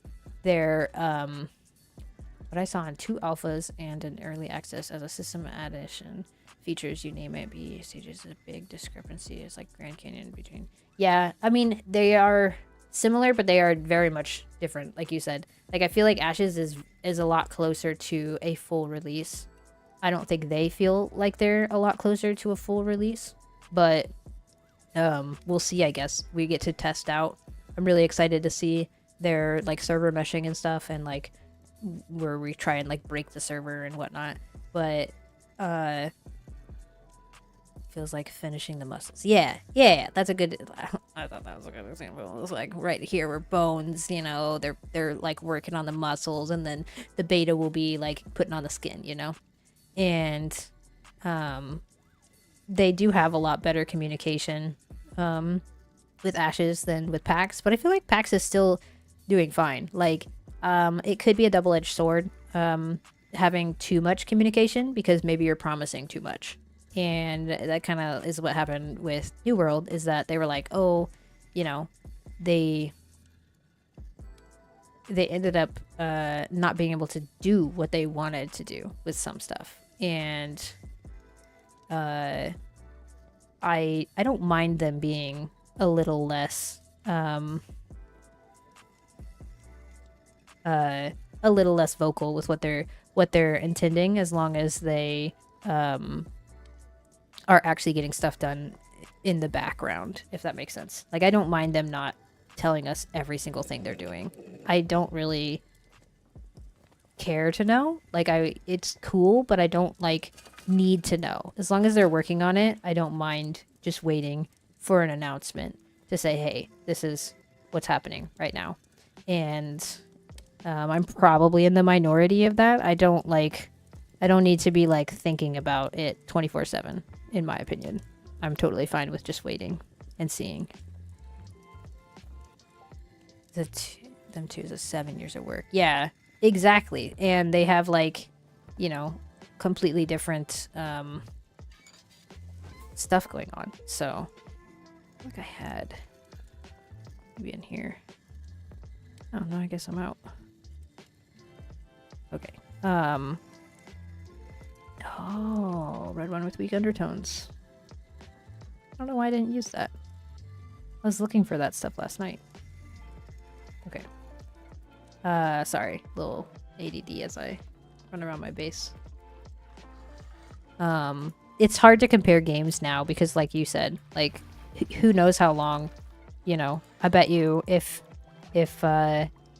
B: what I saw in 2 alphas and an early access as a system addition features, you name it, B stages, a big discrepancy. It's like Grand Canyon between. Yeah, I mean, they are similar, but they are very much different, like you said. Like, I feel like Ashes is a lot closer to a full release. I don't think they feel like they're a lot closer to a full release, but we'll see, I guess. We get to test out. I'm really excited to see their like server meshing and stuff, and like where we try and like break the server and whatnot. But feels like finishing the muscles. Yeah, that's a good. I thought that was a good example. It was like right here where bones, you know, they're like working on the muscles, and then the beta will be like putting on the skin, you know. And they do have a lot better communication with Ashes than with PAX, but I feel like PAX is still doing fine. Like, it could be a double-edged sword, having too much communication, because maybe you're promising too much. And that kind of is what happened with New World, is that they were like, oh, you know, they ended up not being able to do what they wanted to do with some stuff. And I don't mind them being a little less vocal with what they're intending, as long as they are actually getting stuff done in the background, if that makes sense. Like, I don't mind them not telling us every single thing they're doing. I don't really care to know. Like, it's cool, but I don't like need to know. As long as they're working on it, I don't mind just waiting for an announcement to say, hey, this is what's happening right now. And I'm probably in the minority of that. I don't need to be like thinking about it 24/7, in my opinion. I'm totally fine with just waiting and seeing. Them two is 7 years of work. Yeah, exactly. And they have like, you know, completely different stuff going on. So I think I had maybe in here. Oh no, I guess I'm out. Okay. Oh, red one with weak undertones. I don't know why I didn't use that. I was looking for that stuff last night. Okay. Sorry. Little ADD as I run around my base. It's hard to compare games now because, like you said, like, who knows how long, you know. I bet you if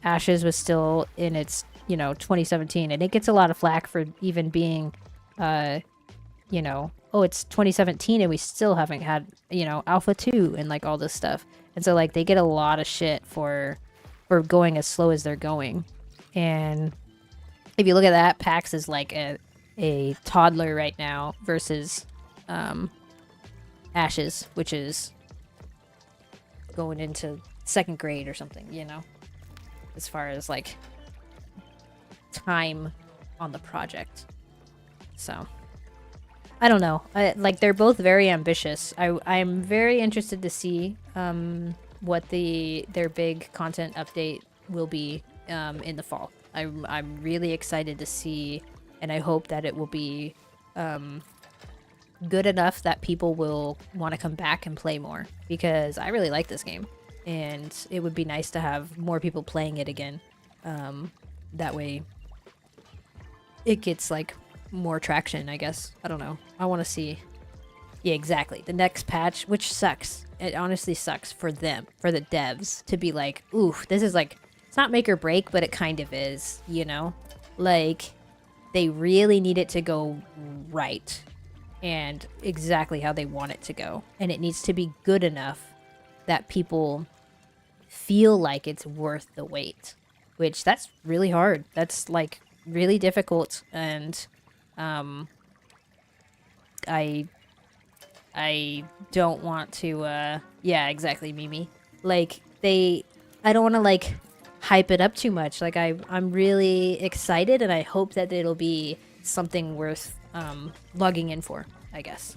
B: Ashes was still in its, 2017, and it gets a lot of flack for even being, oh, it's 2017 and we still haven't had, Alpha 2 and like all this stuff. And so like they get a lot of shit for going as slow as they're going. And if you look at that, Pax is like a toddler right now versus Ashes, which is going into 2nd grade or something, as far as like time on the project. So I don't know. Like, they're both very ambitious. I'm very interested to see what their big content update will be in the fall. I'm really excited to see, and I hope that it will be good enough that people will want to come back and play more, because I really like this game, and it would be nice to have more people playing it again. That way it gets like more traction, I guess. I don't know. I want to see. Yeah, exactly. The next patch, which sucks. It honestly sucks for them, for the devs, to be like, ooh, this is like, it's not make or break, but it kind of is, Like, they really need it to go right and exactly how they want it to go. And it needs to be good enough that people feel like it's worth the wait, which that's really hard. That's like really difficult. And I don't want to yeah, exactly, Mimi. Like, I don't want to like hype it up too much. Like, I'm really excited, and I hope that it'll be something worth logging in for, I guess.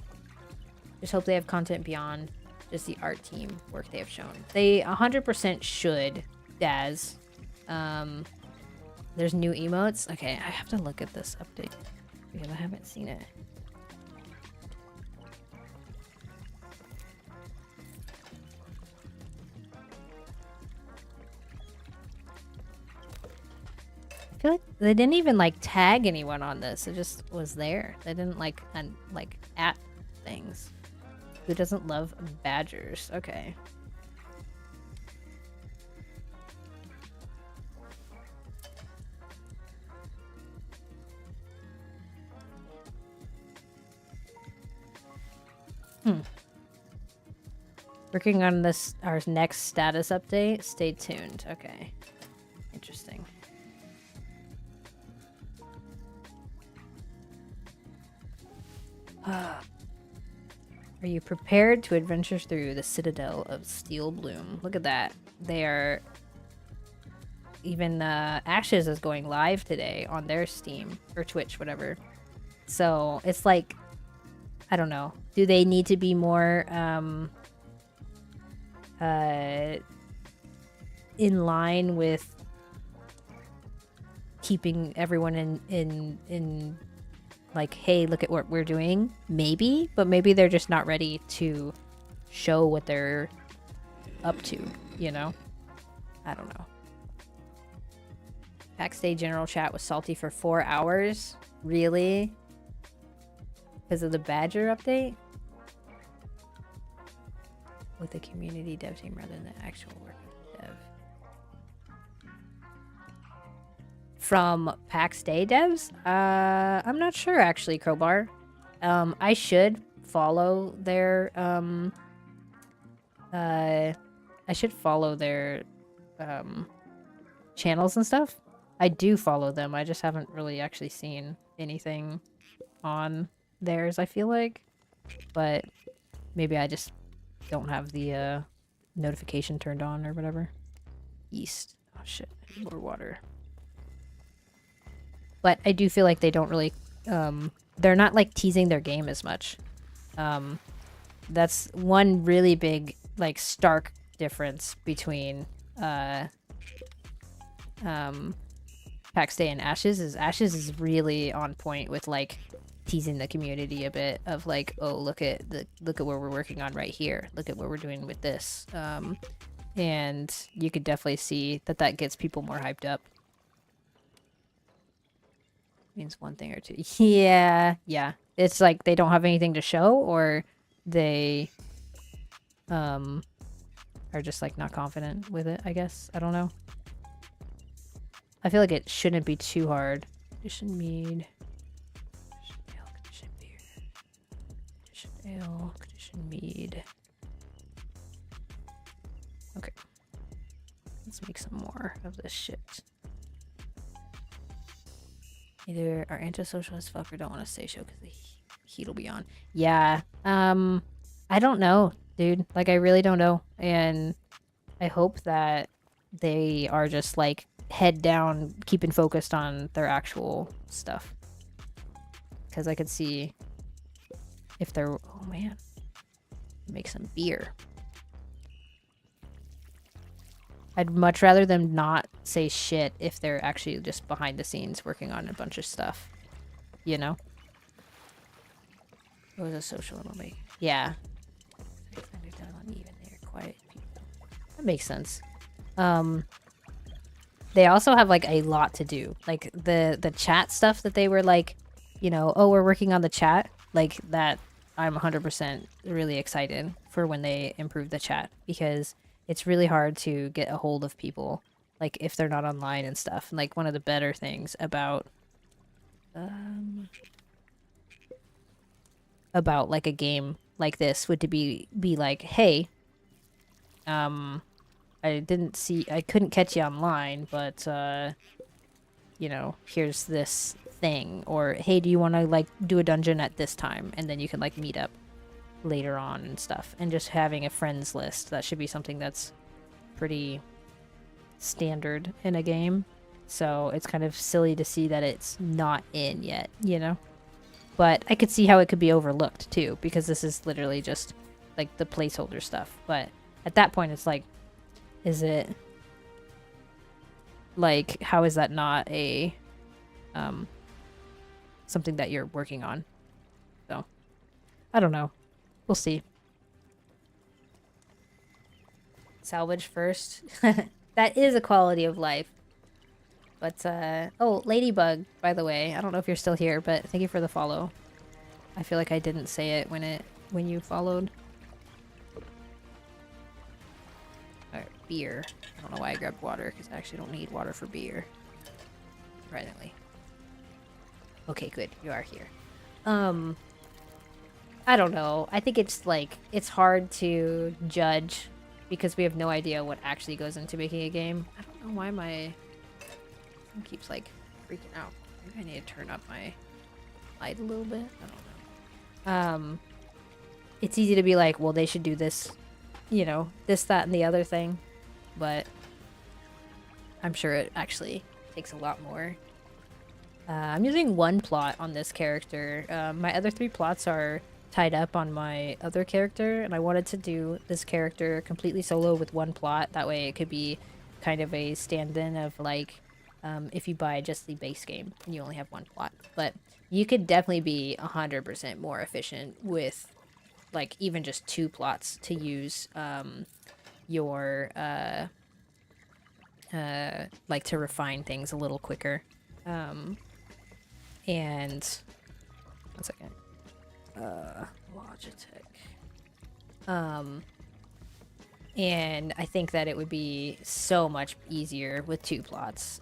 B: Just hope they have content beyond just the art team work they have shown. They 100% should, Daz. There's new emotes. Okay, I have to look at this update because I haven't seen it. I feel like they didn't even like tag anyone on this. It just was there. They didn't like at things. Who doesn't love badgers? Okay. Working on this, our next status update. Stay tuned. Okay. Interesting. Are you prepared to adventure through the Citadel of Steel Bloom? Look at that. They are... Even Ashes is going live today on their Steam or Twitch, whatever. So it's like, I don't know. Do they need to be more in line with keeping everyone in like, hey, look at what we're doing. Maybe, but maybe they're just not ready to show what they're up to, you know? I don't know. Pax Dei general chat was salty for 4 hours. Really? Because of the Badger update? With the community dev team rather than the actual work of dev. From Pax Dei devs? I'm not sure actually, Crowbar. I should follow their channels and stuff. I do follow them. I just haven't really actually seen anything on theirs, I feel like. But maybe I just don't have the notification turned on or whatever. East. Oh shit, I need more water. But I do feel like they don't really they're not like teasing their game as much. That's one really big like stark difference between Pax Day and Ashes is really on point with like teasing the community a bit of like, oh, look at what we're working on right here. Look at what we're doing with this. And you could definitely see that gets people more hyped up. Means one thing or two. Yeah. It's like they don't have anything to show, or they are just like not confident with it, I guess. I don't know. I feel like it shouldn't be too hard. Condition mead. Condition ale, condition beer. Condition ale, condition mead. Okay. Let's make some more of this shit. Either are antisocial as fuck or don't want to stay show because the heat will be on. Yeah. I don't know, dude. Like, I really don't know. And I hope that they are just like head down, keeping focused on their actual stuff. Because I could see if they're... Oh, man. Make some beer. I'd much rather them not say shit if they're actually just behind the scenes working on a bunch of stuff. You know? It was a social MLB. Yeah. They're quiet people. That makes sense. They also have like a lot to do. Like the chat stuff that they were like, you know, oh, we're working on the chat. Like that, I'm 100% really excited for when they improve the chat, because it's really hard to get a hold of people, like, if they're not online and stuff. And, like, one of the better things about, like, a game like this would to be like, hey, I couldn't catch you online, but, you know, here's this thing. Or, hey, do you want to, like, do a dungeon at this time? And then you can, like, meet up later on and stuff. And just having a friends list, that should be something that's pretty standard in a game. So it's kind of silly to see that it's not in yet, you know? But I could see how it could be overlooked too, because this is literally just like the placeholder stuff. But at that point it's like, is it like, how is that not a something that you're working on? So I don't know. We'll see. Salvage first. That is a quality of life. But, oh, Ladybug, by the way. I don't know if you're still here, but thank you for the follow. I feel like I didn't say it when you followed. Alright, beer. I don't know why I grabbed water, because I actually don't need water for beer. Surprisingly. Okay, good. You are here. I don't know. I think it's like, it's hard to judge because we have no idea what actually goes into making a game. I don't know why my phone keeps like freaking out. Maybe I need to turn up my light a little bit. I don't know. It's easy to be like, well, they should do this, you know, this, that, and the other thing. But I'm sure it actually takes a lot more. I'm using one plot on this character. My other 3 plots are tied up on my other character, and I wanted to do this character completely solo with one plot. That way it could be kind of a stand-in of like if you buy just the base game and you only have one plot. But you could definitely be 100% more efficient with like even just 2 plots to use your like to refine things a little quicker. And 1 second. Logitech. And I think that it would be so much easier with 2 plots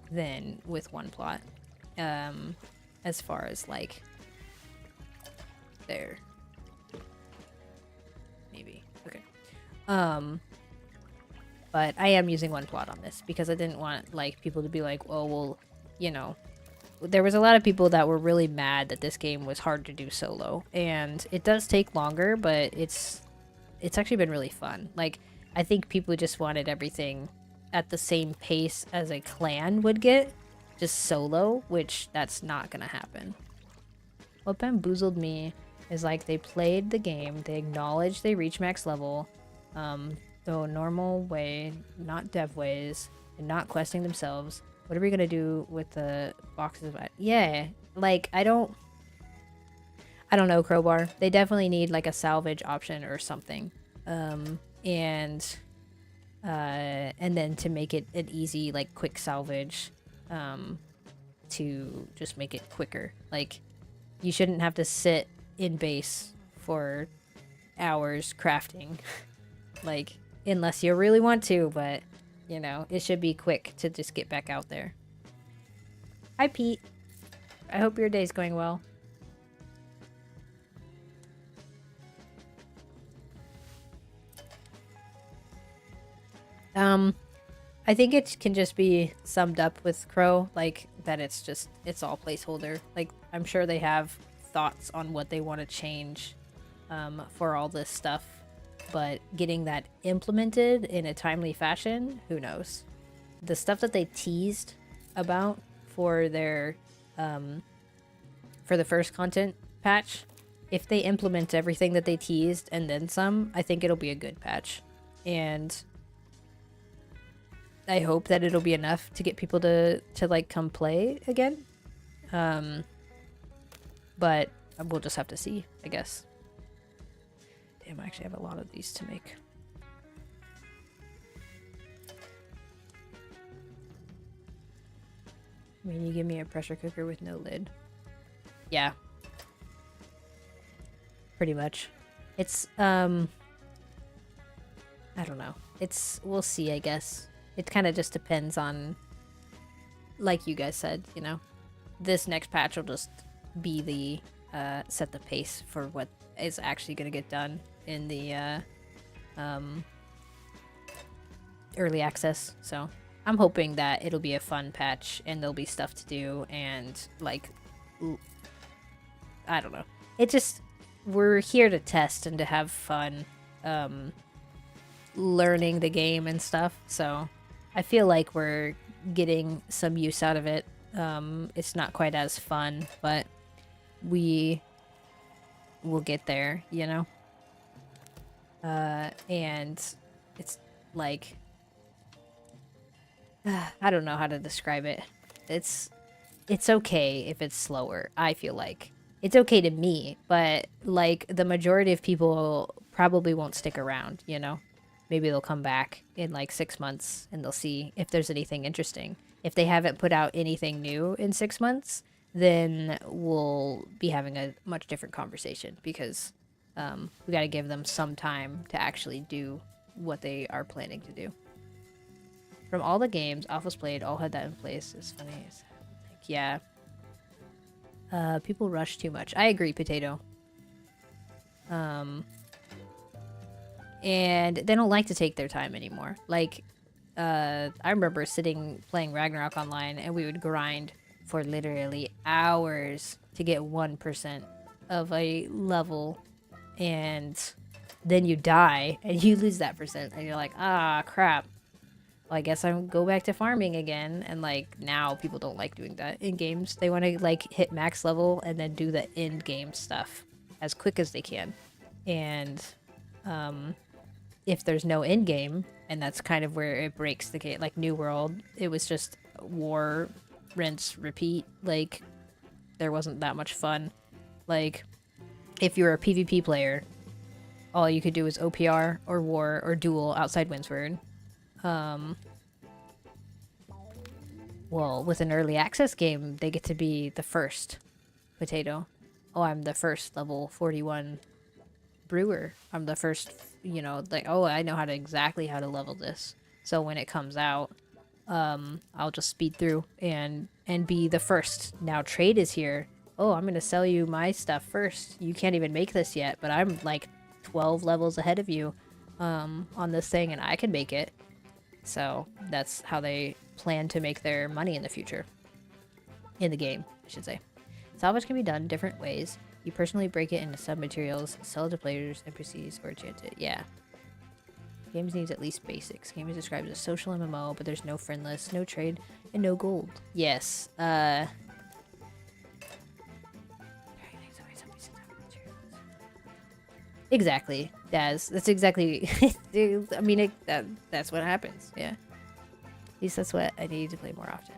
B: than with 1 plot. As far as like there. Maybe. Okay. But I am using 1 plot on this because I didn't want like people to be like, oh well, you know, there was a lot of people that were really mad that this game was hard to do solo, and it does take longer, but it's actually been really fun. Like, I think people just wanted everything at the same pace as a clan would get, just solo, which that's not gonna happen. What bamboozled me is like they played the game, they acknowledged they reached max level, the normal way, not dev ways, and not questing themselves. What are we gonna do with the boxes of... Yeah, like, I don't know, Crowbar. They definitely need, like, a salvage option or something. And then to make it an easy, like, quick salvage, to just make it quicker. Like, you shouldn't have to sit in base for hours crafting. Like, unless you really want to, but... You know, it should be quick to just get back out there. Hi, Pete. I hope your day's going well. I think it can just be summed up with Crow, like, that it's all placeholder. Like, I'm sure they have thoughts on what they want to change, for all this stuff. But getting that implemented in a timely fashion, who knows? The stuff that they teased about for their for the first content patch, if they implement everything that they teased and then some, I think it'll be a good patch. And I hope that it'll be enough to get people to like come play again. But we'll just have to see, I guess. Damn, I actually have a lot of these to make. I mean, you give me a pressure cooker with no lid. Yeah. Pretty much. It's, I don't know. We'll see, I guess. It kind of just depends on, like you guys said, you know. This next patch will just be the, set the pace for what is actually going to get done in the early access. So I'm hoping that it'll be a fun patch and there'll be stuff to do and like I don't know. It just, we're here to test and to have fun learning the game and stuff. So I feel like we're getting some use out of it. It's not quite as fun, but we will get there, you know? And it's like, I don't know how to describe it. It's okay if it's slower, I feel like. It's okay to me, but like the majority of people probably won't stick around, you know? Maybe they'll come back in like 6 months and they'll see if there's anything interesting. If they haven't put out anything new in 6 months, then we'll be having a much different conversation because we got to give them some time to actually do what they are planning to do. From all the games Alpha's played, all had that in place. It's funny. Yeah. People rush too much. I agree, Potato. And they don't like to take their time anymore. Like, I remember playing Ragnarok online, and we would grind for literally hours to get 1% of a level, and then you die, and you lose that percent, and you're like, ah, crap. Well, I guess I'll go back to farming again, and, like, now people don't like doing that in games. They want to, like, hit max level and then do the end game stuff as quick as they can. And, if there's no end game, and that's kind of where it breaks the game. Like New World, it was just war, rinse, repeat. Like there wasn't that much fun. Like if you were a PvP player, all you could do was OPR or war or duel outside Windsward. Well, with an early access game, they get to be the first potato. Oh, I'm the first level 41 brewer. I'm the first, like, oh, I know exactly how to level this. So when it comes out, I'll just speed through and be the first. Now trade is here. Oh, I'm gonna sell you my stuff first. You can't even make this yet, but I'm like 12 levels ahead of you on this thing, and I can make it. So that's how they plan to make their money in the future. In the game, I should say. Salvage can be done different ways. You personally break it into sub-materials, sell it to players, NPCs, or enchant it. Yeah. Games needs at least basics. Game is described as a social MMO, but there's no friend list, no trade, and no gold. Yes. Exactly, Daz. That's exactly. I mean, that's what happens. Yeah. At least that's what I need to play more often.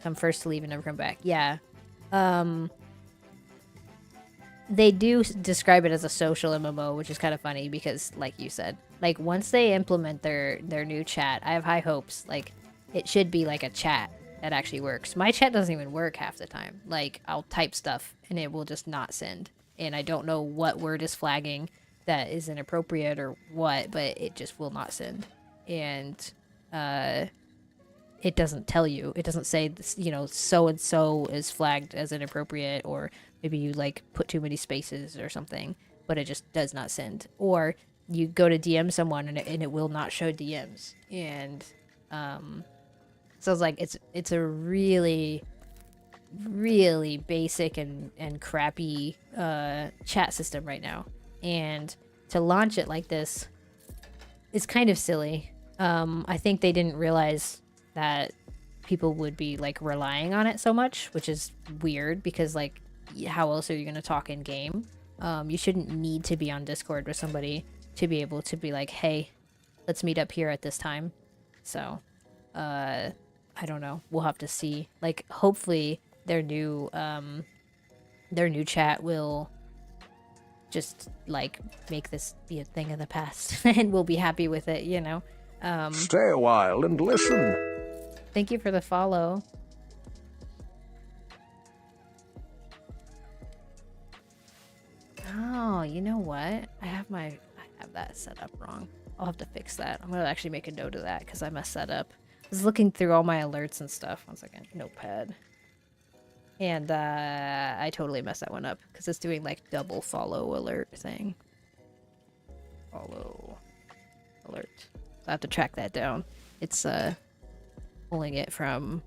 B: Come first to leave and never come back. Yeah. They do describe it as a social MMO, which is kind of funny because, like you said, like once they implement their new chat, I have high hopes. Like it should be like a chat that actually works. My chat doesn't even work half the time. Like I'll type stuff and it will just not send. And I don't know what word is flagging that is inappropriate or what, but it just will not send. And it doesn't tell you. It doesn't say, so and so is flagged as inappropriate, or maybe you like put too many spaces or something, but it just does not send. Or you go to DM someone and it will not show DMs. And so it's like it's a really really basic and crappy chat system right now, and to launch it like this is kind of silly. I think they didn't realize that people would be like relying on it so much, which is weird because like how else are you going to talk in game? You shouldn't need to be on Discord with somebody to be able to be like, hey, let's meet up here at this time. So I don't know, we'll have to see. Like hopefully their new chat will just like make this be a thing of the past and we'll be happy with it,
A: Stay a while and listen.
B: Thank you for the follow. Oh, you know what? I have that set up wrong. I'll have to fix that. I'm gonna actually make a note of that because I messed that up. I was looking through all my alerts and stuff. One second. Notepad. And I totally messed that one up because it's doing like double follow alert thing. Follow alert. So I have to track that down. It's pulling it from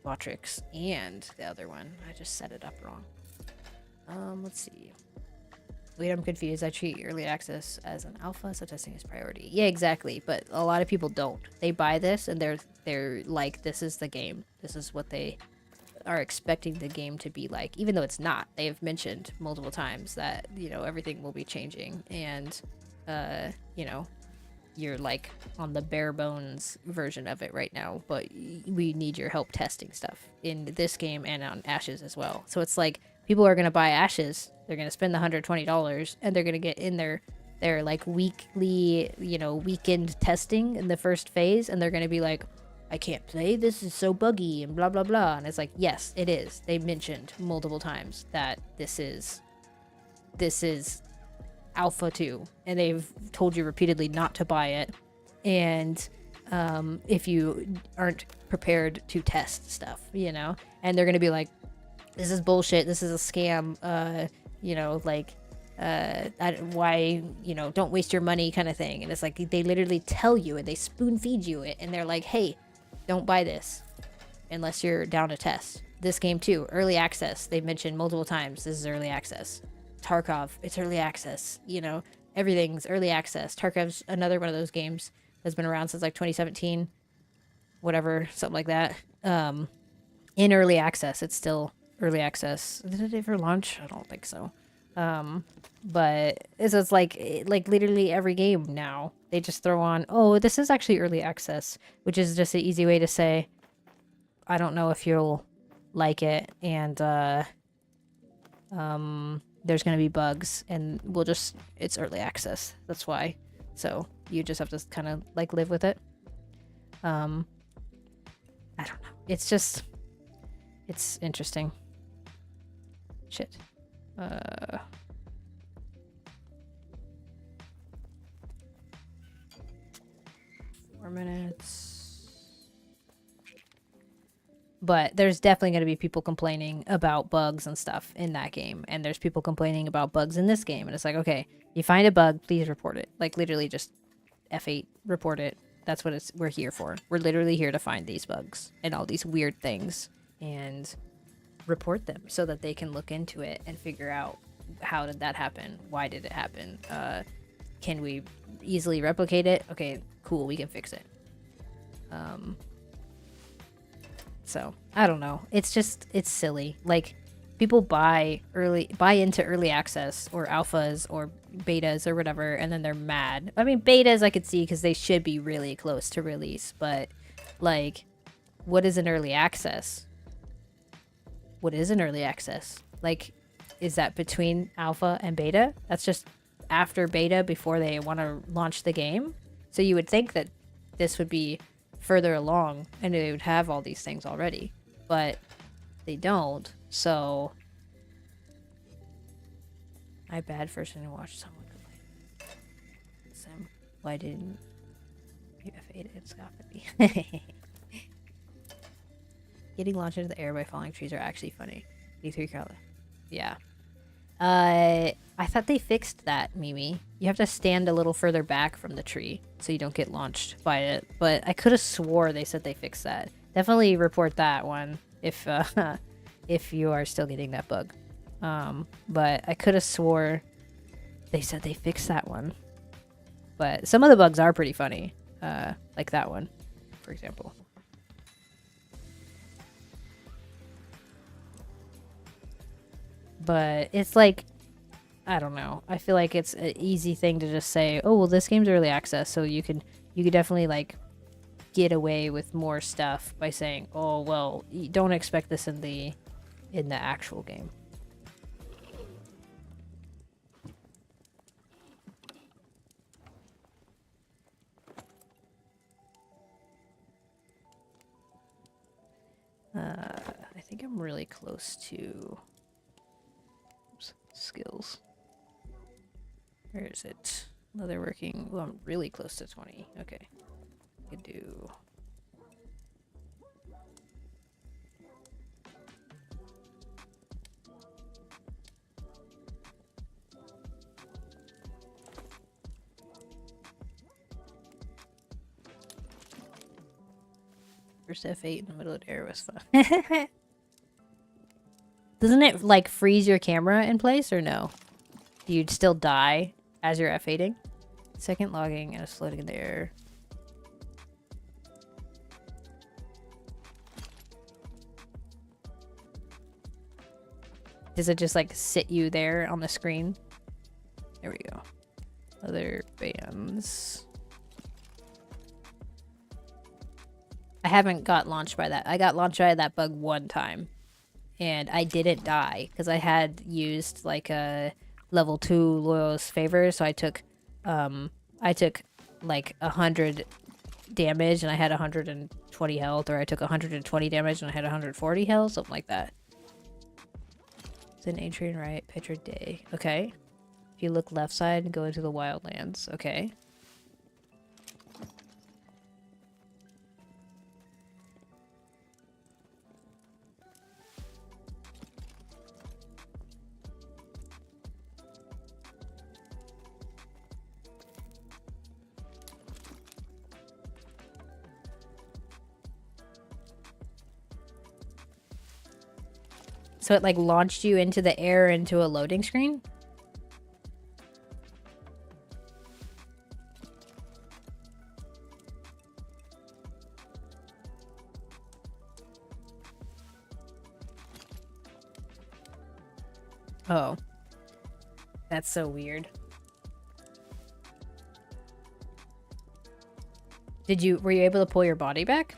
B: Votrix and the other one. I just set it up wrong. Let's see. Wait, I'm confused. I treat early access as an alpha, so testing is priority. Yeah, exactly. But a lot of people don't. They buy this and they're like, this is the game. This is what they are expecting the game to be like, even though it's not. They have mentioned multiple times that, everything will be changing and, you're like on the bare bones version of it right now, but we need your help testing stuff in this game and on Ashes as well. So it's like people are going to buy Ashes, they're going to spend the $120, and they're going to get in their like weekly, weekend testing in the first phase, and they're going to be like, I can't play, this is so buggy and blah blah blah. And it's like, yes, it is. They mentioned multiple times that this is Alpha 2, and they've told you repeatedly not to buy it. And if you aren't prepared to test stuff, and they're gonna be like, this is bullshit, this is a scam, why, don't waste your money kind of thing. And it's like they literally tell you and they spoon feed you it, and they're like, hey, don't buy this unless you're down to test. This game too, early access, they've mentioned multiple times, this is early access. Tarkov, it's early access, everything's early access. Tarkov's another one of those games that's been around since like 2017, whatever, something like that. In early access, it's still early access. Did it ever launch? I don't think so. But it's like literally every game now they just throw on, oh, this is actually early access, which is just an easy way to say, I don't know if you'll like it, and there's gonna be bugs, and it's early access. That's why. So you just have to kind of like live with it. I don't know. It's interesting. Shit. 4 minutes. But there's definitely going to be people complaining about bugs and stuff in that game. And there's people complaining about bugs in this game. And it's like, okay, you find a bug, please report it. Like, literally just F8, report it. That's what we're here for. We're literally here to find these bugs and all these weird things and report them so that they can look into it and figure out, how did that happen? Why did it happen? Can we easily replicate it? Okay, cool, we can fix it. So I don't know. It's silly. Like, people buy into early access or alphas or betas or whatever, and then they're mad. I mean, betas I could see because they should be really close to release, but like, what is an early access? What is an early access? Like, is that between alpha and beta? That's just after beta before they want to launch the game. So you would think that this would be further along and they would have all these things already, but they don't. So I bad person to watch someone complain. Sim, why didn't you F8 it? It's gotta be. Getting launched into the air by falling trees are actually funny. D3 color. Yeah. I thought they fixed that, Mimi. You have to stand a little further back from the tree so you don't get launched by it. But I could have swore they said they fixed that. Definitely report that one if you are still getting that bug. But I could have swore they said they fixed that one. But some of the bugs are pretty funny. Like that one, for example. But it's like, I don't know. I feel like it's an easy thing to just say, oh, well, this game's early access, so you could definitely like get away with more stuff by saying, oh, well, you don't expect this in the actual game. I think I'm really close to skills. Where is it? Leatherworking. Well, I'm really close to 20. Okay. I could do... First F8 in the middle of the air was fun. Doesn't it, like, freeze your camera in place, or no? You'd still die as you're F8ing? Second logging and it's floating in the air. Does it just, like, sit you there on the screen? There we go. Other bands. I haven't got launched by that. I got launched by that bug one time. And I didn't die because I had used like a level 2 Loyalist favor, so I took like 100 damage and I had 120 health, or I took 120 damage and I had 140 health, something like that. It's an Adrian right, picture day. Okay. If you look left side and go into the wildlands. Okay. So it like launched you into the air into a loading screen? Oh. That's so weird. Were you able to pull your body back?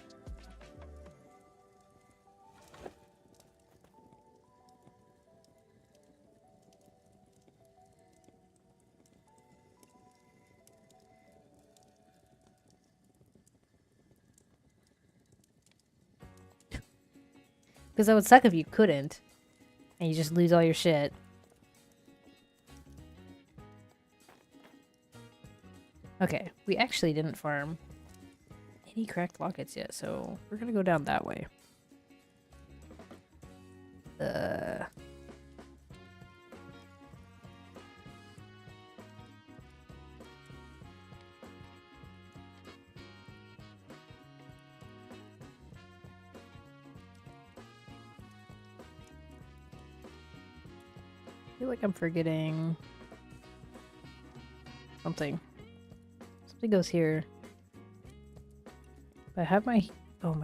B: Because that would suck if you couldn't. And you just lose all your shit. Okay, we actually didn't farm any cracked lockets yet, so we're gonna go down that way. I feel like I'm forgetting something. Something goes here. But I have my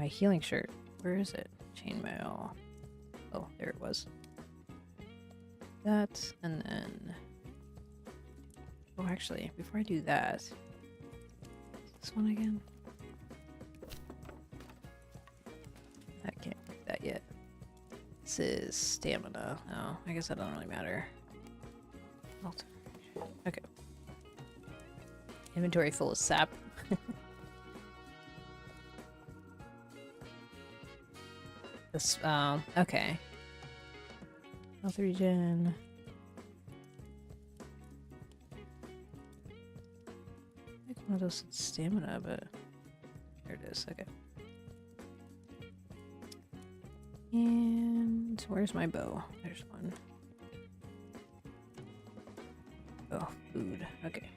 B: healing shirt. Where is it? Chainmail. Oh, there it was. That, and then... Oh, actually, before I do that... This one again? I can't pick that yet. This is stamina. Oh, I guess that doesn't really matter. Okay. Inventory full of sap. This, okay. Health regen. I think one of those is stamina, but there it is. Okay. And where's my bow? There's one. Oh, food. Okay.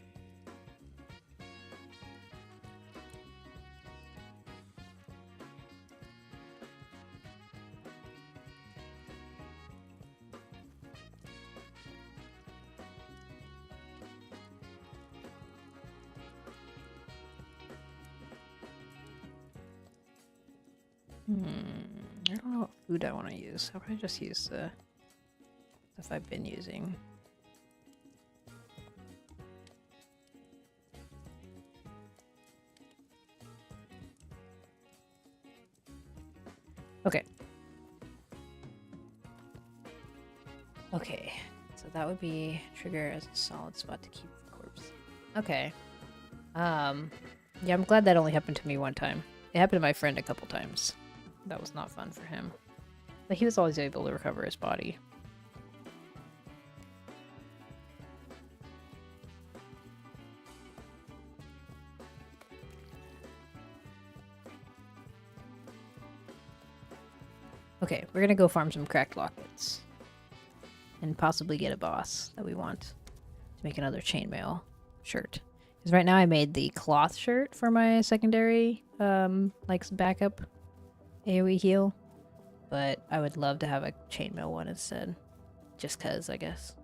B: I don't know what food I want to use. I'll probably just use the stuff I've been using. Okay. Okay. So that would be trigger as a solid spot to keep the corpse. Okay. Yeah, I'm glad that only happened to me one time. It happened to my friend a couple times. That was not fun for him. But he was always able to recover his body. Okay, we're gonna go farm some cracked lockets. And possibly get a boss that we want to make another chainmail shirt. Because right now I made the cloth shirt for my secondary, like backup AoE heal. But I would love to have a chainmail one instead. Just cause, I guess.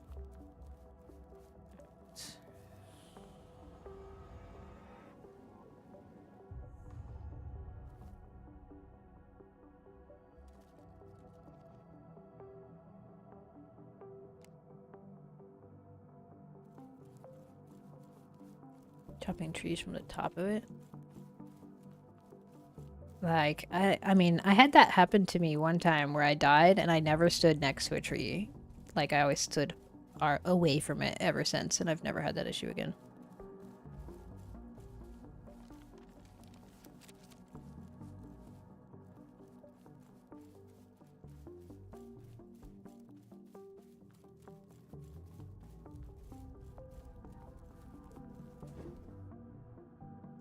B: Chopping trees from the top of it. Like, I mean, I had that happen to me one time where I died and I never stood next to a tree. Like, I always stood away from it ever since, and I've never had that issue again.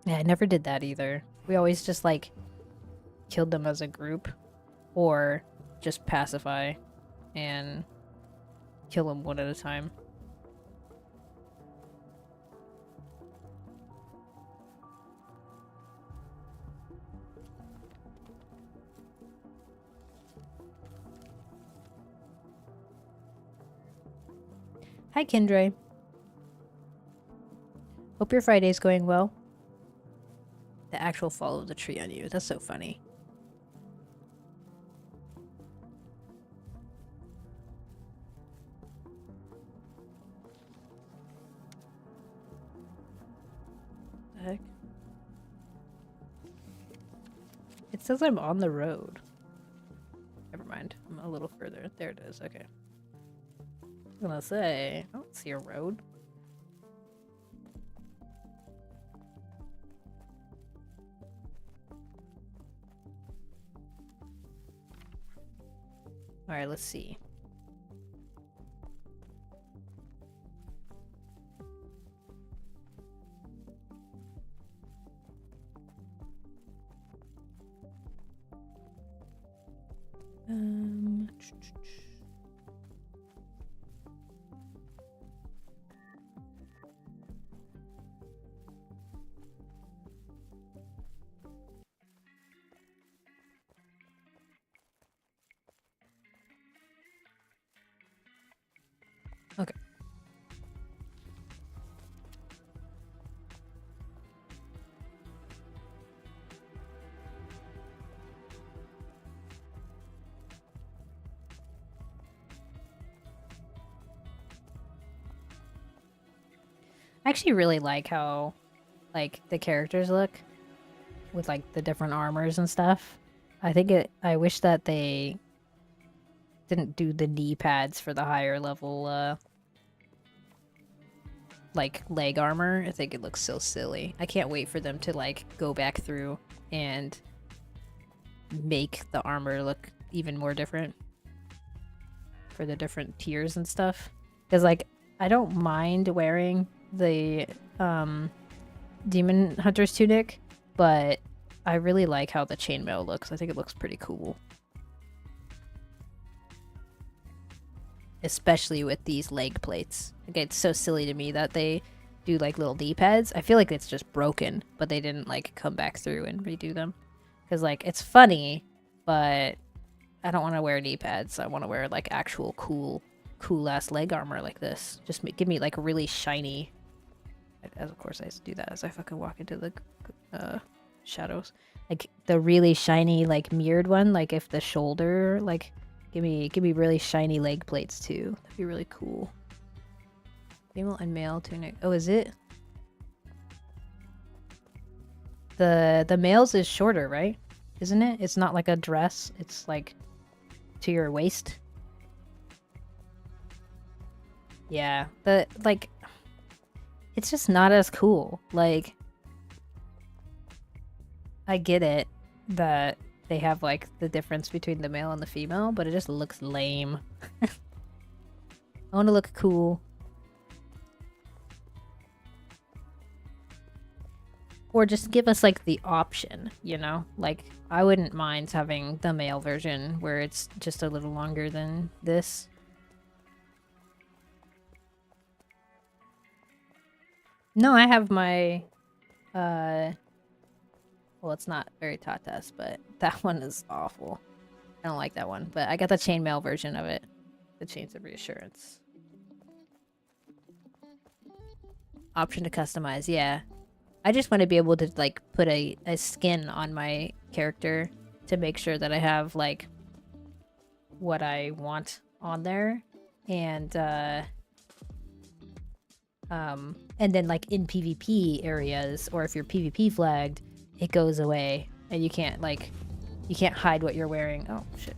B: Yeah, I never did that either. We always just, like, killed them as a group, or just pacify and kill them one at a time. Hi, Kindre. Hope your Friday's going well. The actual fall of the tree on you. That's so funny. heck? It says I'm on the road. Never mind. I'm a little further. There it is. Okay. I was gonna say, I don't see a road. Alright, let's see. Okay. I actually really like how, like, the characters look with, like, the different armors and stuff. I wish that they didn't do the knee pads for the higher level, like, leg armor. I think it looks so silly. I can't wait for them to, like, go back through and make the armor look even more different for the different tiers and stuff. Because, like, I don't mind wearing the Demon Hunter's tunic, but I really like how the chainmail looks. I think it looks pretty cool. Especially with these leg plates. Like, it's so silly to me that they do, like, little D-pads. I feel like it's just broken, but they didn't, like, come back through and redo them. Because, like, it's funny, but I don't want to wear knee pads. I want to wear, like, actual cool-ass leg armor like this. Just give me, like, really shiny... As of course I have to do that as I fucking walk into the shadows. Like, the really shiny, like, mirrored one. Like, if the shoulder, like... Give me really shiny leg plates, too. That'd be really cool. Female and male tunic. Oh, is it? The male's is shorter, right? Isn't it? It's not like a dress. It's, like, to your waist. Yeah. Like... It's just not as cool. Like... I get it that... they have, like, the difference between the male and the female, but it just looks lame. I want to look cool. Or just give us, like, the option, you know? Like, I wouldn't mind having the male version where it's just a little longer than this. No, I have my, well, it's not very Tatas, but that one is awful. I don't like that one, but I got the chainmail version of it. The Chains of Reassurance. Option to customize, yeah. I just want to be able to, like, put a skin on my character to make sure that I have, like, what I want on there. And then, like, in PvP areas, or if you're PvP flagged, it goes away, and you can't, like, you can't hide what you're wearing. Oh, shit.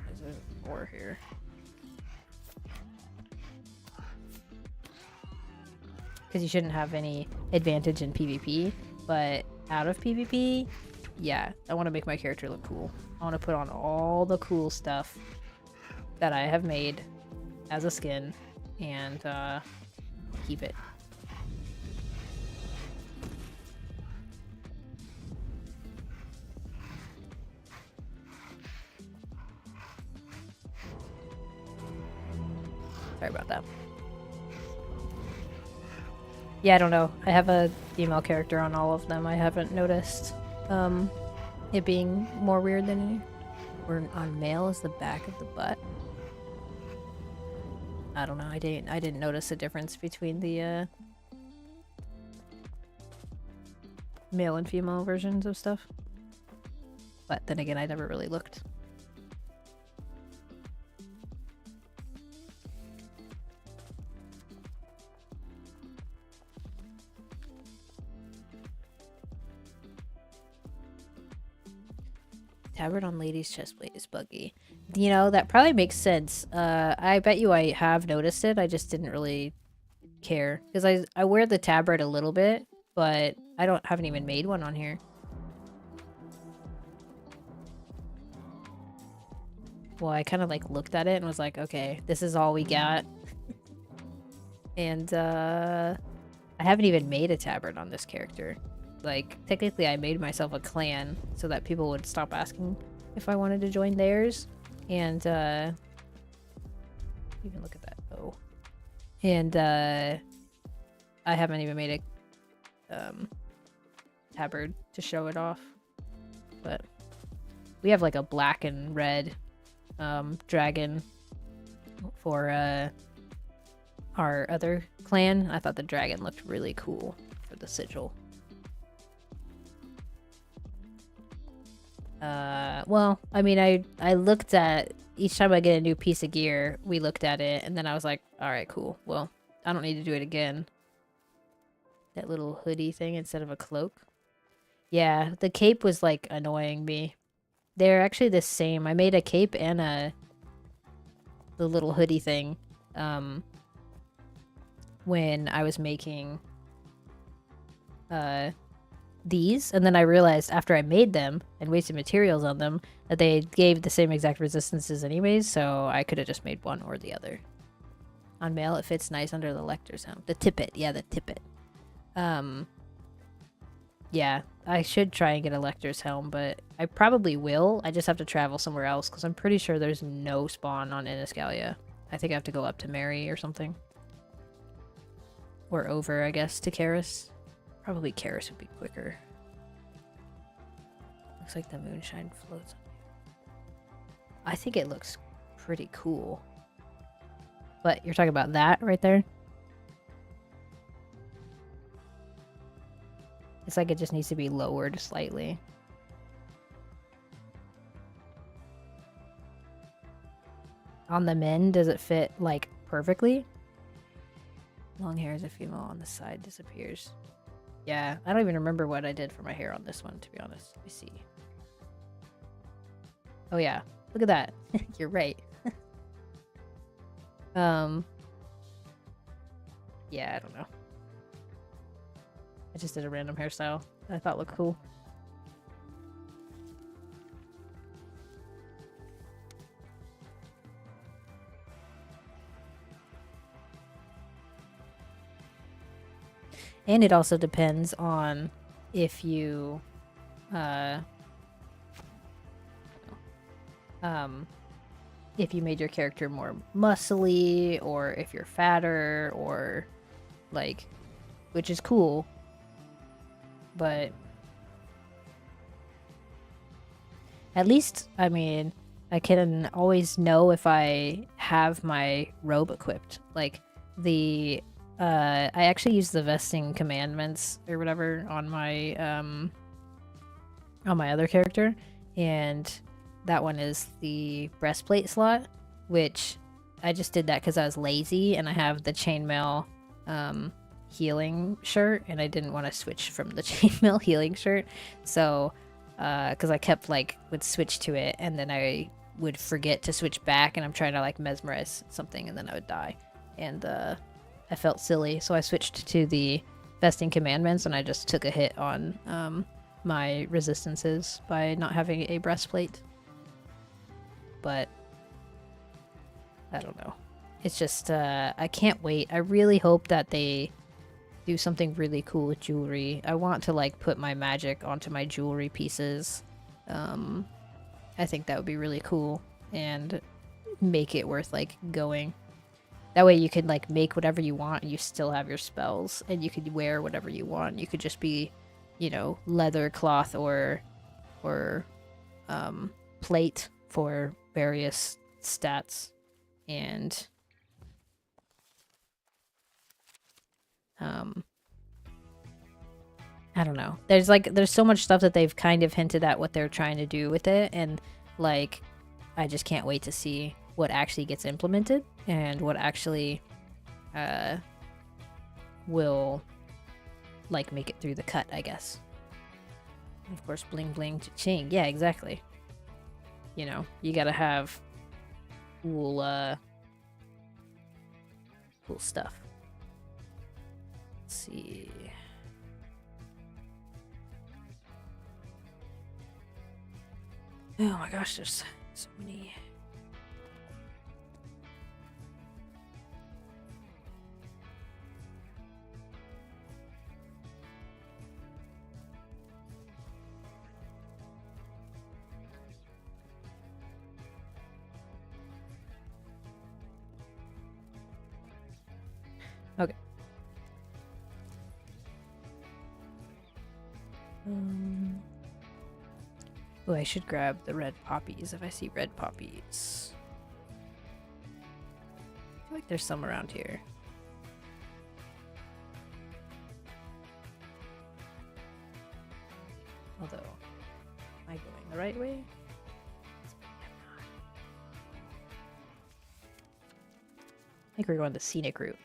B: There's a ore here. Because you shouldn't have any advantage in PvP, but out of PvP, yeah, I want to make my character look cool. I want to put on all the cool stuff that I have made as a skin, and keep it. Sorry about that. Yeah, I don't know. I have a female character on all of them. I haven't noticed it being more weird than any. Or on male is the back of the butt. I don't know. I didn't notice a difference between the male and female versions of stuff. But then again, I never really looked. Tabard on lady's chest plate is buggy. You know, that probably makes sense. I bet you I have noticed it. I just didn't really care. Because I wear the tabard a little bit, but I haven't even made one on here. Well, I kind of like looked at it and was like, okay, this is all we got. And I haven't even made a tabard on this character. Like, technically I made myself a clan so that people would stop asking if I wanted to join theirs. And even look at that. Oh. And I haven't even made a tabard to show it off. But we have like a black and red dragon for our other clan. I thought the dragon looked really cool for the sigil. Well, I mean, I looked at each time I get a new piece of gear, we looked at it, and then I was like, all right, cool. Well, I don't need to do it again. That little hoodie thing instead of a cloak. Yeah, the cape was like annoying me. They're actually the same. I made a cape and the little hoodie thing when I was making these, and then I realized after I made them and wasted materials on them that they gave the same exact resistances anyways, so I could have just made one or the other. On male, it fits nice under the lector's helm. The tippet, yeah, the tippet. Yeah, I should try and get a lector's helm, but I probably will. I just have to travel somewhere else because I'm pretty sure there's no spawn on Iniscalia. I think I have to go up to Mary or something. Or over, I guess, to Karis. Probably Karis would be quicker. Looks like the moonshine floats. I think it looks pretty cool. But you're talking about that right there? It's like it just needs to be lowered slightly. On the men, does it fit, like, perfectly? Long hair as a female on the side disappears. Yeah, I don't even remember what I did for my hair on this one, to be honest. Let me see. Oh yeah, look at that. You're right. Yeah, I don't know. I just did a random hairstyle that I thought looked cool. And it also depends on if you if you made your character more muscly, or if you're fatter, or like, which is cool, but at least, I mean, I can always know if I have my robe equipped. Like, the I actually use the vesting commandments or whatever on my other character, and that one is the breastplate slot, which I just did that because I was lazy and I have the chainmail healing shirt, and I didn't want to switch from the chainmail healing shirt, so because I kept would switch to it and then I would forget to switch back, and I'm trying to like mesmerize something and then I would die, and I felt silly, so I switched to the vesting commandments, and I just took a hit on my resistances by not having a breastplate. But I don't know. It's just I can't wait. I really hope that they do something really cool with jewelry. I want to like put my magic onto my jewelry pieces. I think that would be really cool and make it worth like going. That way you could like make whatever you want and you still have your spells, and you could wear whatever you want. You could just be, you know, leather, cloth, or plate for various stats. And I don't know. There's so much stuff that they've kind of hinted at what they're trying to do with it, and like I just can't wait to see what actually gets implemented and what actually will like make it through the cut, I guess. And of course, bling bling cha-ching. Yeah, exactly. you know, you gotta have cool, cool stuff. Let's see. Oh my gosh, there's so many. Okay. Oh, I should grab the red poppies if I see red poppies. I feel like there's some around here. Although, am I going the right way? I think we're going the scenic route.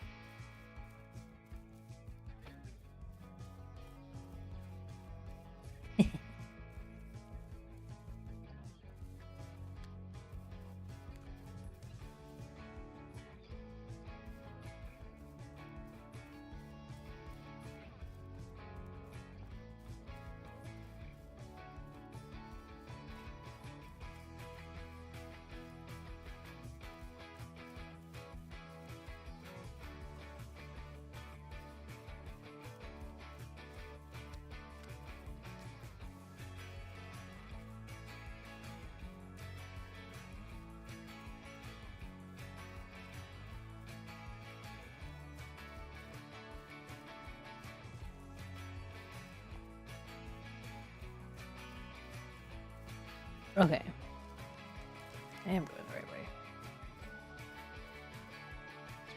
B: Okay. I am going the right way.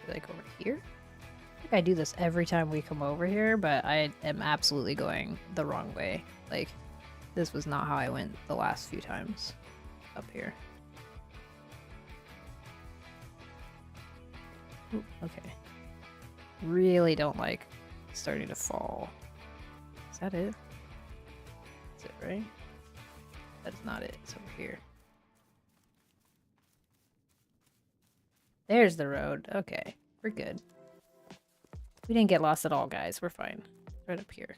B: Like over here? I think I do this every time we come over here, but I am absolutely going the wrong way. Like, this was not how I went the last few times up here. Ooh, okay. Really don't like starting to fall. Is that it? Is it right? That's not it. It's over here. There's the road. Okay. We're good. We didn't get lost at all, guys. We're fine. Right up here.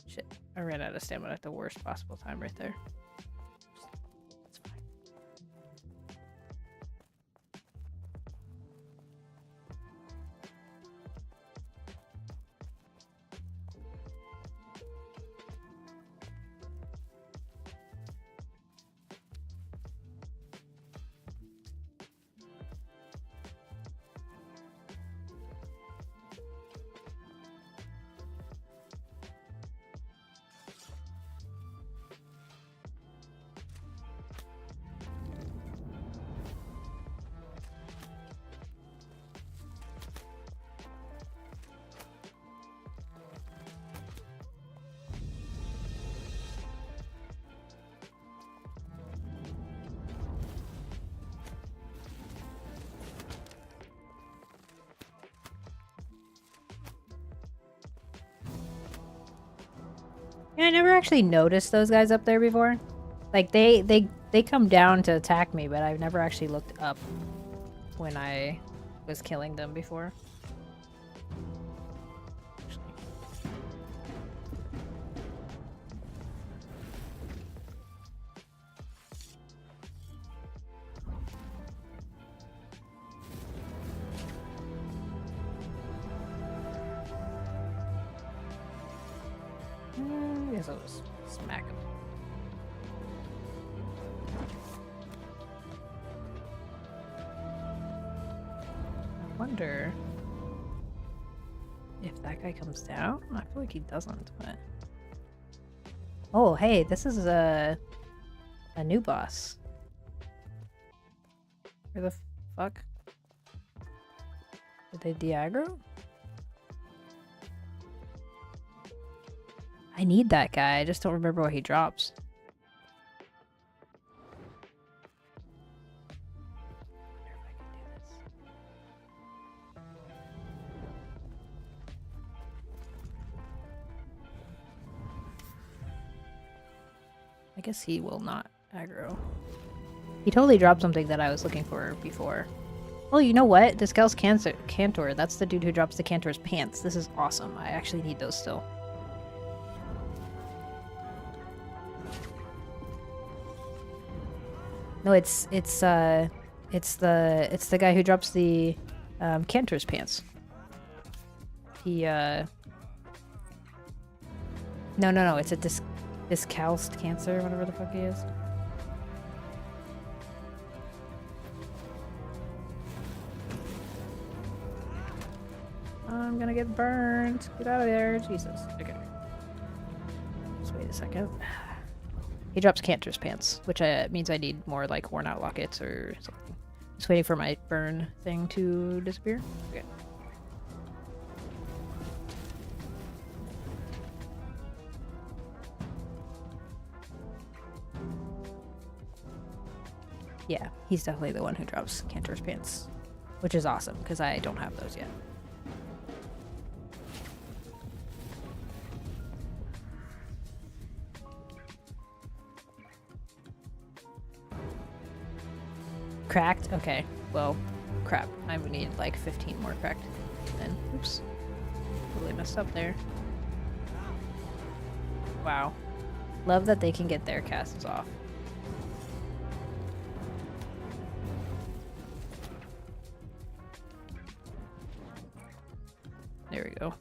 B: Shit. I ran out of stamina at the worst possible time right there. It's fine. Yeah, I never actually noticed those guys up there before. Like, they come down to attack me, but I've never actually looked up when I was killing them before. I guess I'll just smack him. I wonder if that guy comes down. I feel like he doesn't, but... Oh, hey, this is a new boss. Where the fuck? Did they de-aggro? I need that guy. I just don't remember what he drops. guess he will not aggro. He totally dropped something that I was looking for before. Oh, you know what? This gal's Cantor. That's the dude who drops the Cantor's pants. This is awesome. I actually need those still. No, it's the guy who drops the Cantor's pants. He No, it's a discalced cancer, whatever the fuck he is. I'm gonna get burned. Get out of there, Jesus. Okay. Just wait a second. He drops Cantor's pants, which means I need more like worn out lockets or something. Just waiting for my burn thing to disappear. Okay. Yeah, he's definitely the one who drops Cantor's pants, which is awesome because I don't have those yet. Cracked? Okay. Well, crap. I would need like 15 more cracked. Then, oops. Totally messed up there. Wow. Love that they can get their casts off. There we go.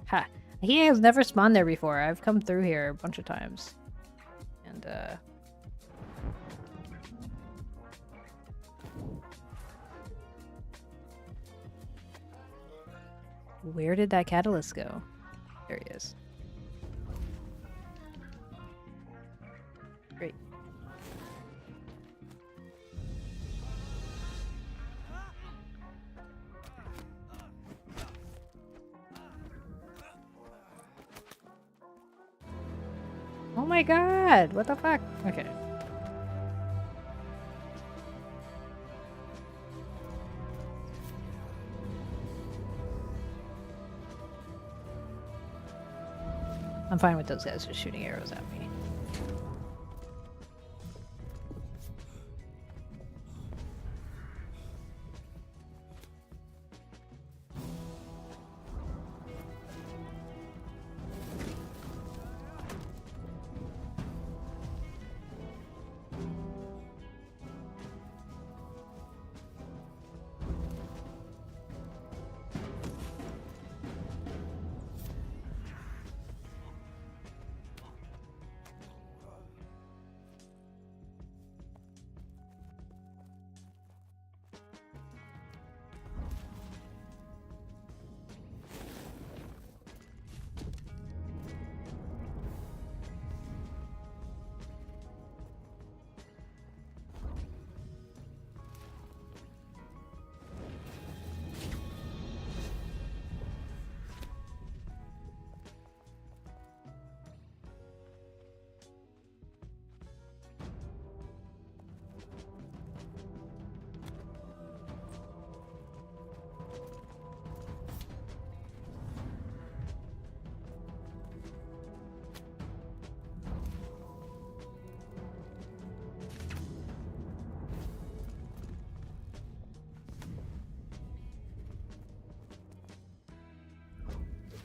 B: Ha! He has never spawned there before. I've come through here a bunch of times. And, where did that catalyst go? There he is. Great. Oh my god! What the fuck? Okay. I'm fine with those guys just shooting arrows at me.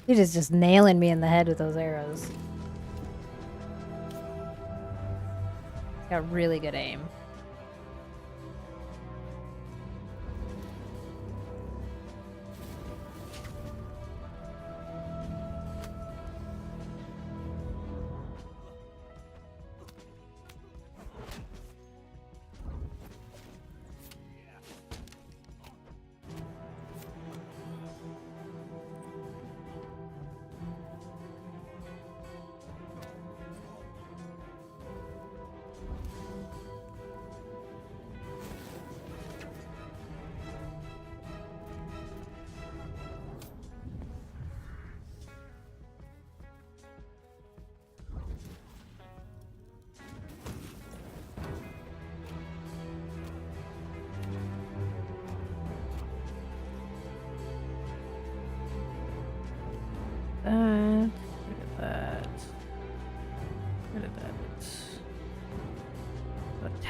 B: Dude is just nailing me in the head with those arrows. He's got really good aim.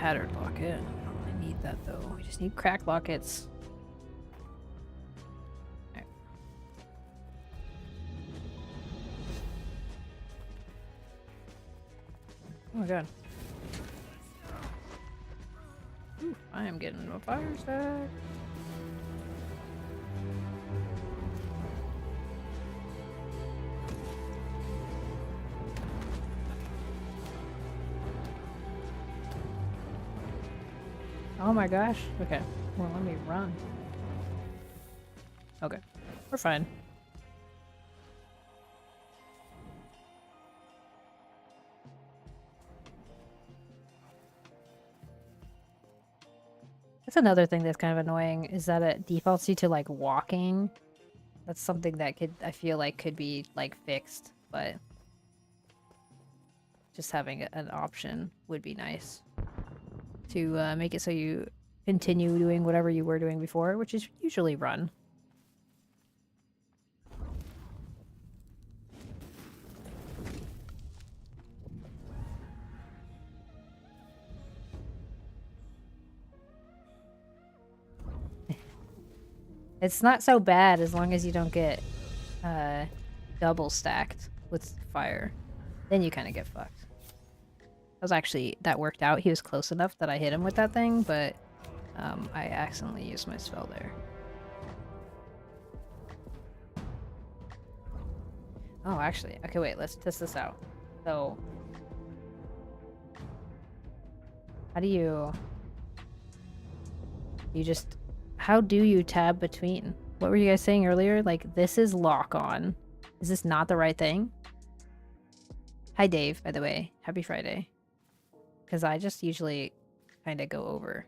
B: tattered locket. I don't really need that though. We just need crack lockets. Right. Oh my god. Ooh, I am getting a fire stack. Oh my gosh. Okay. Well, let me run. Okay. We're fine. That's another thing that's kind of annoying is that it defaults you to like walking. That's something that I feel like could be like fixed, but just having an option would be nice to make it so you continue doing whatever you were doing before, which is usually run. It's not so bad as long as you don't get double stacked with fire. Then you kind of get fucked. That worked out. He was close enough that I hit him with that thing, but I accidentally used my spell there. Oh, actually. Okay, wait. Let's test this out. So, how do you... How do you tab between? What were you guys saying earlier? Like, this is lock on. Is this not the right thing? Hi, Dave, by the way. Happy Friday. Because I just usually kind of go over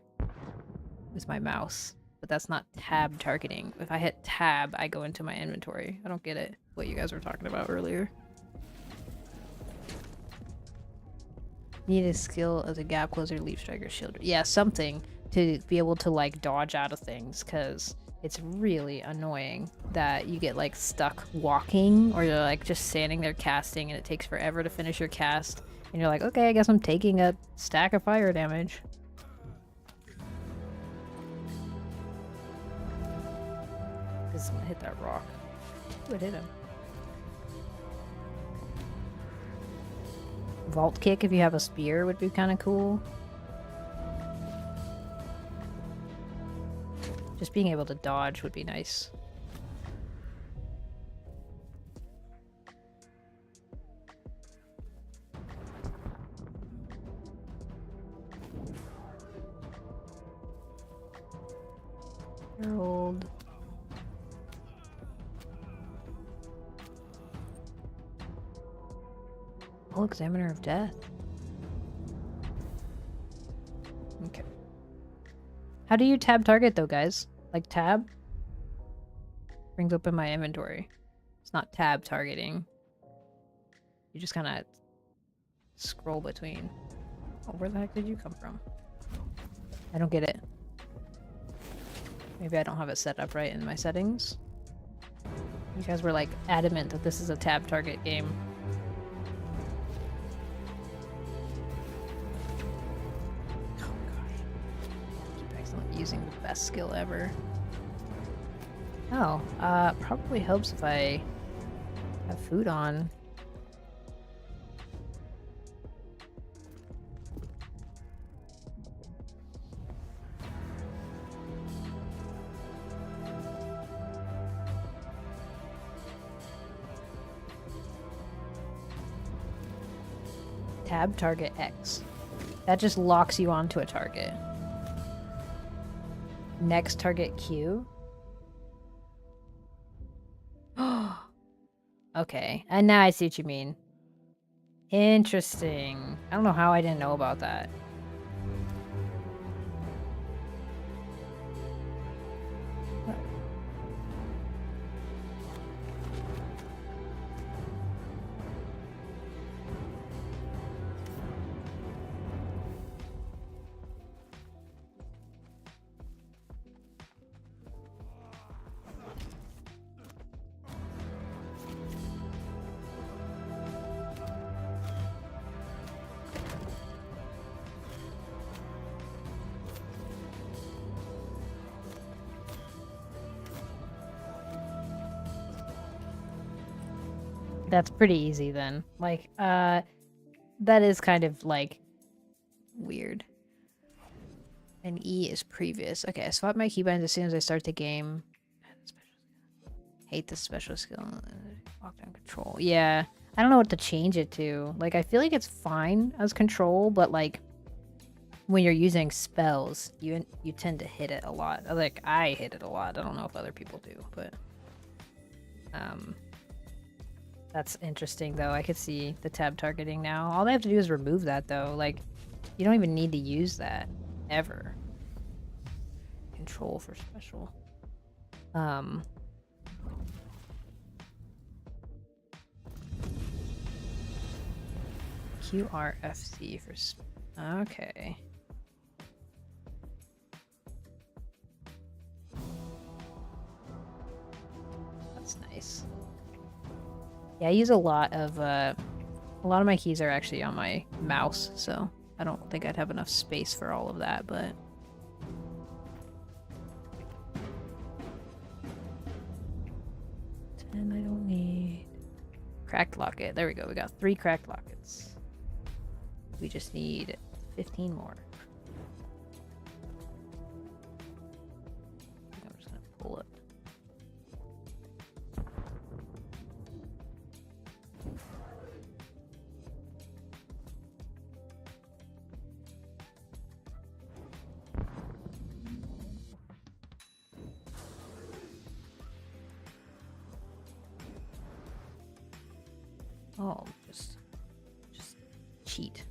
B: with my mouse. But that's not tab targeting. If I hit tab, I go into my inventory. I don't get it. What you guys were talking about earlier. Need a skill as a gap closer, leaf striker, shield. Yeah, something to be able to like dodge out of things, because it's really annoying that you get like stuck walking or you're like just standing there casting and it takes forever to finish your cast and you're like, okay, I guess I'm taking a stack of fire damage. This is gonna hit that rock. Ooh, it hit him. Vault kick if you have a spear would be kind of cool. Just being able to dodge would be nice. Herald. Oh, Examiner of Death. Okay. How do you tab target though, guys? Like tab? Brings open my inventory. It's not tab targeting. You just kind of scroll between. Oh, where the heck did you come from? I don't get it. Maybe I don't have it set up right in my settings. You guys were like adamant that this is a tab target game. Using the best skill ever. Oh, probably helps if I have food on. Tab target X. That just locks you onto a target. Next target Q. Okay, and now I see what you mean. Interesting. I don't know how I didn't know about that. That's pretty easy then. Like, that is kind of, like, weird. And E is previous. Okay, I swap my keybinds as soon as I start the game. Hate the special skill. Lockdown control. Yeah. I don't know what to change it to. Like, I feel like it's fine as control, but, like, when you're using spells, you tend to hit it a lot. Like, I hit it a lot. I don't know if other people do, but... That's interesting, though. I could see the tab targeting now. All they have to do is remove that, though. Like, you don't even need to use that. Ever. Control for special. QRFC for... Okay. That's nice. Yeah, I use a lot of my keys are actually on my mouse, so I don't think I'd have enough space for all of that, but... And I don't need... Cracked locket. There we go. We got 3 cracked lockets. We just need 15 more. I'm just gonna pull it. Oh, just cheat.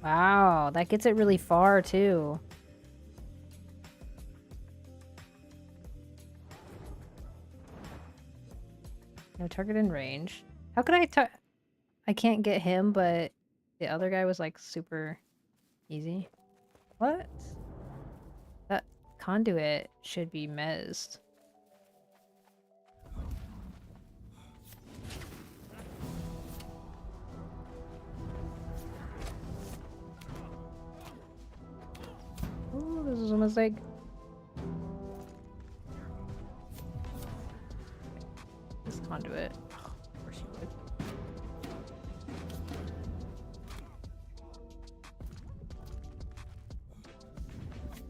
B: Wow, that gets it really far too. No target in range. How could I can't get him, but the other guy was like super easy. What? That conduit should be mezzed. Oh, this is a mistake. This conduit. Oh, of course you would.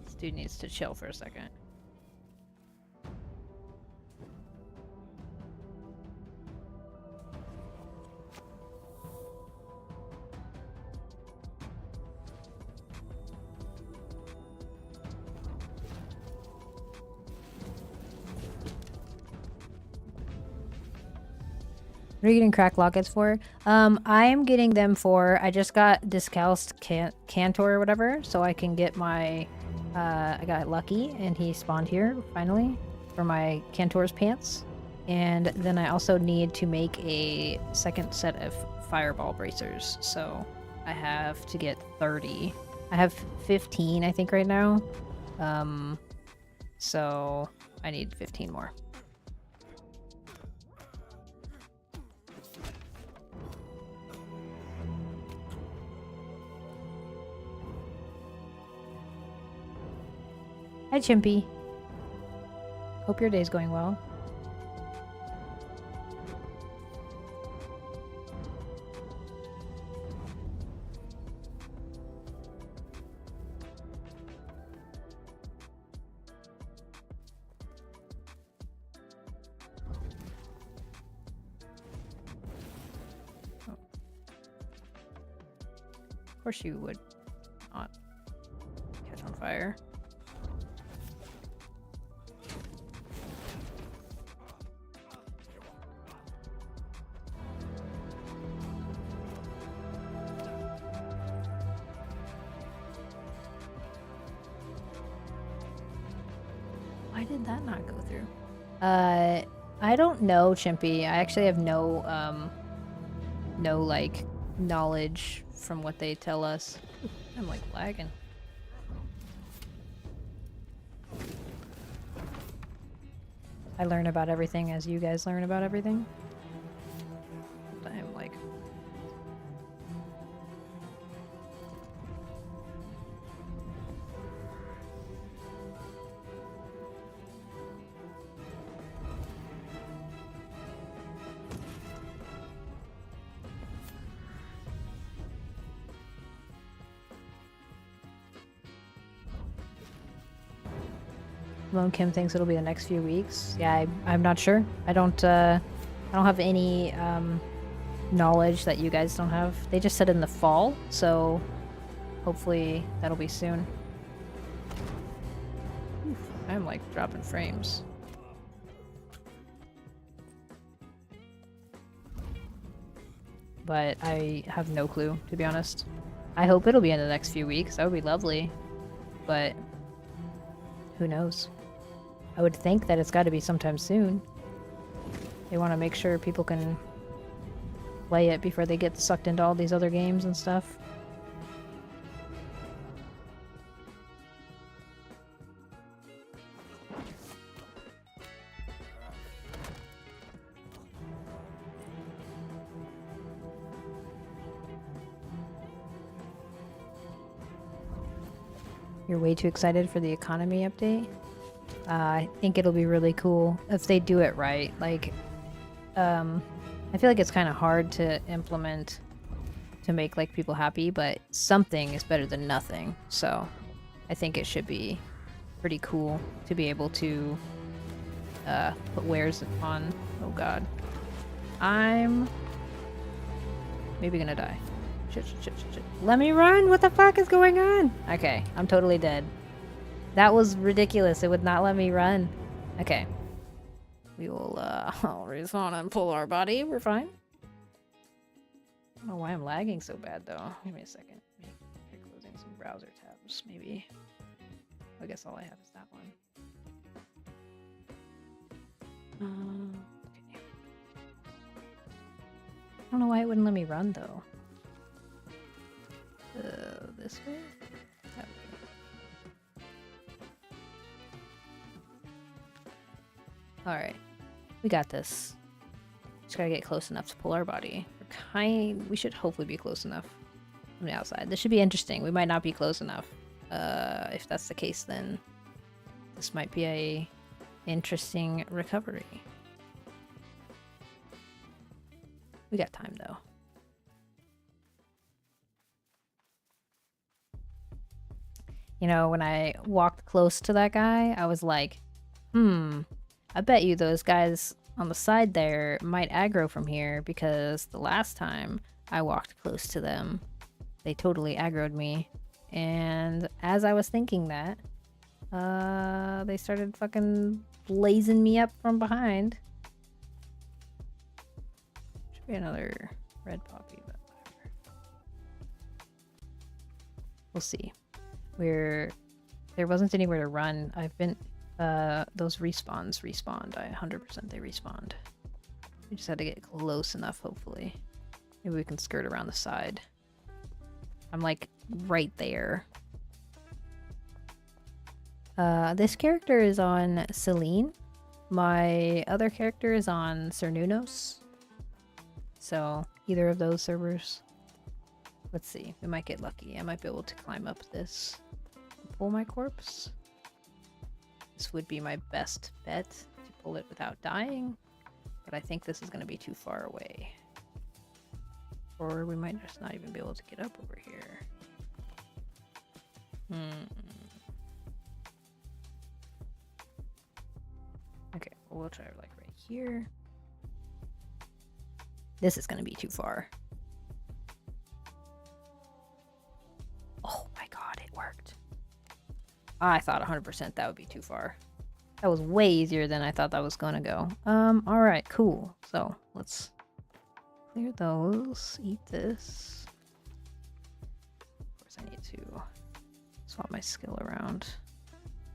B: This dude needs to chill for a second. What are you getting crack lockets for? I am getting them for... I just got Discalced Cantor or whatever, so I can get my... I got lucky, and he spawned here, finally, for my Cantor's pants. And then I also need to make a second set of Fireball Bracers, so I have to get 30. I have 15, I think, right now. So I need 15 more. Hi, Chimpy. Hope your day's going well. Oh. Of course you would not catch on fire. Why did that not go through? I don't know, Chimpy. I actually have no, like, knowledge from what they tell us. I'm, like, lagging. I learn about everything as you guys learn about everything. I'm, like... Lone Kim thinks it'll be the next few weeks. Yeah, I'm not sure. I don't have any knowledge that you guys don't have. They just said in the fall, so hopefully that'll be soon. Oof, I'm like dropping frames. But I have no clue, to be honest. I hope it'll be in the next few weeks. That would be lovely. But who knows? I would think that it's got to be sometime soon. They want to make sure people can play it before they get sucked into all these other games and stuff. You're way too excited for the economy update? I think it'll be really cool if they do it right. Like, I feel like it's kind of hard to implement to make like people happy, but something is better than nothing. So I think it should be pretty cool to be able to put wares on. Oh god. I'm maybe gonna die. Shit. Let me run! What the fuck is going on? Okay, I'm totally dead. That was ridiculous. It would not let me run. Okay. We will, I'll respawn and pull our body. We're fine. I don't know why I'm lagging so bad, though. Give me a second. Maybe closing some browser tabs, maybe. I guess all I have is that one. Okay. I don't know why it wouldn't let me run, though. This way? That way. Alright. We got this. Just gotta get close enough to pull our body. We should hopefully be close enough from the outside. This should be interesting. We might not be close enough. If that's the case, then this might be a interesting recovery. We got time, though. You know, when I walked close to that guy, I was like, I bet you those guys on the side there might aggro from here, because the last time I walked close to them, they totally aggroed me. And as I was thinking that, they started fucking blazing me up from behind. Should be another red poppy, but whatever. We'll see. There wasn't anywhere to run. I've been, those respawns respawned. 100% they respawned. We just had to get close enough, hopefully. Maybe we can skirt around the side. I'm like right there. This character is on Celine. My other character is on Cernunos. So either of those servers. Let's see. We might get lucky. I might be able to climb up this and pull my corpse. This would be my best bet to pull it without dying. But I think this is going to be too far away. Or we might just not even be able to get up over here. Okay, well, we'll try like right here. This is going to be too far. Oh my god, it worked. I thought 100% that would be too far. That was way easier than I thought that was going to go. Alright, cool. So, let's clear those. Eat this. Of course, I need to swap my skill around.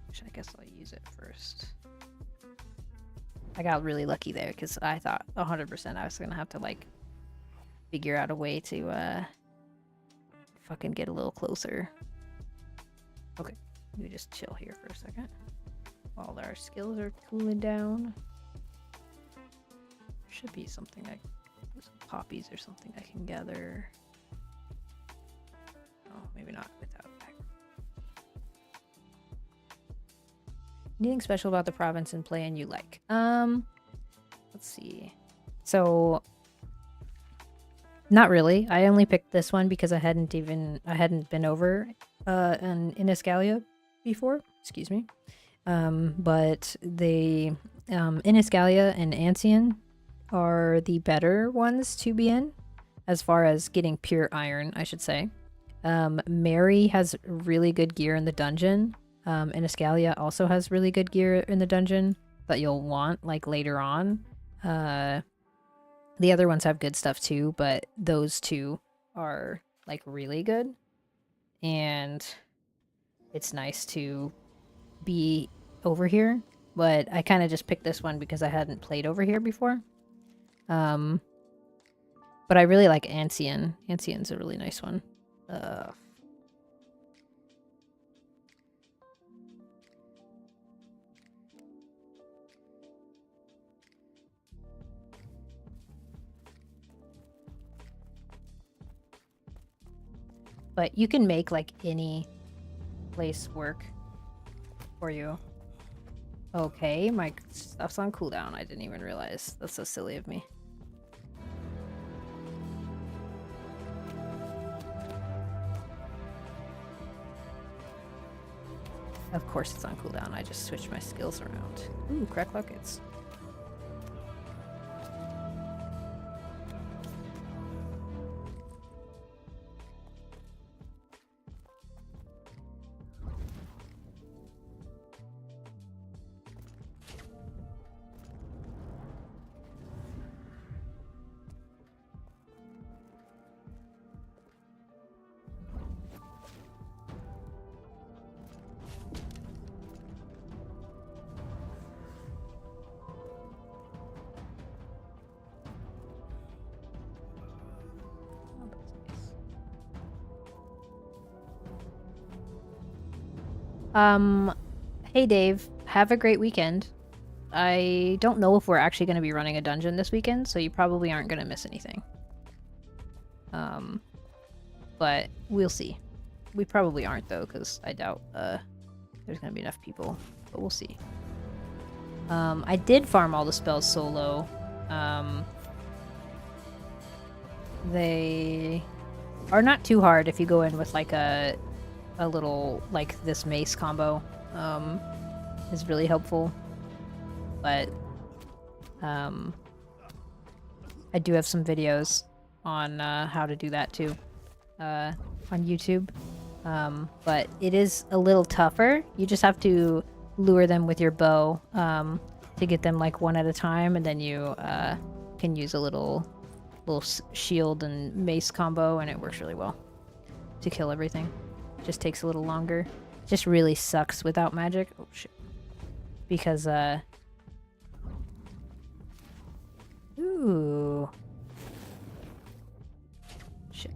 B: Which I guess I'll use it first. I got really lucky there because I thought 100% I was going to have to, like, figure out a way to, fucking get a little closer. Okay, we just chill here for a second. While our skills are cooling down. There should be something like some poppies or something I can gather. Oh, maybe not without that. Anything special about the province and play and you like? Let's see. So not really. I only picked this one because I hadn't been over in Iniscalia before. Excuse me. But they, Iniscalia and Ancien are the better ones to be in, as far as getting pure iron, I should say. Mary has really good gear in the dungeon. Iniscalia also has really good gear in the dungeon that you'll want, like, later on. The other ones have good stuff too, but those two are, like, really good. And it's nice to be over here, but I kind of just picked this one because I hadn't played over here before. But I really like Ancien. Ancien's a really nice one. But you can make, like, any place work for you. Okay, my stuff's on cooldown. I didn't even realize. That's so silly of me. Of course it's on cooldown. I just switched my skills around. Ooh, crack Lockets. Hey Dave, have a great weekend. I don't know if we're actually going to be running a dungeon this weekend, so you probably aren't going to miss anything. But we'll see. We probably aren't, though, because I doubt there's going to be enough people, but we'll see. I did farm all the spells solo. They are not too hard if you go in with, like, a little, like, this mace combo. Is really helpful. But I do have some videos on how to do that too on YouTube. But it is a little tougher. You just have to lure them with your bow to get them, like, one at a time, and then you can use a little shield and mace combo, and it works really well to kill everything. Just takes a little longer. Just really sucks without magic. Oh shit. Because ooh. Shit.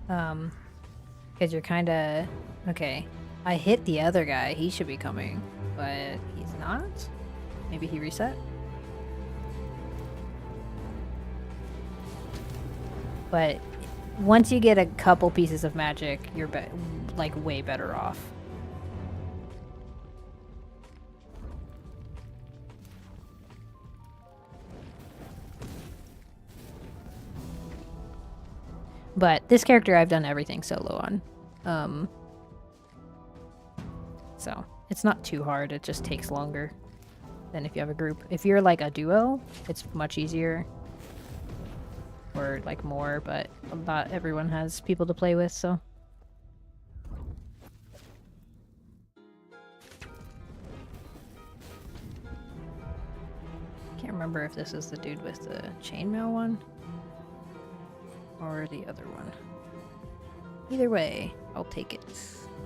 B: Because you're kinda... Okay. I hit the other guy. He should be coming. But he's not? Maybe he reset? But once you get a couple pieces of magic, you're like way better off. But this character I've done everything solo on. So it's not too hard, it just takes longer than if you have a group. If you're like a duo, it's much easier. Or like more, but not everyone has people to play with, so. Can't remember if this is the dude with the chainmail one or the other one. Either way, I'll take it.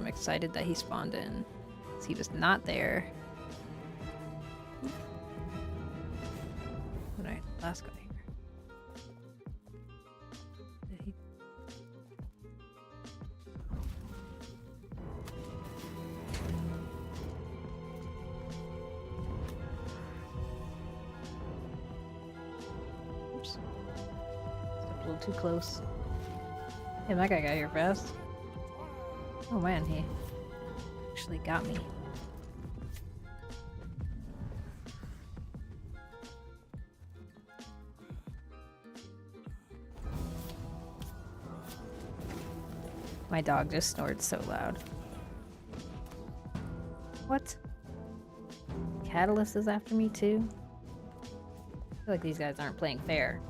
B: I'm excited that he spawned in. He was not there. Alright, last guy. Too close. Damn, that guy got here fast. Oh man, he actually got me. My dog just snored so loud. What? Catalyst is after me too? I feel like these guys aren't playing fair.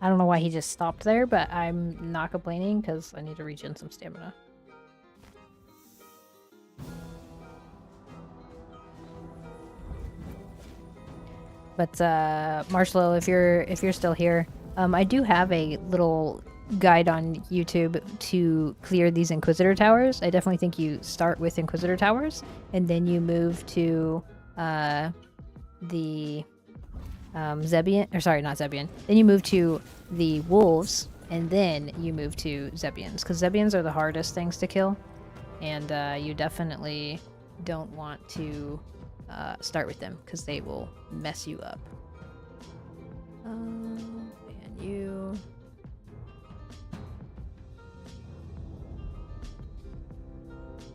B: I don't know why he just stopped there, but I'm not complaining because I need to regen some stamina. But Marshalo, if you're still here, I do have a little guide on YouTube to clear these Inquisitor towers. I definitely think you start with Inquisitor towers, and then you move to the Zebian, or sorry, not Zebian. Then you move to the wolves, and then you move to Zebians, because Zebians are the hardest things to kill, and you definitely don't want to start with them, because they will mess you up. And you...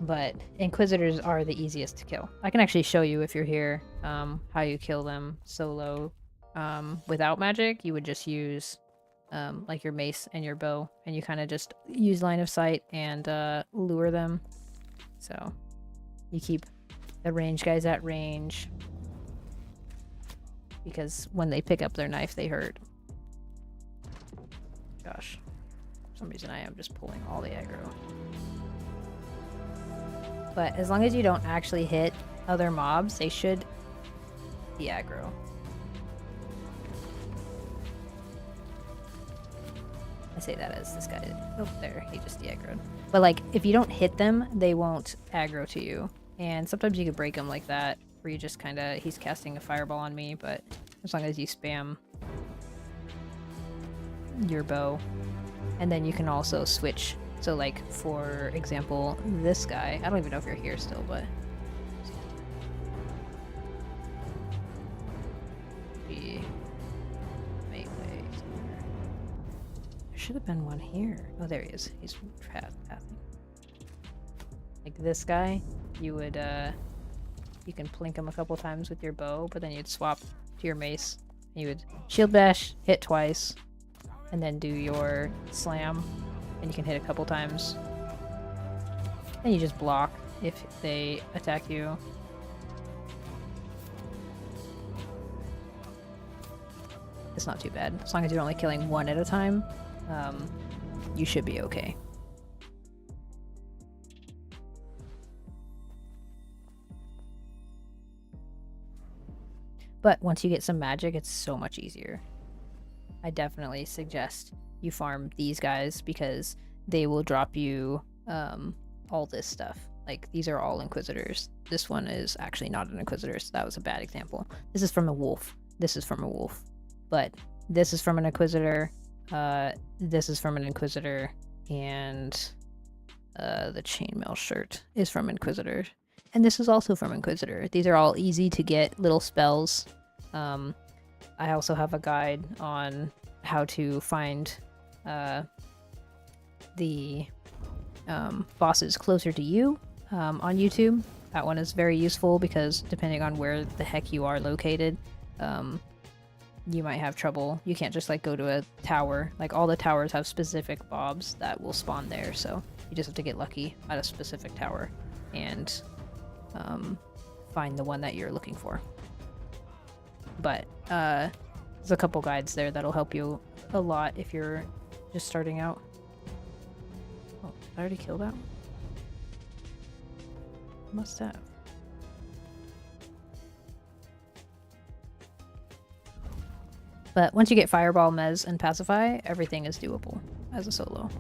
B: But Inquisitors are the easiest to kill. I can actually show you if you're here how you kill them solo. Without magic, you would just use like your mace and your bow, and you kind of just use line of sight and lure them. So you keep the range guys at range, because when they pick up their knife, they hurt. Gosh, for some reason I am just pulling all the aggro. But as long as you don't actually hit other mobs, they should be aggro. I say that as this guy... Oh, there. He just de-aggroed. But, like, if you don't hit them, they won't aggro to you. And sometimes you can break them like that, where you just kind of... He's casting a fireball on me, but as long as you spam your bow. And then you can also switch. So, like, for example, this guy... I don't even know if you're here still, but... Should have been one here. Oh, there he is. He's pathing. Like this guy, you would you can plink him a couple times with your bow, but then you'd swap to your mace. You would shield bash, hit twice, and then do your slam, and you can hit a couple times. Then you just block if they attack you. It's not too bad. As long as you're only killing one at a time, you should be okay. But once you get some magic, it's so much easier. I definitely suggest you farm these guys, because they will drop you all this stuff. Like, these are all Inquisitors. This one is actually not an Inquisitor, so that was a bad example. This is from a wolf. This is from a wolf. But this is from an Inquisitor. This is from an Inquisitor, and the chainmail shirt is from Inquisitor, and this is also from Inquisitor. These are all easy to get little spells. I also have a guide on how to find the bosses closer to you on YouTube. That one is very useful, because depending on where the heck you are located, you might have trouble. You can't just like go to a tower. Like, all the towers have specific mobs that will spawn there, so you just have to get lucky at a specific tower and find the one that you're looking for. But there's a couple guides there that'll help you a lot if you're just starting out. Oh, did I already kill that one? Must have. But once you get Fireball, Mez, and Pacify, everything is doable as a solo.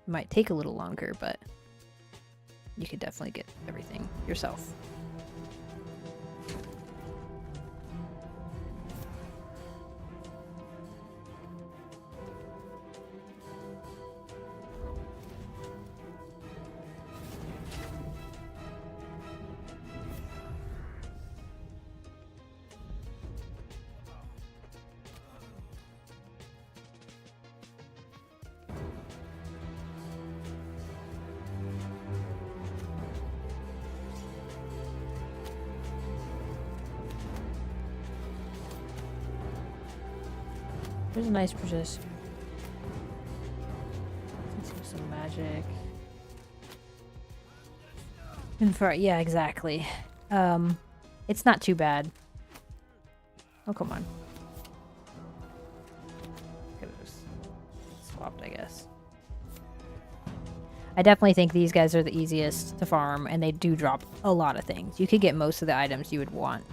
B: It might take a little longer, but you could definitely get everything yourself. There's a nice position. Let's do some magic. And for yeah, exactly. It's not too bad. Oh, come on. Could have just swapped, I guess. I definitely think these guys are the easiest to farm, and they do drop a lot of things. You could get most of the items you would want,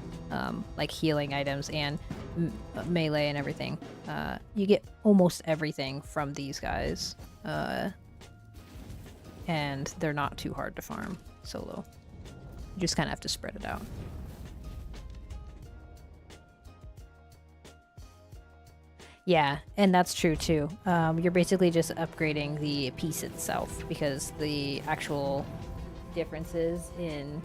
B: like healing items and melee and everything. You get almost everything from these guys, and they're not too hard to farm solo. You just kind of have to spread it out. Yeah, and that's true too. You're basically just upgrading the piece itself because the actual differences in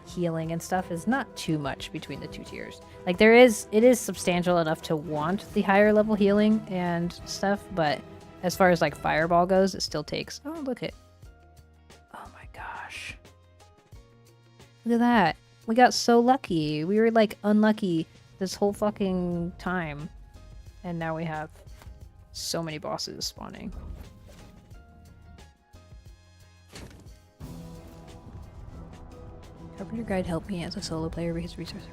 B: healing and stuff is not too much between the two tiers. Like it is substantial enough to want the higher level healing and stuff, but as far as like fireball goes, it still takes. Oh, look at. Oh my gosh. Look at that. We got so lucky. We were like unlucky this whole fucking time. And now we have so many bosses spawning. Carpenter Guide helped me as a solo player because resources.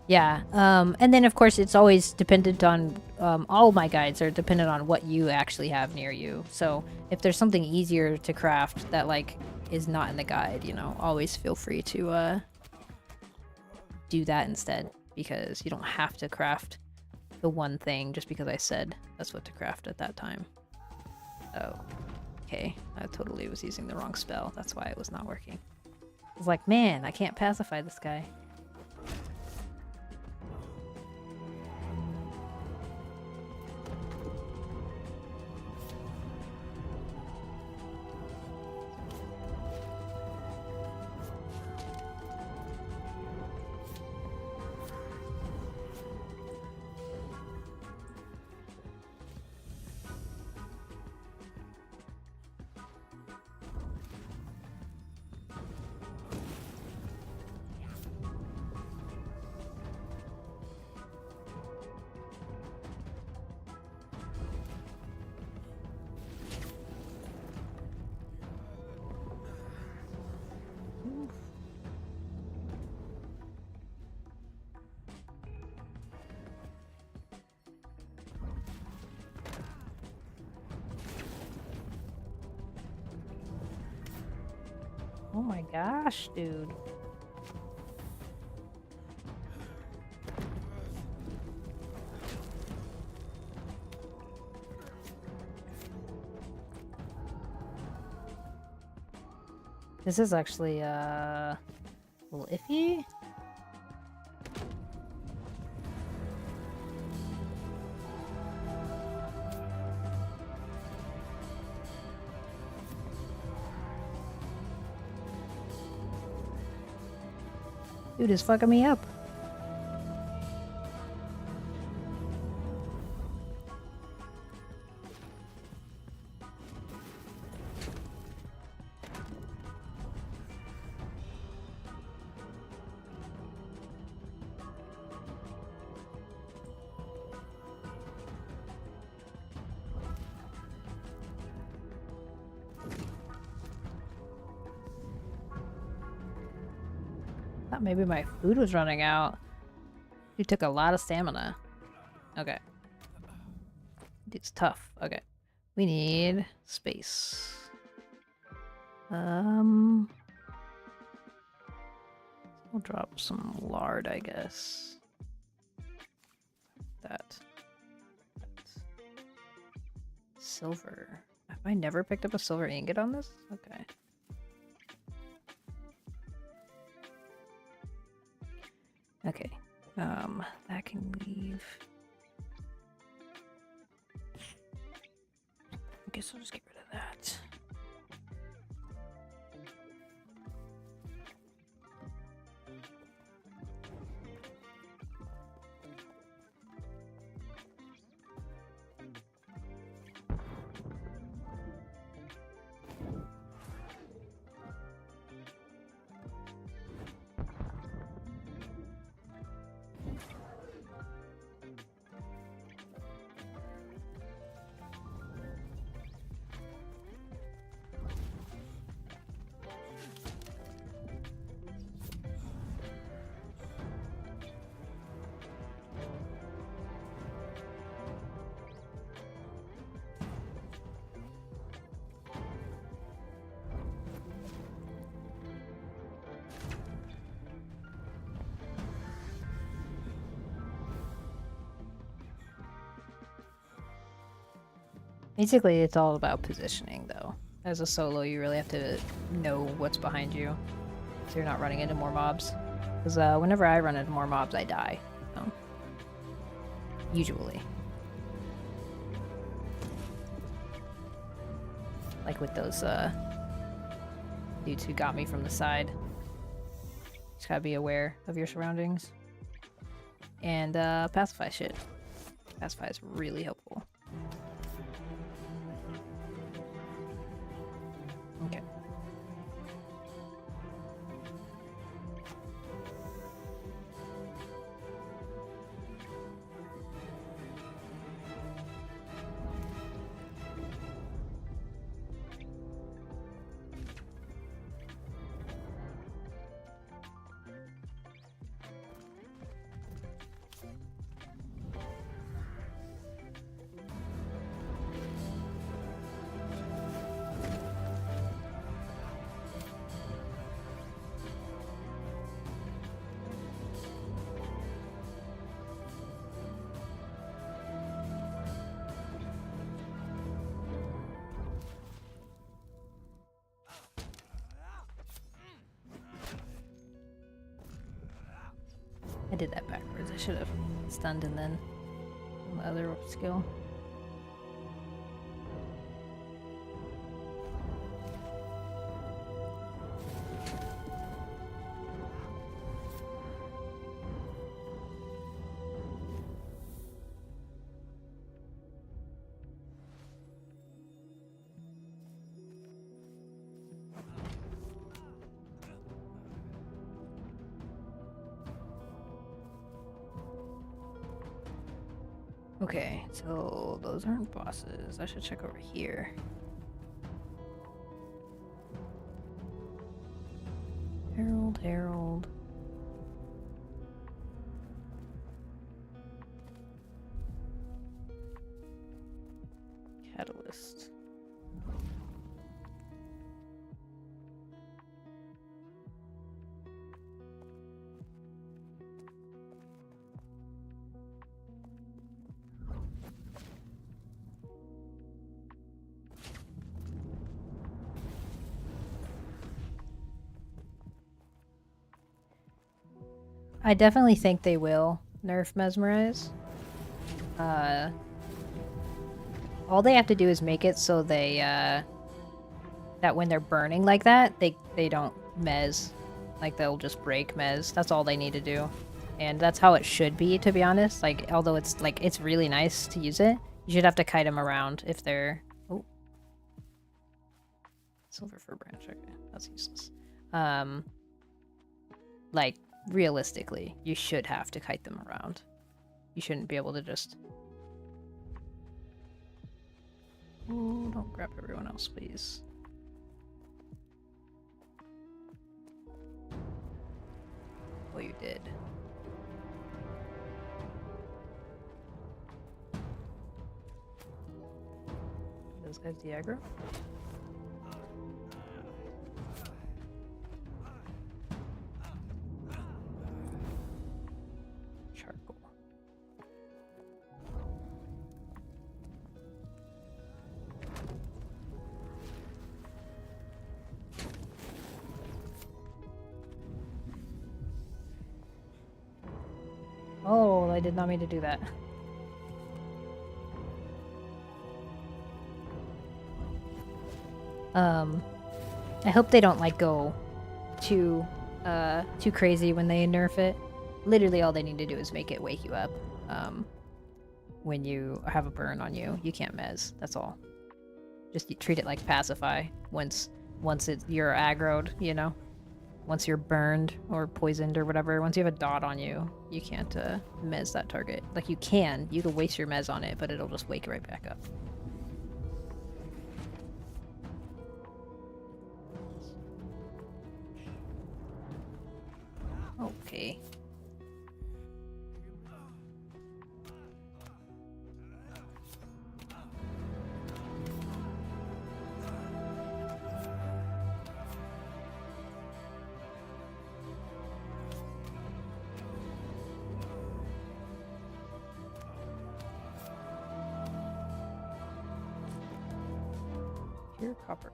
B: Yeah, and then of course it's always dependent on, all my guides are dependent on what you actually have near you. So if there's something easier to craft that like is not in the guide, you know, always feel free to do that instead, because you don't have to craft the one thing just because I said that's what to craft at that time. Oh, okay. I totally was using the wrong spell. That's why it was not working. I was like, man, I can't pacify this guy. Oh my gosh, dude. This is actually a little iffy. Dude is fucking me up. Thought maybe my food was running out. You took a lot of stamina. Okay. It's tough. Okay. We need space. We'll drop some lard, I guess. That. Silver. Have I never picked up a silver ingot on this? Okay. Okay, that can leave. I guess I'll just get rid of that. Basically, it's all about positioning, though. As a solo, you really have to know what's behind you, so you're not running into more mobs. Because whenever I run into more mobs, I die. So. Usually. Like with those dudes who got me from the side. Just gotta be aware of your surroundings. And pacify shit. Pacify is really helpful. Okay. I did that backwards. I should have stunned and then the other skill. Okay, so those aren't bosses. I should check over here. Herald. Catalyst. I definitely think they will nerf Mesmerize. All they have to do is make it so they, that when they're burning like that, they don't mez. Like, they'll just break mez. That's all they need to do. And that's how it should be, to be honest. Like, although it's, like, it's really nice to use it, you should have to kite them around if they're... Oh. Silver fir branch, okay. That's useless. Like, realistically, you should have to kite them around. You shouldn't be able to just... Ooh, don't grab everyone else, please. Oh, you did. Those guys de-aggro? Charcoal. Oh, I did not mean to do that. I hope they don't, like, go too crazy when they nerf it. Literally all they need to do is make it wake you up. When you have a burn on you, you can't mez. That's all. Just treat it like pacify once you're aggroed, you know? Once you're burned or poisoned or whatever, once you have a dot on you, you can't mez that target. Like, you can waste your mez on it, but it'll just wake right back up. Okay. pure copper.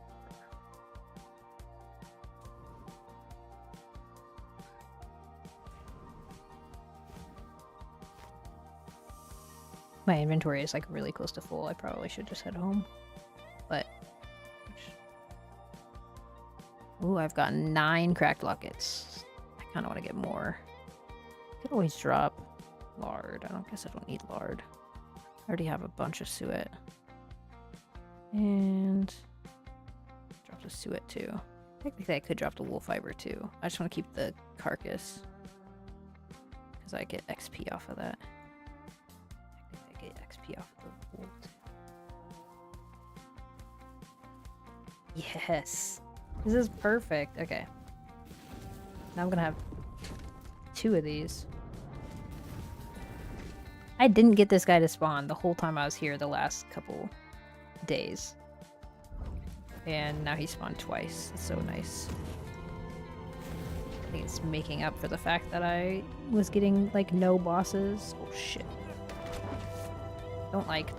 B: My inventory is like really close to full. I probably should just head home. But ooh, I've got 9 cracked lockets. I kind of want to get more. I could always drop lard. I guess I don't need lard. I already have a bunch of suet. And drop the suet too. Technically I could drop the wool fiber too. I just want to keep the carcass because I get XP off of that. I get XP off of the wool too. Yes! This is perfect. Okay. Now I'm gonna have 2 of these. I didn't get this guy to spawn the whole time I was here the last couple days. And now he spawned twice. It's so nice. I think it's making up for the fact that I was getting, like, no bosses. Oh, shit. Don't like.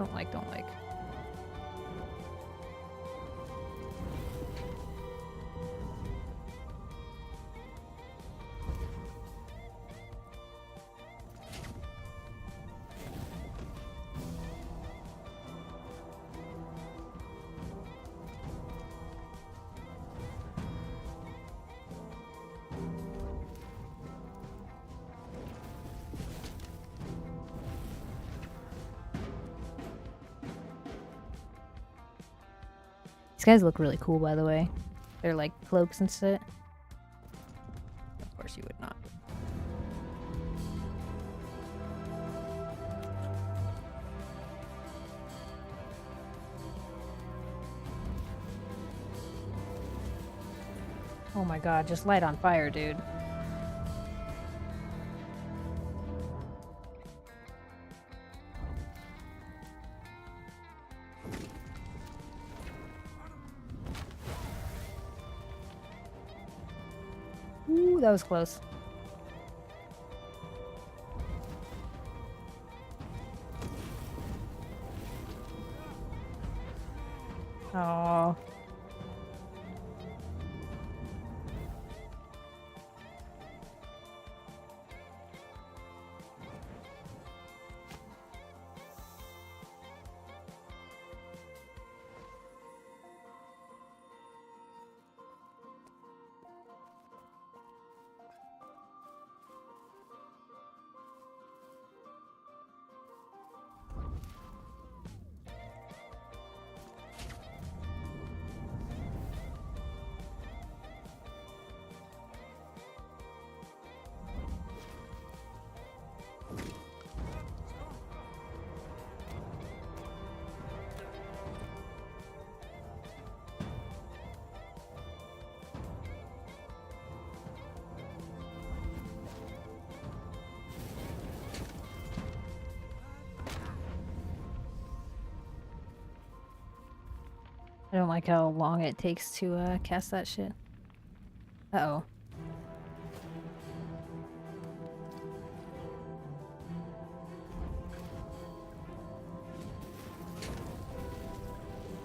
B: These guys look really cool, by the way. They're like cloaks and shit. Of course you would not. Oh my god, just light on fire, dude. Ooh, that was close. Oh. I don't like how long it takes to cast that shit. Uh-oh.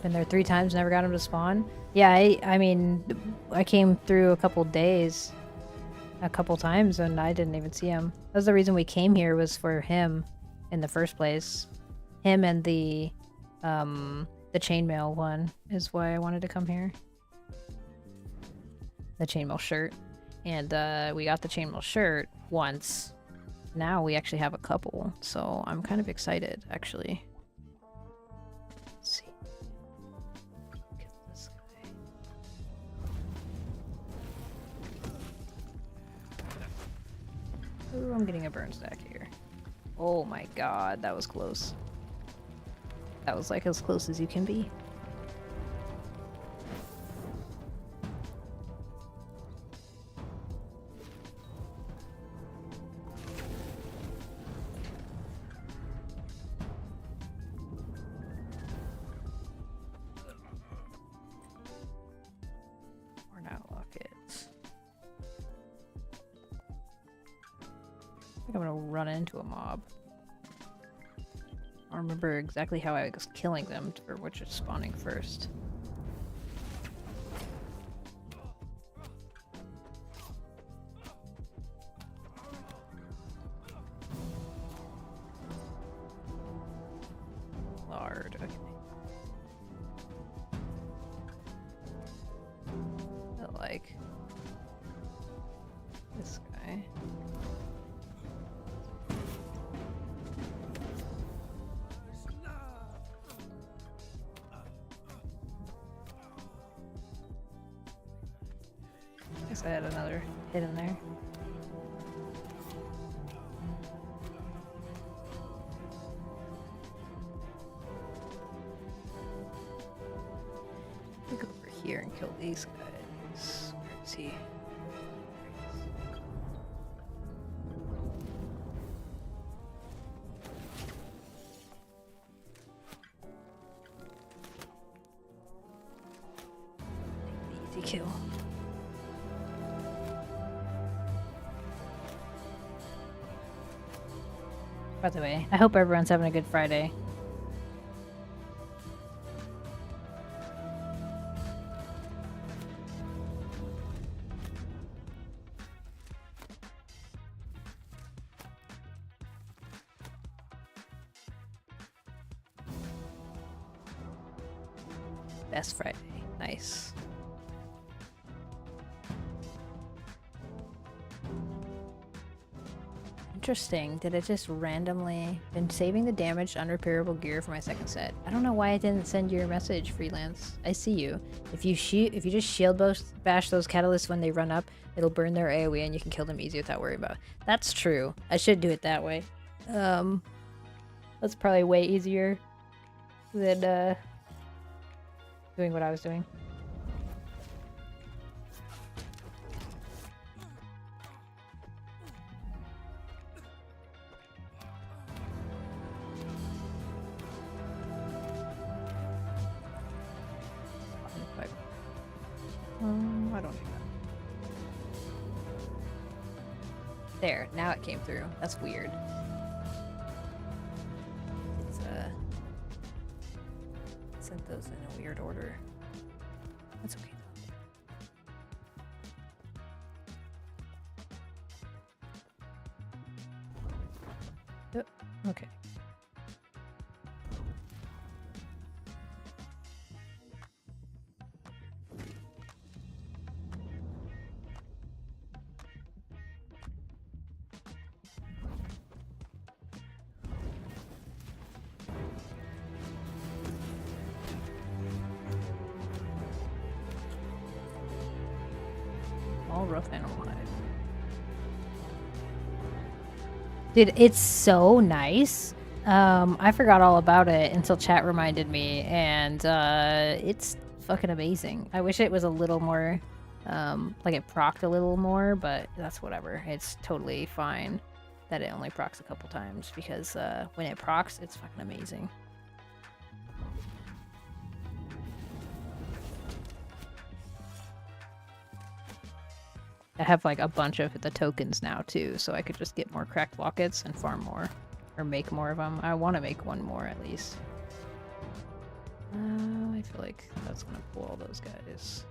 B: Been there 3 times, never got him to spawn. Yeah, I mean, I came through a couple days, a couple times, and I didn't even see him. That was the reason we came here, was for him in the first place. Him and the chainmail one is why I wanted to come here. The chainmail shirt. And we got the chainmail shirt once. Now we actually have a couple, so I'm kind of excited, actually. Let's see. Look at this guy. Ooh, I'm getting a burn stack here. Oh my god, that was close. That was like as close as you can be. We're now Lockets. I think I'm gonna run into a mob. I don't remember exactly how I was killing them or which is spawning first. okay. I like this guy. Guess I had another hit in there. Go over here and kill these guys. Where is he? Easy kill. By the way, I hope everyone's having a good Friday. Best Friday. Nice. Interesting. Did it just randomly been saving the damaged unrepairable gear for my second set? I don't know why it didn't send your message, Freelance. I see you. If you just shield bash those catalysts when they run up, it'll burn their AoE and you can kill them easy without worrying about it. That's true. I should do it that way. That's probably way easier than doing what I was doing. I don't do that. There, now it came through. That's weird. It's sent those in a weird order. That's okay though. Okay. All rough animal hide. Dude, it's so nice. I forgot all about it until chat reminded me, and it's fucking amazing. I wish it was a little more, like it procced a little more, but that's whatever. It's totally fine that it only procs a couple times, because when it procs, it's fucking amazing. I have like a bunch of the tokens now too, so I could just get more cracked lockets and farm more. Or make more of them. I want to make one more at least. I feel like that's gonna pull all those guys.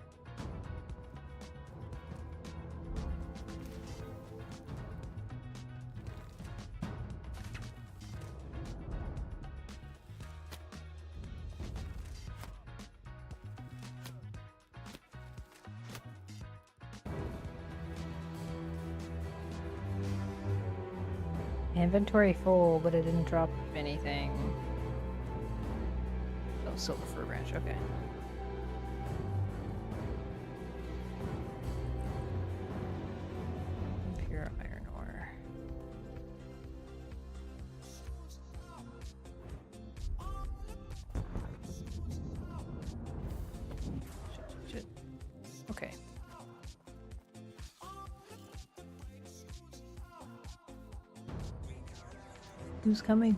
B: Inventory full, but it didn't drop anything. Oh, silver fir branch, okay. Pure iron ore. Shit. Okay. Who's coming?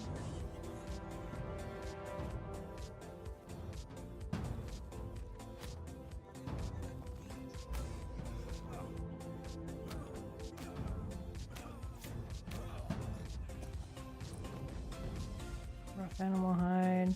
B: Rough animal hide.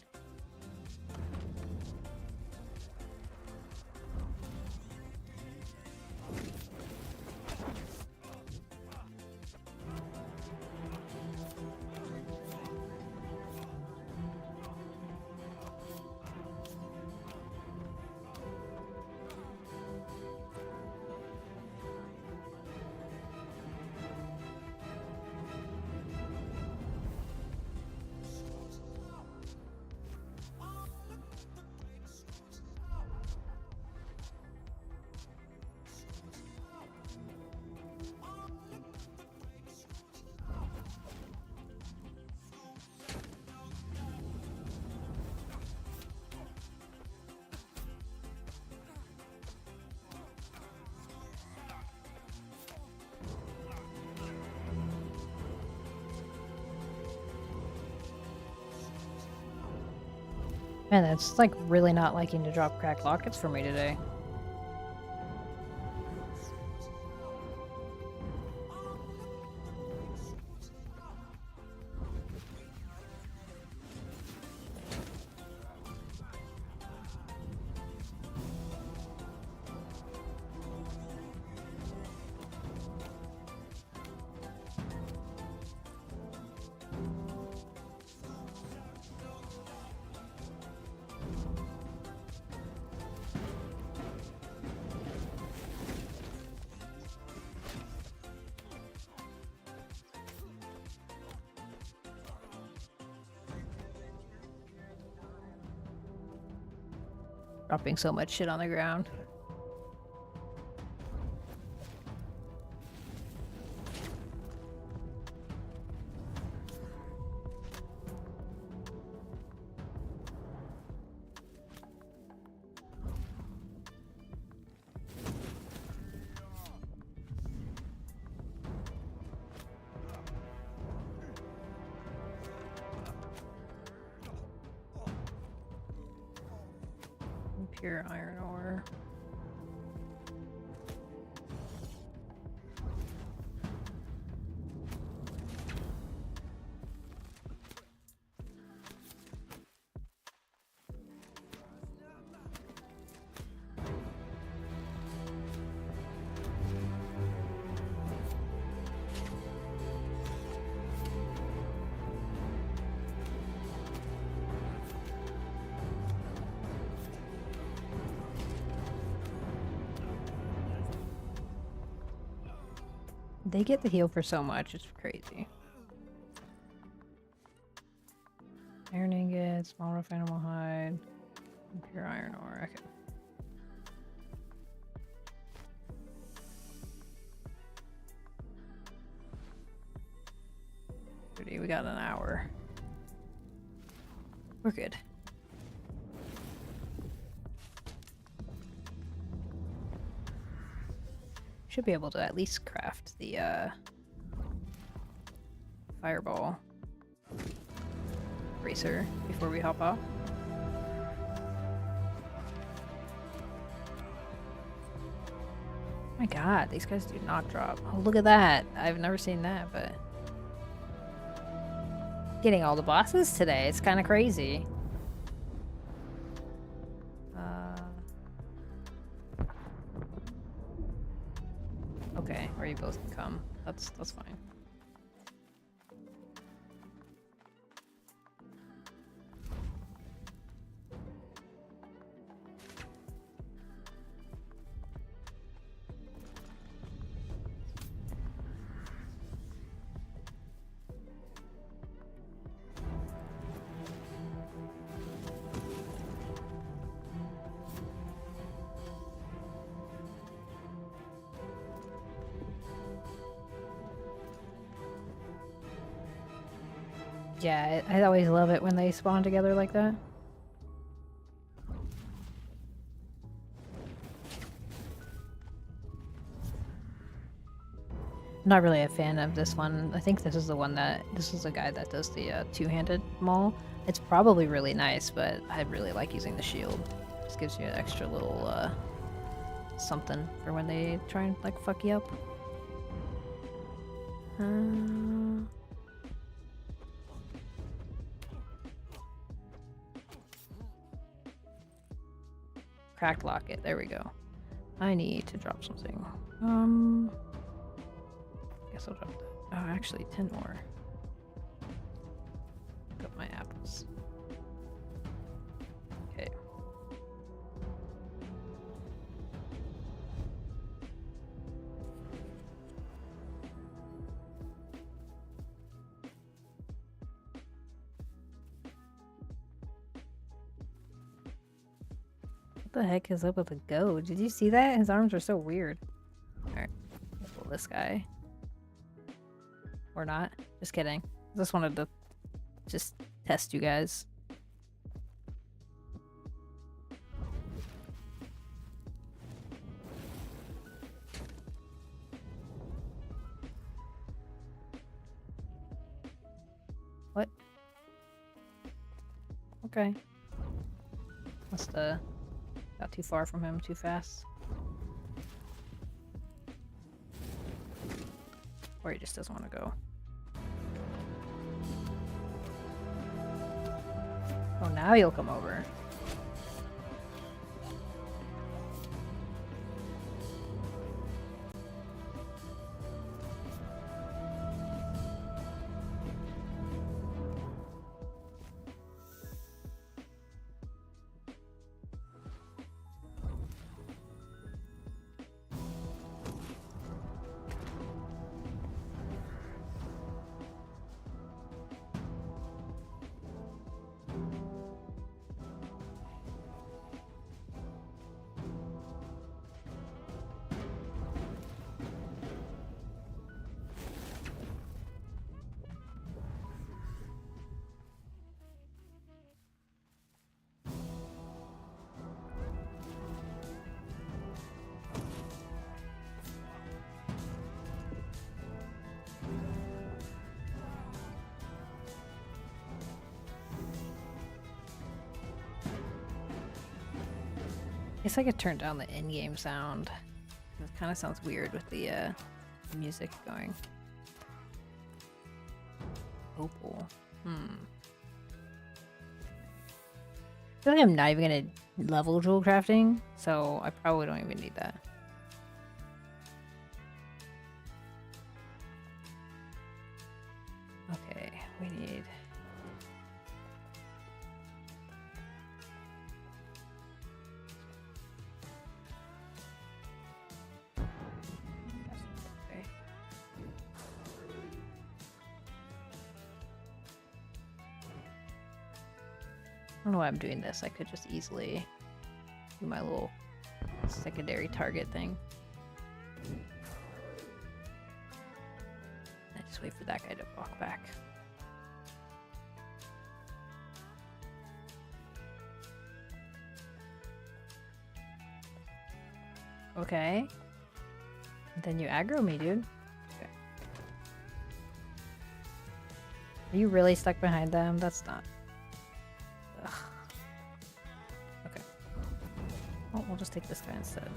B: Man, that's like really not liking to drop cracked lockets for me today. Dropping so much shit on the ground. Pure iron ore. They get the heal for so much, it's crazy. Iron ingot, small rough animal hide, pure iron ore. Okay. We got an hour. We're good. Should be able to at least craft the fireball racer before we hop off. Oh my god, these guys do not drop. Oh, look at that. I've never seen that, but getting all the bosses today. It's kind of crazy. Okay, or you both can come. That's fine. Yeah, I always love it when they spawn together like that. I'm not really a fan of this one. I think this is the one that... This is the guy that does the two-handed maul. It's probably really nice, but I really like using the shield. Just gives you an extra little, something for when they try and, like, fuck you up. Cracked locket. There we go. I need to drop something. Guess I'll drop that. Oh, actually, 10 more. Pick up my apples. Okay. What the heck is up with the goat? Did you see that? His arms are so weird. Alright. Pull this guy. Or not. Just kidding. Just wanted to just test you guys. What? Okay. just got too far from him too fast. Or he just doesn't want to go. Oh, now you'll come over. Guess I could turn down the in-game sound. It kind of sounds weird with the music going. Opal. I feel like I'm not even gonna level jewel crafting, so I probably don't even need that. Okay, we need... I don't know why I'm doing this. I could just easily do my little secondary target thing. I just wait for that guy to walk back. Okay. Then you aggro me, dude. Okay. Are you really stuck behind them? That's not... Ugh. Okay. Oh, we'll just take this guy instead.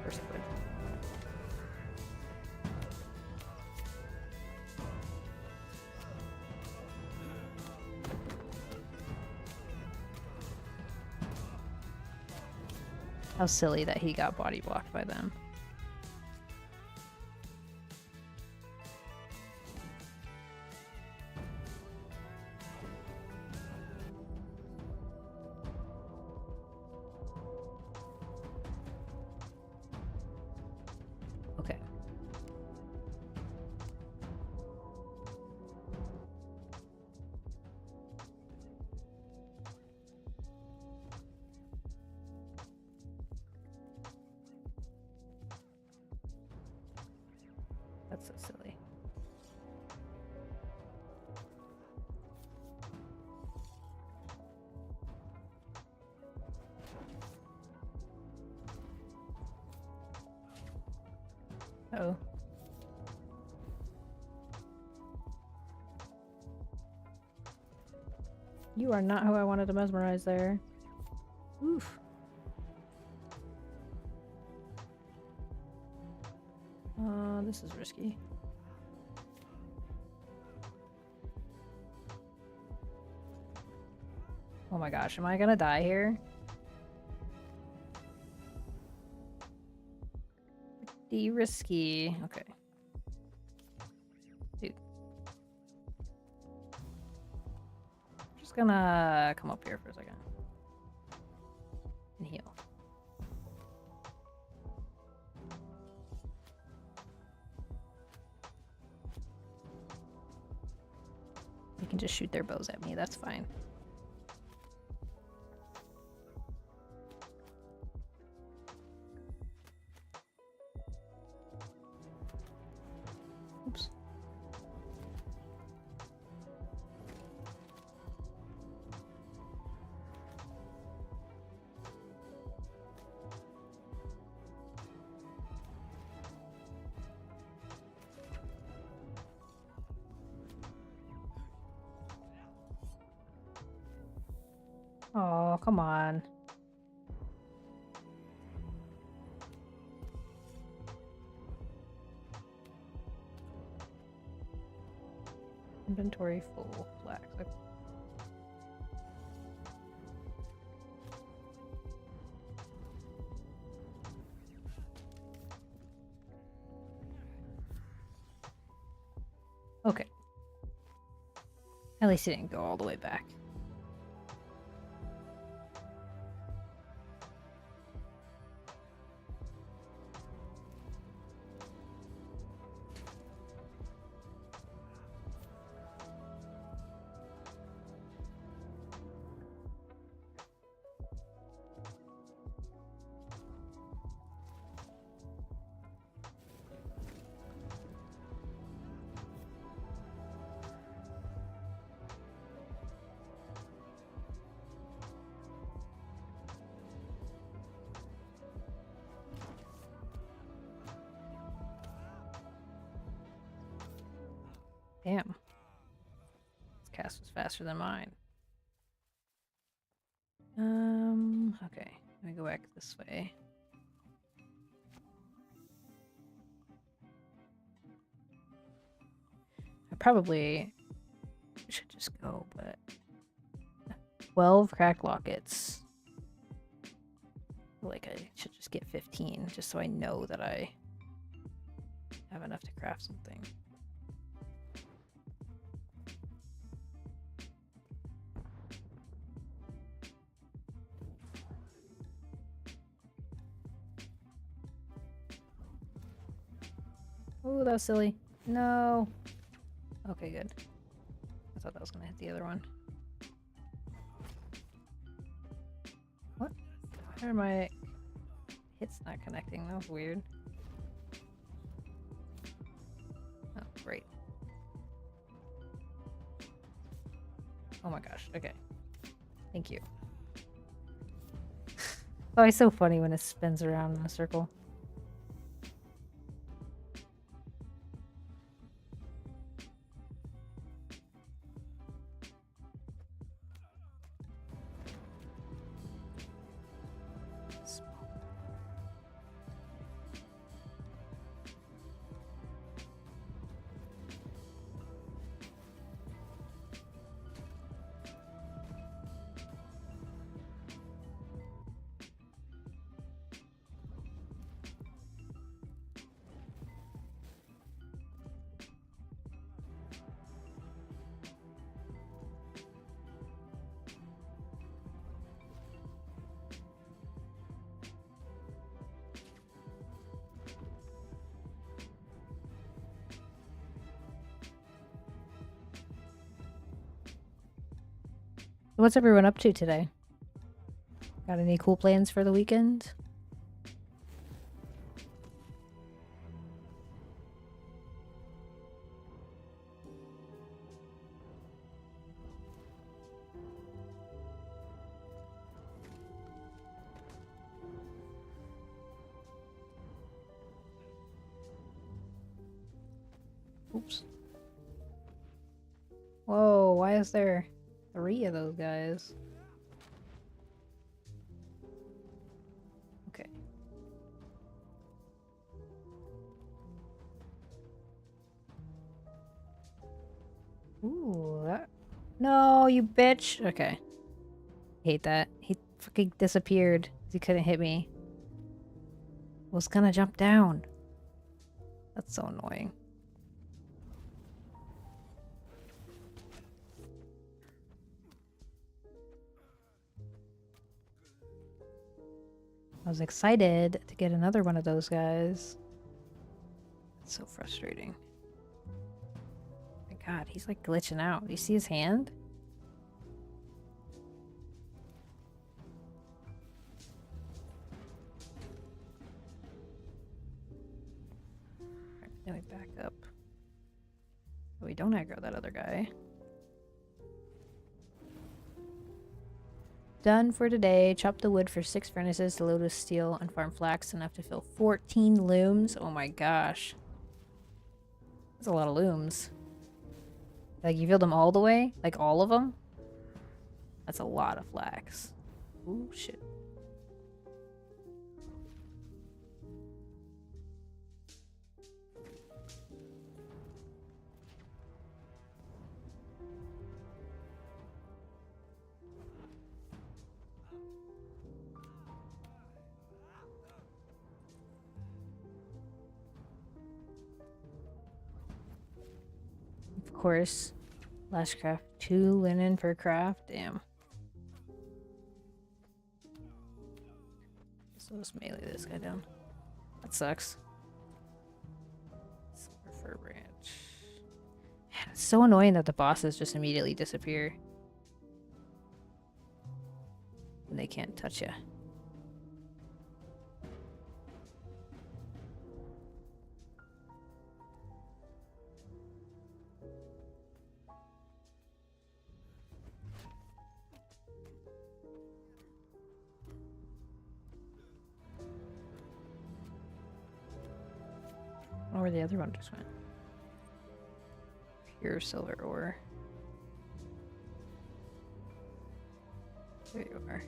B: First wood. How silly that he got body blocked by them. Okay. That's so silly. Uh-oh. You are not who I wanted to mesmerize there. Oof. This is risky. Oh my gosh, am I gonna die here? Pretty risky. Okay. Dude. Just gonna come up here for a second. And heal. They can just shoot their bows at me, that's fine. Oops. Oh, come on. Inventory full. Flax. Okay. At least it didn't go all the way back. Damn. This cast was faster than mine. Okay. Let me go back this way. I probably should just go, but 12 cracked lockets. Like I should just get 15 just so I know that I have enough to craft something. Oh, that was silly. No. Okay, good. I thought that was gonna hit the other one. What? Why are my hits not connecting? That was weird. Oh, great. Oh my gosh. Okay. Thank you. Oh, it's so funny when it spins around in a circle. What's everyone up to today? Got any cool plans for the weekend? Oops. Whoa, why is there 3 of those guys? Okay. Ooh, that... No, you bitch! Okay. Hate that. He fucking disappeared. He couldn't hit me. Was gonna jump down. That's so annoying. I was excited to get another one of those guys. That's so frustrating. My god, he's like glitching out. You see his hand? Right, then we back up. But we don't aggro that other guy. Done for today. Chop the wood for 6 furnaces to load with steel and farm flax enough to fill 14 looms. Oh my gosh. That's a lot of looms. Like, you filled them all the way? Like, all of them? That's a lot of flax. Ooh, shit. Of course. Last craft. 2 linen per craft. Damn. So let's melee this guy down. That sucks. Silver fir branch. Man, it's so annoying that the bosses just immediately disappear. And they can't touch you. I don't know where the other one just went. Pure silver ore. There you are.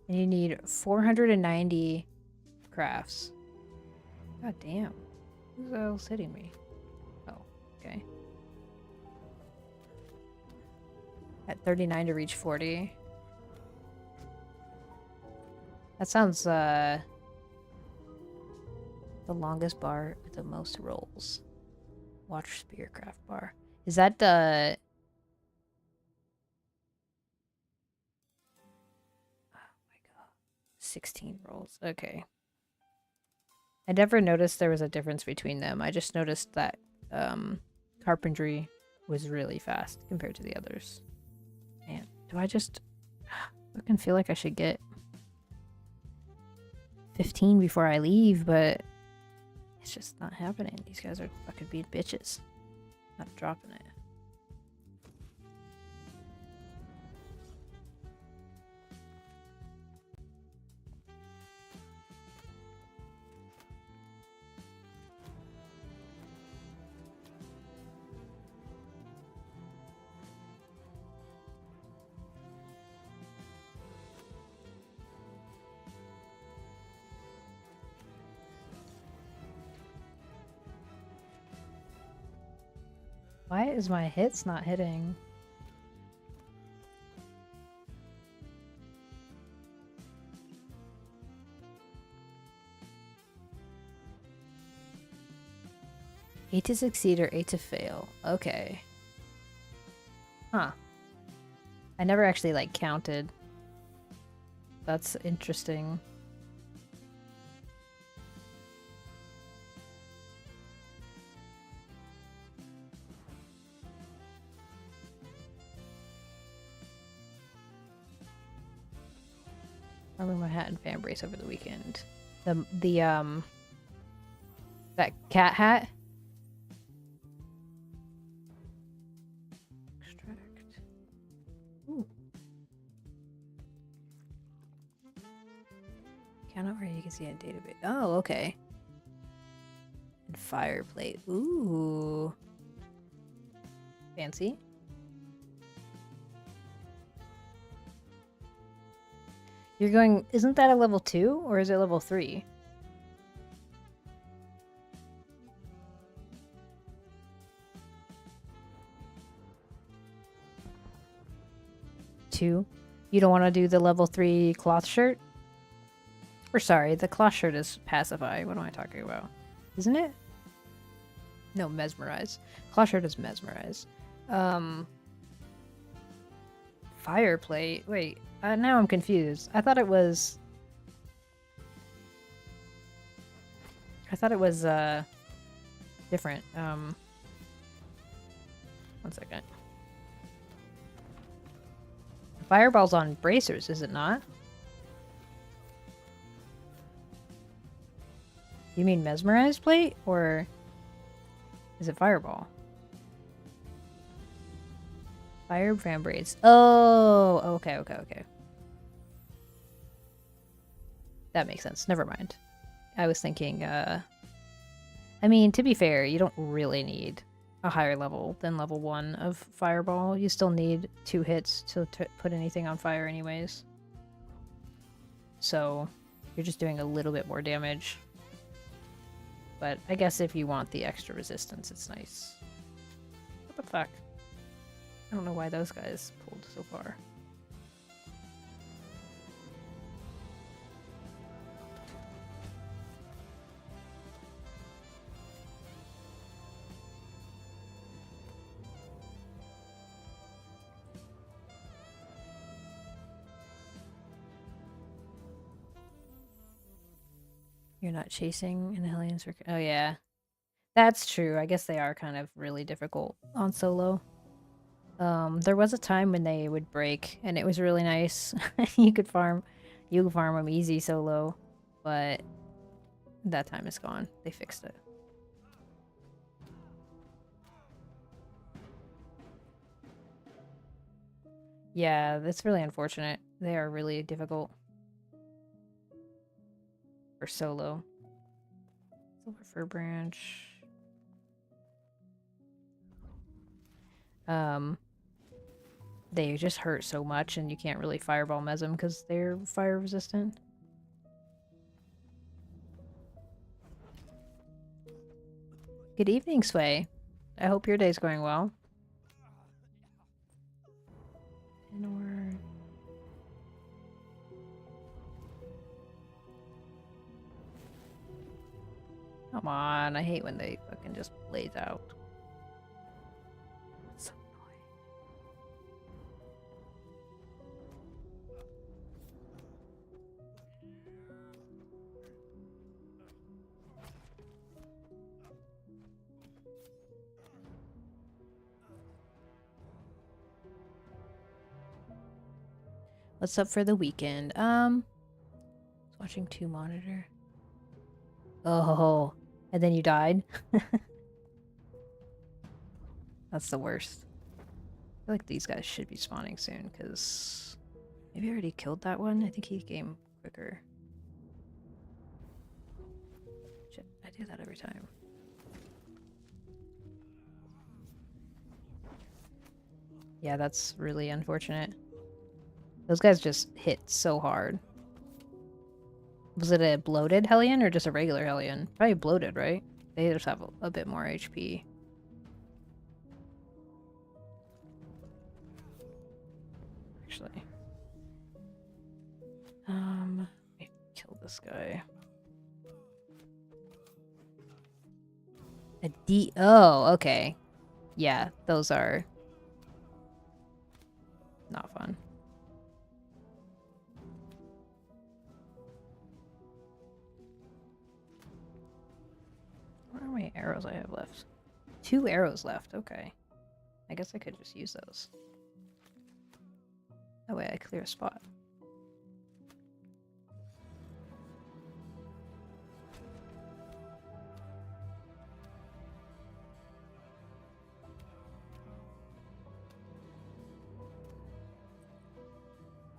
B: And you need 490 crafts. God damn. Who's else hitting me? Oh, okay. At 39 to reach 40. That sounds, the longest bar with the most rolls. Watch Spearcraft bar. Is that the... Oh my god. 16 rolls. Okay. I never noticed there was a difference between them. I just noticed that carpentry was really fast compared to the others. Man, do I just fucking feel like I should get 15 before I leave, but it's just not happening. These guys are fucking being bitches. Not dropping it. Why is my hits not hitting? Eight to succeed or 8 to fail. Okay. Huh. I never actually, like, counted. That's interesting. I wear my hat and fan brace over the weekend. That cat hat. Extract. Ooh. Count where you can see a database. Oh, okay. And fireplate. Ooh. Fancy. You're going, isn't that a level 2 or is it level 3? Two? You don't want to do the level 3 cloth shirt? Or sorry, the cloth shirt is pacify. What am I talking about? Isn't it? No, mesmerize. Cloth shirt is mesmerize. Fireplate. Wait. Now I'm confused. I thought it was different. One second. Fireball's on bracers, is it not? You mean mesmerized plate, or is it fireball? Fire fan braids. Oh, okay. That makes sense. Never mind. I was thinking, I mean, to be fair, you don't really need a higher level than level 1 of Fireball. You still need 2 hits to put anything on fire anyways. So, you're just doing a little bit more damage. But I guess if you want the extra resistance, it's nice. What the fuck? I don't know why those guys pulled so far. You're not chasing in the Hellions. Oh, yeah. That's true. I guess they are kind of really difficult on solo. There was a time when they would break, and it was really nice. You could farm them easy solo, but that time is gone. They fixed it. Yeah, that's really unfortunate. They are really difficult for solo. Silver Fir Branch. They just hurt so much, and you can't really fireball mez them because they're fire resistant. Good evening, Sway. I hope your day's going well. Come on, I hate when they fucking just blaze out. So annoying. What's up for the weekend? Watching 2 monitor. Oh, and then you died? That's the worst. I feel like these guys should be spawning soon, because maybe I already killed that one. I think he came quicker. Shit, I do that every time. Yeah, that's really unfortunate. Those guys just hit so hard. Was it a bloated Hellion or just a regular Hellion? Probably bloated, right? They just have a bit more HP. Actually. Kill this guy. Oh, okay. Yeah, those are not fun. How many arrows I have left? 2 arrows left, okay. I guess I could just use those. That way I clear a spot.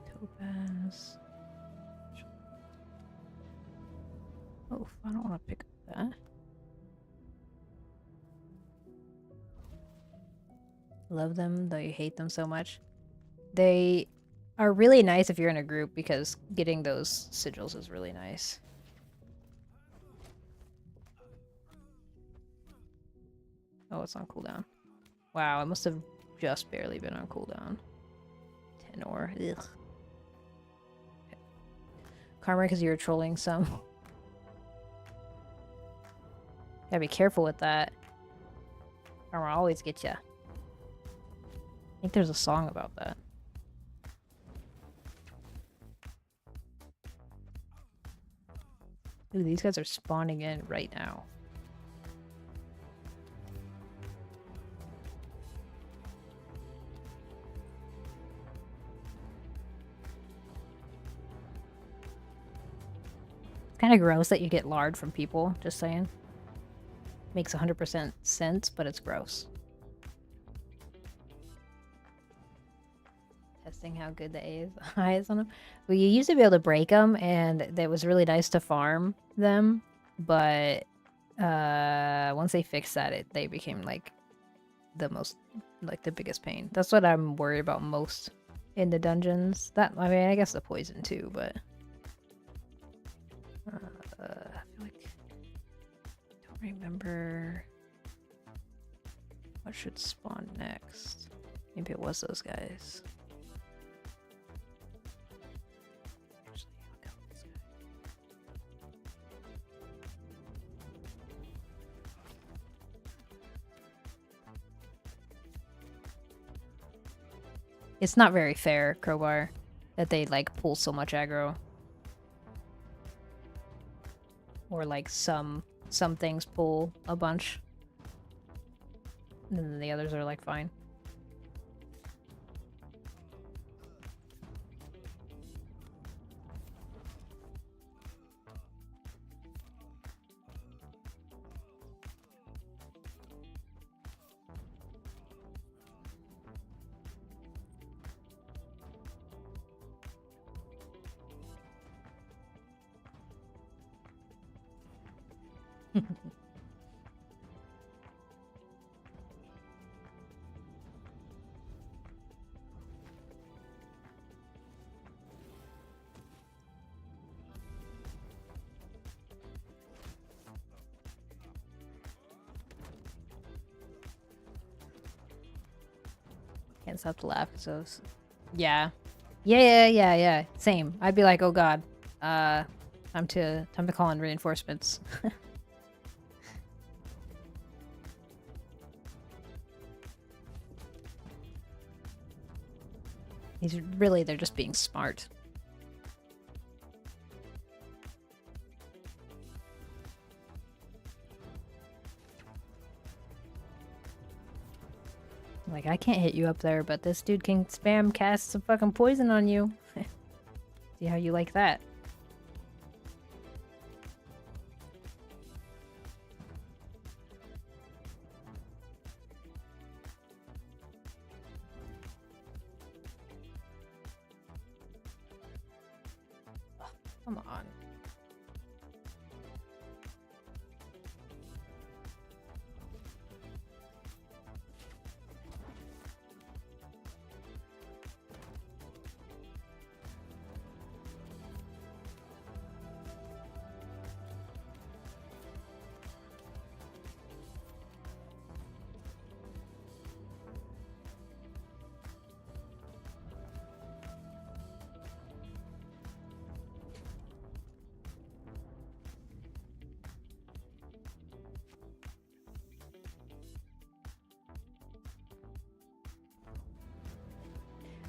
B: Topaz. Oh, I don't want to pick up that. Love them, though you hate them so much. They are really nice if you're in a group because getting those sigils is really nice. Oh, it's on cooldown. Wow, it must have just barely been on cooldown. Tenor. Ugh. Okay. Karma, because you were trolling some. Gotta be careful with that. Karma always gets ya. I think there's a song about that. Ooh, these guys are spawning in right now. It's kind of gross that you get lard from people, just saying. Makes 100% sense, but it's gross. Testing how good the AI is on them. Well, you used to be able to break them, and it was really nice to farm them. But once they fixed that, they became like the biggest pain. That's what I'm worried about most in the dungeons. That, I mean, I guess the poison too, but I feel like I don't remember what should spawn next. Maybe it was those guys. It's not very fair, Crowbar, that they like pull so much aggro. Or like some things pull a bunch. And then the others are like fine. Can't stop to laugh. So, yeah. Yeah. Same. I'd be like, oh god, time to call in reinforcements. They're just being smart. Like, I can't hit you up there, but this dude can spam cast some fucking poison on you. See how you like that. Oh, come on.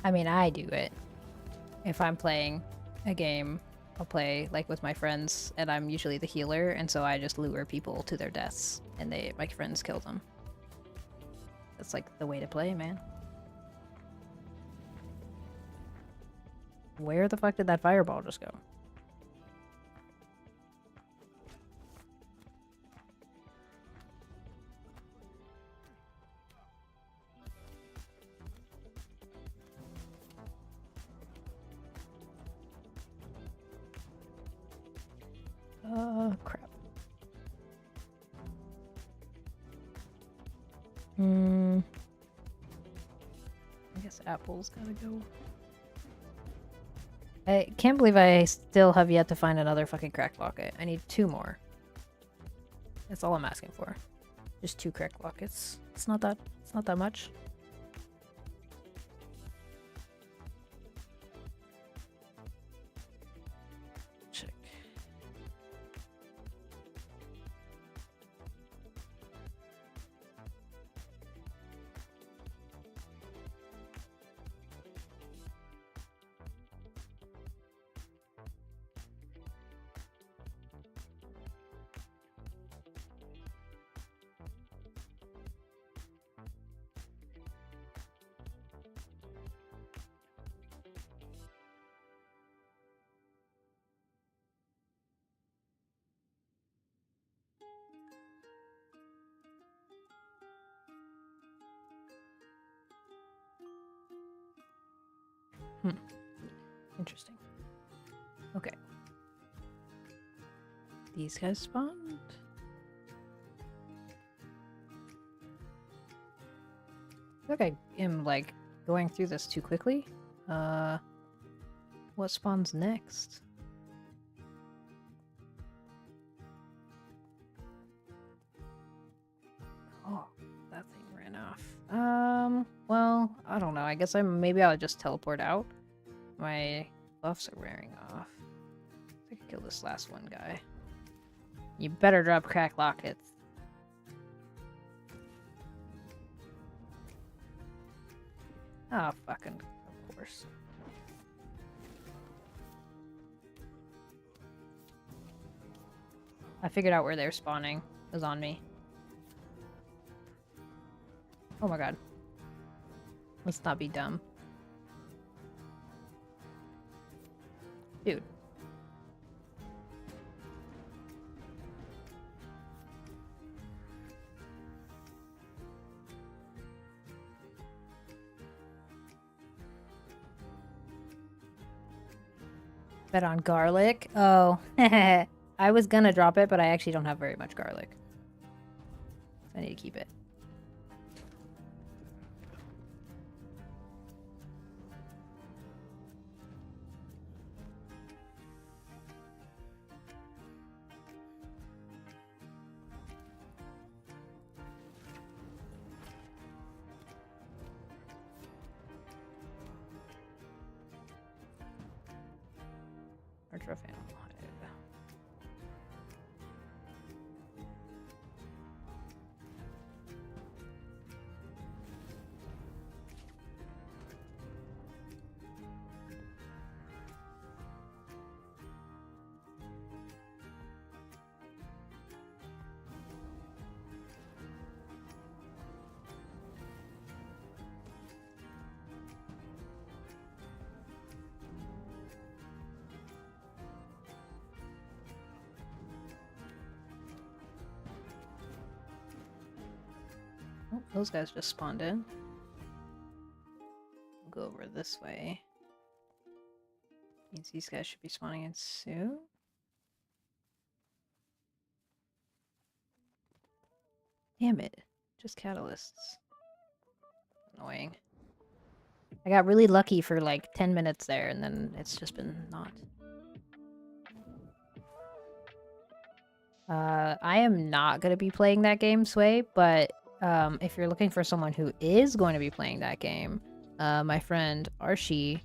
B: I mean, I do it. If I'm playing a game, I'll play like with my friends, and I'm usually the healer, and so I just lure people to their deaths, and my friends kill them. That's like the way to play, man. Where the fuck did that fireball just go? Oh, crap. I guess Apple's gotta go. I can't believe I still have yet to find another fucking cracked locket. I need 2 more. That's all I'm asking for. Just 2 cracked lockets. It's not that much. Check. Interesting. Okay. These guys spawned. I feel like I am like going through this too quickly. What spawns next? Oh, that thing ran off. Well, I don't know. I guess maybe I'll just teleport out. My buffs are wearing off. I could kill this last one guy. You better drop crack lockets. Oh, fucking, of course. I figured out where they're spawning. It was on me. Oh my god. Let's not be dumb. Dude. Bet on garlic? Oh. I was gonna drop it, but I actually don't have very much garlic. I need to keep it. Or trophy animal hide. Oh, those guys just spawned in. We'll go over this way. Means these guys should be spawning in soon. Damn it. Just catalysts. Annoying. I got really lucky for like 10 minutes there, and then it's just been not. I am not going to be playing that game, Sway, but if you're looking for someone who is going to be playing that game, my friend Archie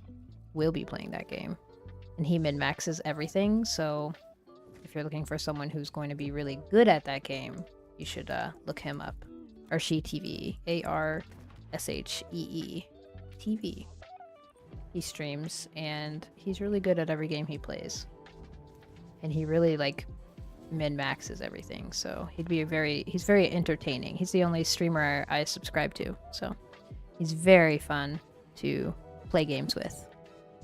B: will be playing that game. And he min-maxes everything, so if you're looking for someone who's going to be really good at that game, you should look him up. Archie TV. ARSHEE TV. He streams, and he's really good at every game he plays. And he really, like, min-maxes everything, so he's very entertaining. He's the only streamer I subscribe to, so he's very fun to play games with.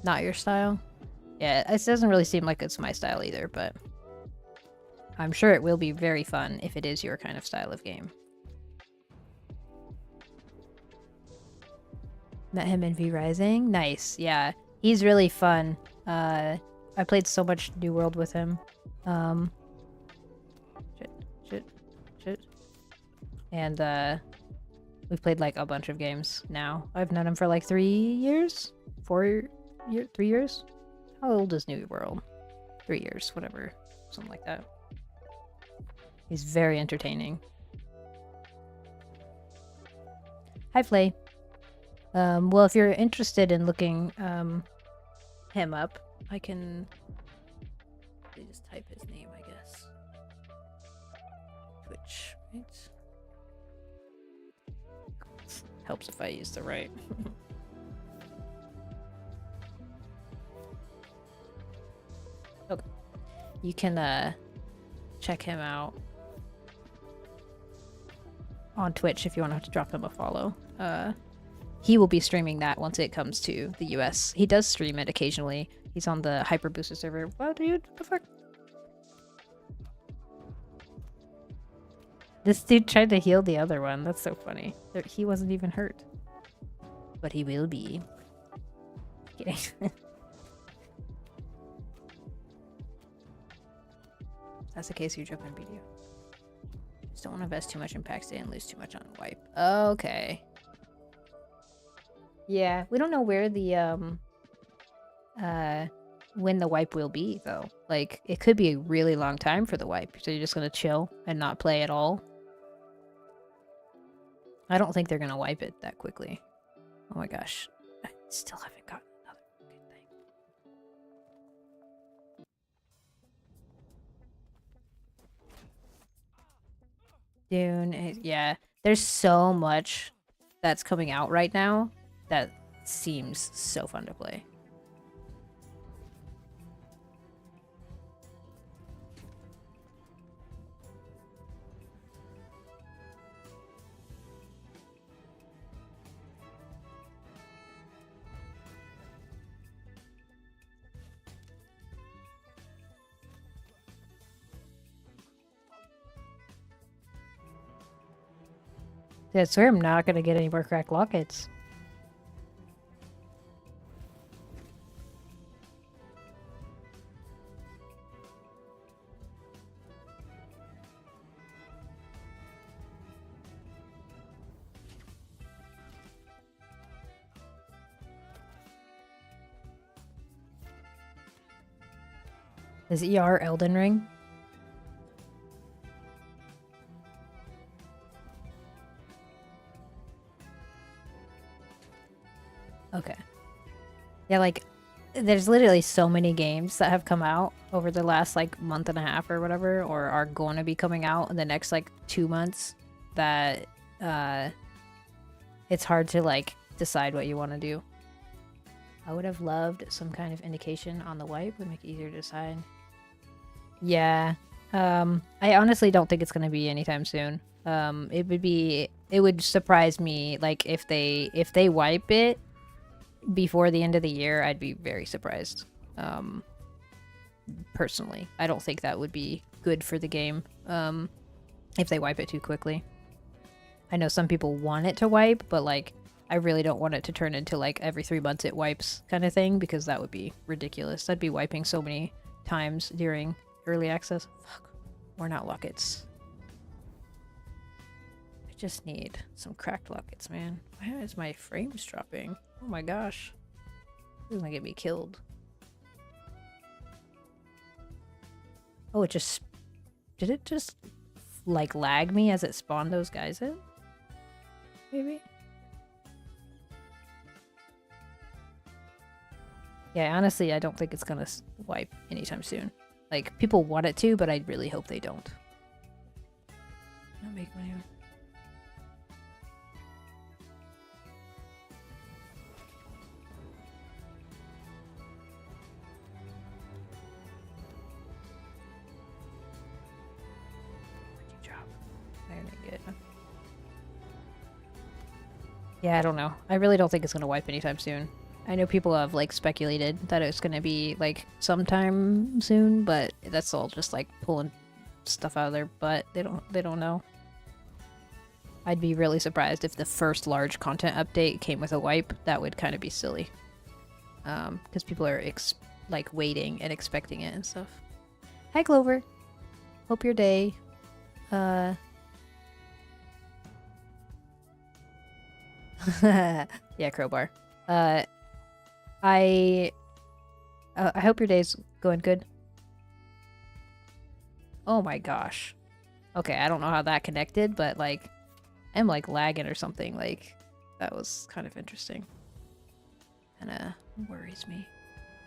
B: Not your style? Yeah, it doesn't really seem like it's my style either, but I'm sure it will be very fun if it is your kind of style of game. Met him in V Rising? Nice, yeah. He's really fun. I played so much New World with him. Shit. And we've played like a bunch of games now. I've known him for like 3 years? 3 years? How old is New World? 3 years, whatever. Something like that. He's very entertaining. Hi, Flay. Well, if you're interested in looking him up, I can just type his name, I guess. Twitch, right? Helps if I use the right. Okay. You can check him out on Twitch if you want to drop him a follow. He will be streaming that once it comes to the US. He does stream it occasionally. He's on the Hyper Booster server. Wow, dude, what the fuck? This dude tried to heal the other one. That's so funny. He wasn't even hurt. But he will be. Kidding. That's the case, you jump in BDO. Just don't want to invest too much in Pax Dei and lose too much on wipe. Okay. Yeah, we don't know where the when the wipe will be though. Like it could be a really long time for the wipe. So you're just gonna chill and not play at all. I don't think they're gonna wipe it that quickly. Oh my gosh. I still haven't gotten another good thing. Dune, yeah. There's so much that's coming out right now that seems so fun to play. Yeah, I swear I'm not gonna get any more cracked lockets. Is ER Elden Ring? Okay. Yeah, like, there's literally so many games that have come out over the last, like, month and a half or whatever, or are going to be coming out in the next, like, 2 months that, it's hard to, like, decide what you want to do. I would have loved some kind of indication on the wipe. Would make it easier to decide. Yeah. I honestly don't think it's going to be anytime soon. It would surprise me, like, if they wipe it before the end of the year, I'd be very surprised. Personally, I don't think that would be good for the game if they wipe it too quickly. I know some people want it to wipe, but like I really don't want it to turn into like every 3 months it wipes kind of thing, because that would be ridiculous. I'd be wiping so many times during early access. Fuck, we're not Lockets. I just need some cracked Lockets, man. Why is my frames dropping? Oh my gosh. This is gonna get me killed. Oh, it just... Did it just, like, lag me as it spawned those guys in? Maybe? Yeah, honestly, I don't think it's gonna wipe anytime soon. Like, people want it to, but I really hope they don't. Not make money. Yeah, I don't know. I really don't think it's gonna wipe anytime soon. I know people have like speculated that it's gonna be like sometime soon, but that's all just like pulling stuff out of their butt. They don't know. I'd be really surprised if the first large content update came with a wipe. That would kind of be silly. Because people are like waiting and expecting it and stuff. Hi Clover. Hope your day. Yeah, Crowbar. I hope your day's going good. Oh my gosh. Okay, I don't know how that connected, but like, I'm like lagging or something. Like, that was kind of interesting. Kinda worries me.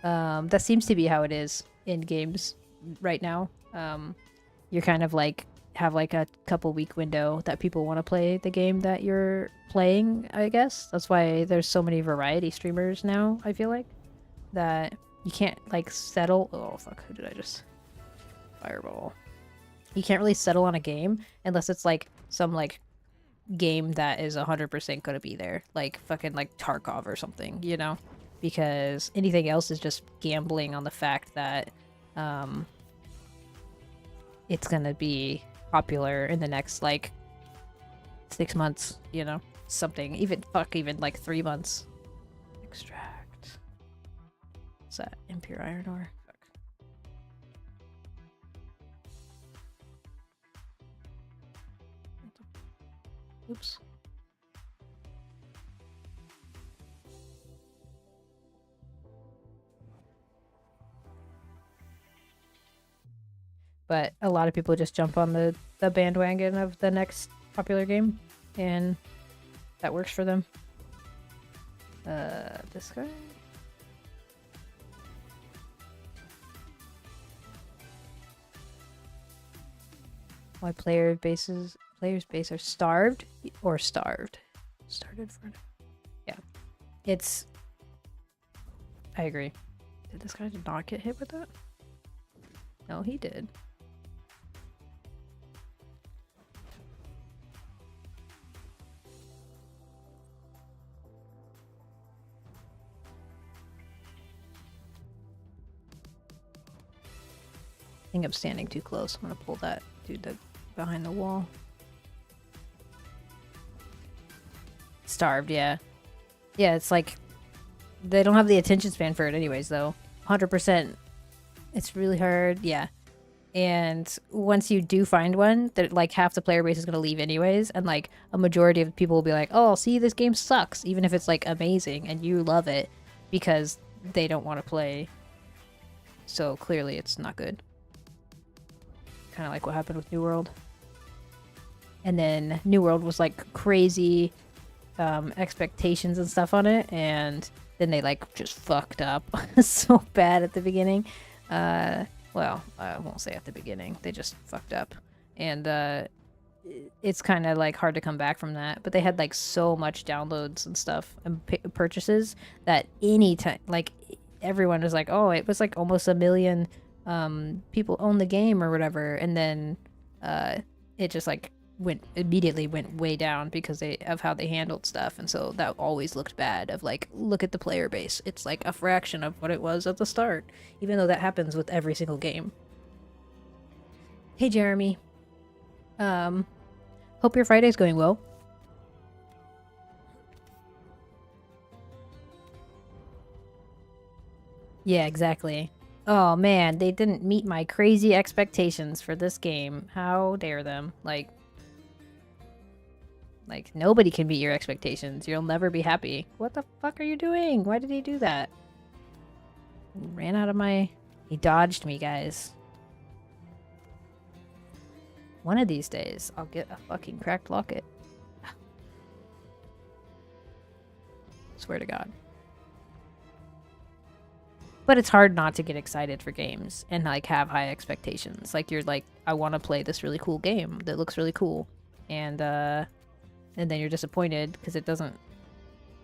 B: That seems to be how it is in games right now. You're kind of like have like a couple week window that people want to play the game that you're playing, I guess. That's why there's so many variety streamers now, I feel like. That you can't like settle. Oh fuck, who did I just fireball? You can't really settle on a game unless it's like some like game that is 100% gonna be there. Like fucking like Tarkov or something, you know? Because anything else is just gambling on the fact that it's gonna be popular in the next like 6 months, you know, something, even like 3 months. Extract. What's that? Impure iron ore. Fuck. Oops. But a lot of people just jump on the bandwagon of the next popular game, and that works for them. This guy? Why players' bases are starved or starved? Started for yeah. It's I agree. Did this guy not get hit with that? No, he did. I think I'm standing too close. I'm gonna pull that dude behind the wall. Starved, yeah. Yeah, it's like they don't have the attention span for it anyways, though. 100%. It's really hard, yeah. And once you do find one, that like half the player base is gonna leave anyways, and like a majority of people will be like, "Oh, see, this game sucks," even if it's like amazing and you love it, because they don't want to play. So clearly, it's not good. Kind of like what happened with New World. And then New World was like crazy expectations and stuff on it, and then they like just fucked up so bad at the beginning. Well, I won't say at the beginning. They just fucked up. And it's kind of like hard to come back from that. But they had like so much downloads and stuff and purchases that any time, like everyone was like, oh, it was like almost 1 million people own the game or whatever. And then it just like immediately went way down because of how they handled stuff. And so that always looked bad of like, look at the player base. It's like a fraction of what it was at the start, even though that happens with every single game. Hey, Jeremy. Hope your Friday's going well. Yeah, exactly. Oh man, they didn't meet my crazy expectations for this game. How dare them? Like nobody can meet your expectations. You'll never be happy. What the fuck are you doing? Why did he do that? Ran out of my... He dodged me, guys. One of these days, I'll get a fucking cracked locket. Swear to God. But it's hard not to get excited for games and like have high expectations. Like you're like, I want to play this really cool game that looks really cool. And then you're disappointed because it doesn't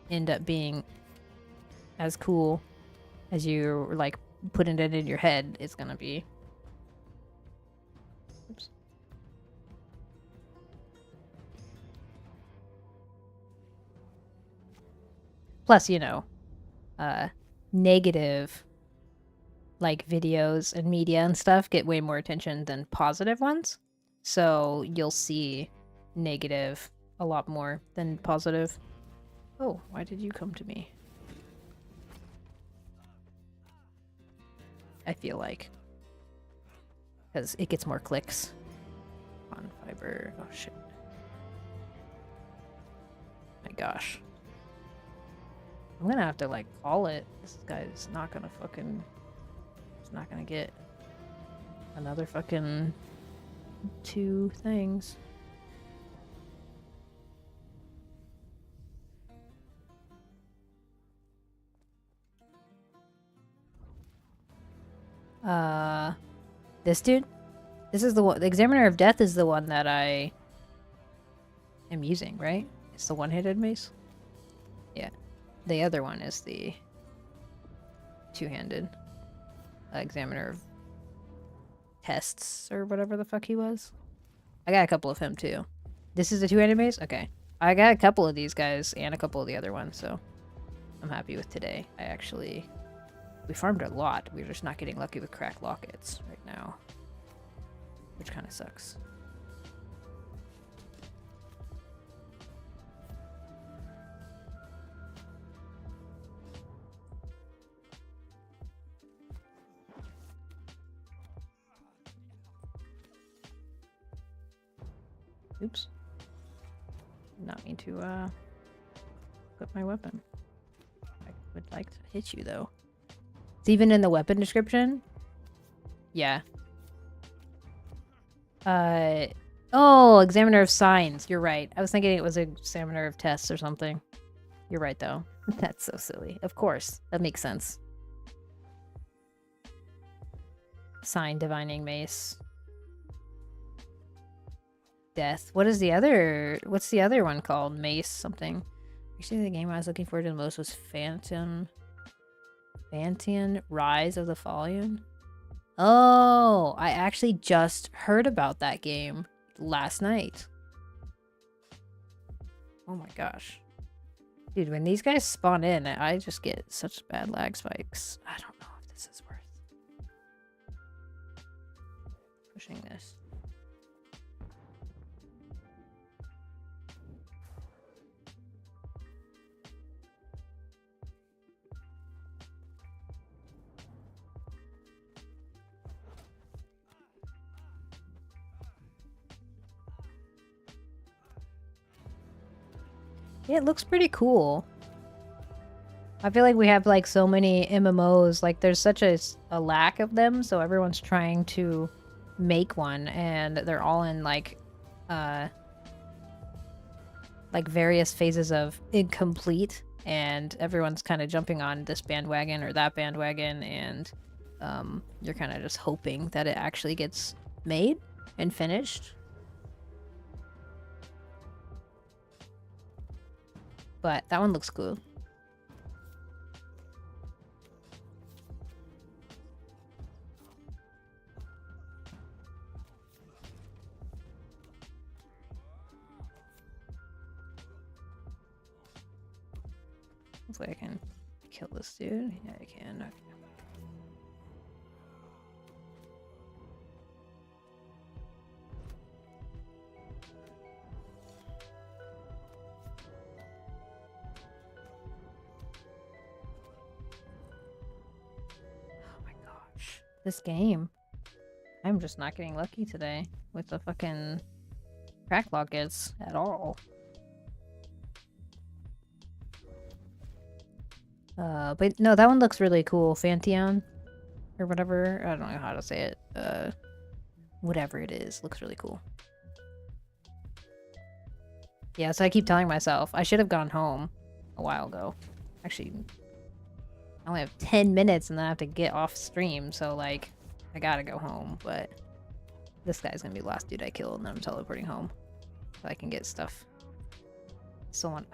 B: end up being as cool as you like putting it in your head it's gonna be. Oops. Plus, you know, negative like videos and media and stuff get way more attention than positive ones. So you'll see negative a lot more than positive. Oh, why did you come to me? I feel like. Because it gets more clicks. On fiber. Oh, shit. My gosh. I'm gonna have to, like, call it. This guy's not gonna fucking... He's not gonna get another fucking 2 things. This dude? This is the one. The Examiner of Death is the one that I am using, right? It's the one-handed mace? Yeah. The other one is the two-handed Examiner of Tests, or whatever the fuck he was. I got a couple of him, too. This is the two-handed mace? Okay. I got a couple of these guys, and a couple of the other ones, so I'm happy with today. We farmed a lot. We're just not getting lucky with cracked lockets right now. Which kind of sucks. Oops. Did not mean to equip my weapon. I would like to hit you though. It's even in the weapon description. Yeah. Oh, examiner of signs. You're right. I was thinking it was examiner of tests or something. You're right though. That's so silly. Of course. That makes sense. Sign divining mace. Death. What's the other one called? Mace something. Actually, the game I was looking forward to the most was Phantom Rise of the Fallen. Oh, I actually just heard about that game last night. Oh my gosh. Dude, when these guys spawn in, I just get such bad lag spikes. I don't know if this is worth pushing this. Yeah, it looks pretty cool. I feel like we have like so many MMOs, like there's such a lack of them, so everyone's trying to make one, and they're all in like various phases of incomplete, and everyone's kind of jumping on this bandwagon or that bandwagon, and you're kind of just hoping that it actually gets made and finished. But that one looks cool. Hopefully I can kill this dude. Yeah, I can. Okay. This game. I'm just not getting lucky today with the fucking crack lockets at all. But no, that one looks really cool. Fanteon or whatever. I don't know how to say it. Whatever it is, looks really cool. Yeah, so I keep telling myself I should have gone home a while ago. Actually, I only have 10 minutes and then I have to get off stream, so like, I gotta go home, but this guy's gonna be the last dude I kill, and then I'm teleporting home so I can get stuff. Still want...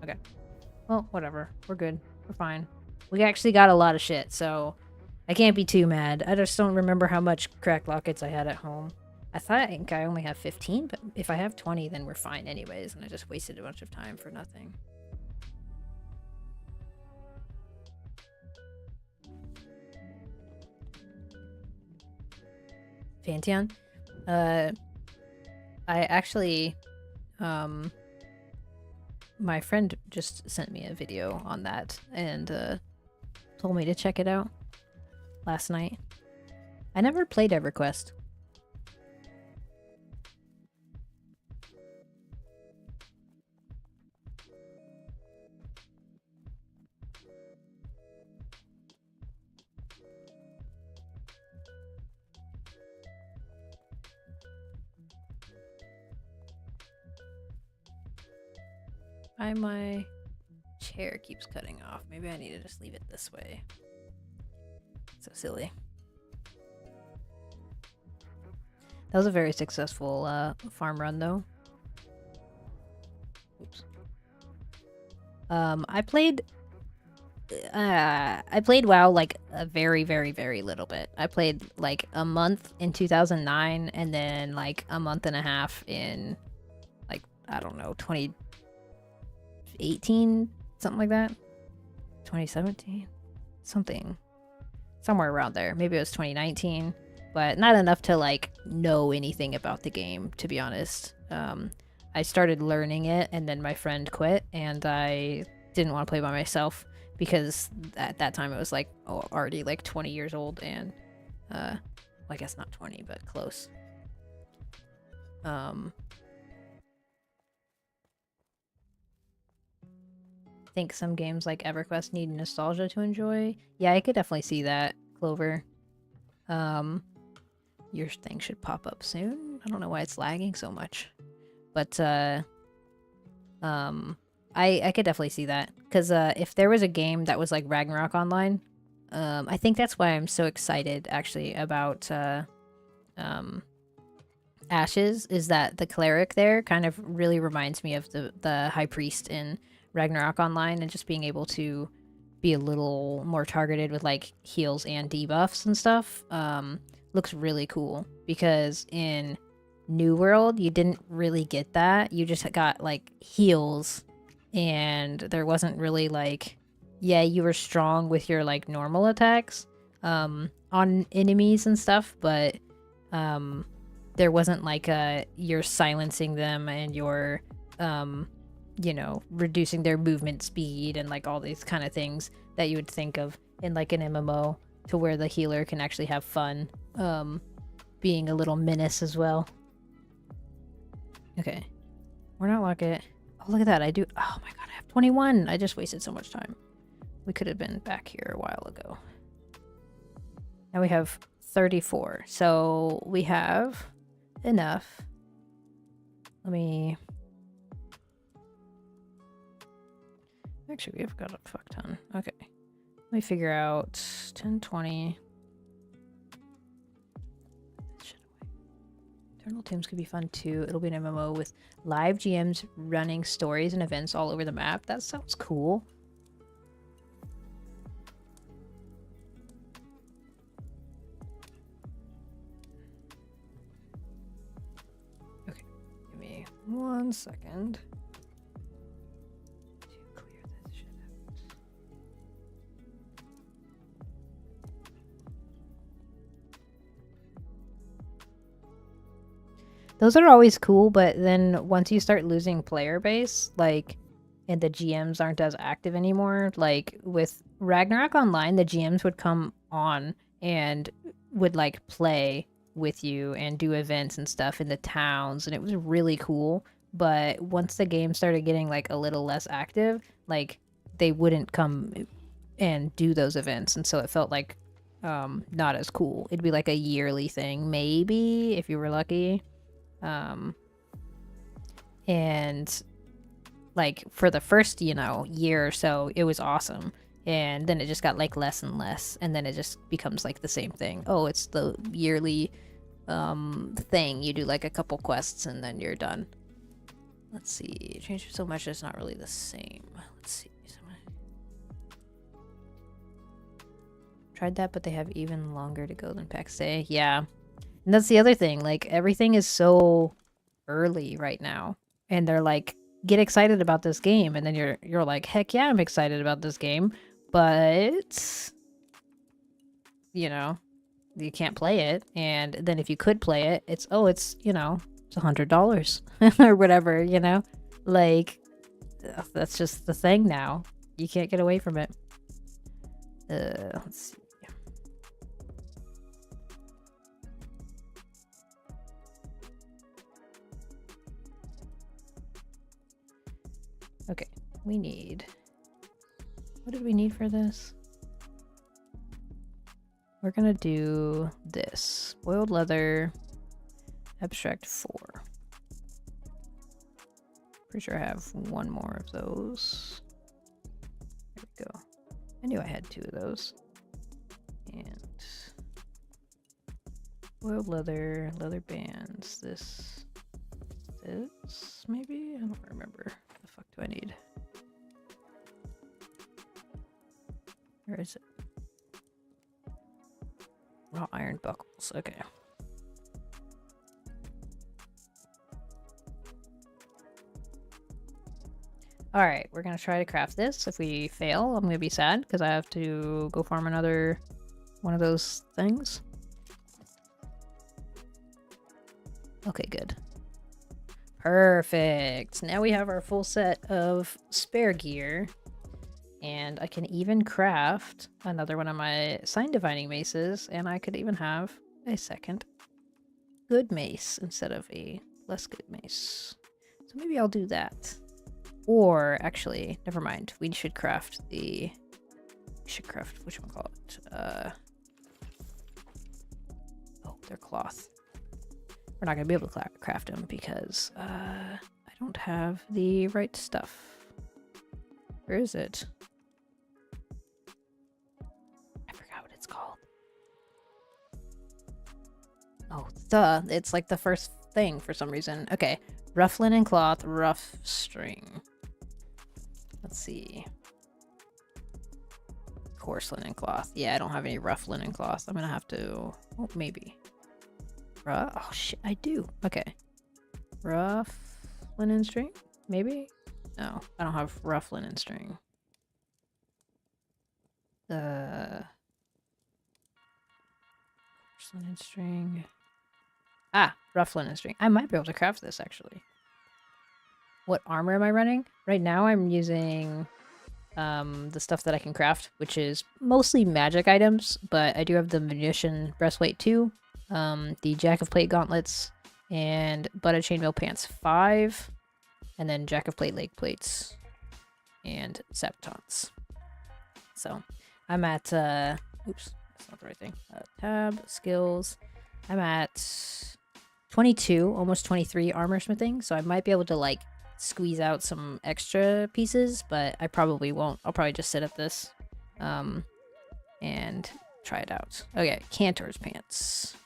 B: Okay. Well, whatever. We're good. We're fine. We actually got a lot of shit, so I can't be too mad. I just don't remember how much crack lockets I had at home. I think I only have 15, but if I have 20, then we're fine anyways, and I just wasted a bunch of time for nothing. Fanteon? I actually, my friend just sent me a video on that and, told me to check it out last night. I never played EverQuest. My chair keeps cutting off. Maybe I need to just leave it this way. So silly. That was a very successful farm run though. Oops. I played WoW like a very, very, very little bit. I played like a month in 2009 and then like a month and a half in like, I don't know, 2018, something like that. 2017, something, somewhere around there. Maybe it was 2019, but not enough to like know anything about the game, to be honest. I started learning it and then my friend quit and I didn't want to play by myself because at that time it was like already like 20 years old and well, I guess not 20 but close. I think some games like EverQuest need nostalgia to enjoy. Yeah, I could definitely see that, Clover. Your thing should pop up soon. I don't know why it's lagging so much. But I could definitely see that. Because if there was a game that was like Ragnarok Online, I think that's why I'm so excited actually about Ashes, is that the cleric there kind of really reminds me of the high priest in Ragnarok Online, and just being able to be a little more targeted with like heals and debuffs and stuff looks really cool, because in New World you didn't really get that. You just got like heals, and there wasn't really like, yeah, you were strong with your like normal attacks on enemies and stuff, but there wasn't like you're silencing them and you're you know, reducing their movement speed and like all these kind of things that you would think of in like an MMO, to where the healer can actually have fun being a little menace as well. Okay, we're not Locket. Oh, look at that. I do. Oh my god, I have 21. I just wasted so much time. We could have been back here a while ago. Now we have 34. So we have enough. Let me... Actually, we've got a fuck ton. Okay. Let me figure out 10, 20. Eternal Tombs could be fun too. It'll be an MMO with live GMs running stories and events all over the map. That sounds cool. Okay, give me 1 second to clear this shit out. Those are always cool, but then once you start losing player base, like, and the GMs aren't as active anymore, like with Ragnarok Online, the GMs would come on and would like play with you and do events and stuff in the towns, and it was really cool. But once the game started getting like a little less active, like they wouldn't come and do those events, and so it felt like not as cool. It'd be like a yearly thing, maybe, if you were lucky. And like for the first, you know, year or so, it was awesome, and then it just got like less and less, and then it just becomes like the same thing. Oh, it's the yearly thing. You do like a couple quests and then you're done. Let's see, changed so much it's not really the same. Let's see. Tried that, but they have even longer to go than Pax Dei. Yeah. And that's the other thing, like everything is so early right now, and they're like, get excited about this game, and then you're like, heck yeah, I'm excited about this game, but you know, you can't play it. And then if you could play it, it's, oh, it's, you know, it's $100 or whatever, you know, like that's just the thing now. You can't get away from it. Let's see. Okay, we need... What did we need for this? We're gonna do this. Boiled leather, abstract 4. Pretty sure I have one more of those. There we go. I knew I had 2 of those. And boiled leather, leather bands, this, maybe? I don't remember. What the fuck do I need? Where is it? Raw iron buckles, okay. Alright, we're gonna try to craft this. If we fail, I'm gonna be sad, because I have to go farm another one of those things. Okay, good. Perfect. Now we have our full set of spare gear. And I can even craft another one of my sign divining maces, and I could even have a second good mace instead of a less good mace. So maybe I'll do that. Or actually, never mind. We should craft the. We should craft whatchamacallit. Oh, they're cloth. We're not gonna be able to craft them because I don't have the right stuff. Where is it? I forgot what it's called. Oh, duh. It's like the first thing for some reason. Okay. Rough linen cloth, rough string. Let's see. Coarse linen cloth. Yeah, I don't have any rough linen cloth. I'm gonna have to... Oh, maybe. Oh, shit. I do. Okay. Rough linen string? Maybe? No, I don't have rough linen string. Coarse linen string. Ah, rough linen string. I might be able to craft this, actually. What armor am I running? Right now I'm using the stuff that I can craft, which is mostly magic items, but I do have the munition breastplate too, the jack of plate gauntlets, and butter chainmail pants 5, and then jack of plate leg plates, and sabatons. So I'm at, oops, that's not the right thing. Tab, skills. I'm at 22, almost 23 armor smithing, so I might be able to like squeeze out some extra pieces, but I probably won't. I'll probably just sit at this and try it out. Okay, Cantor's pants.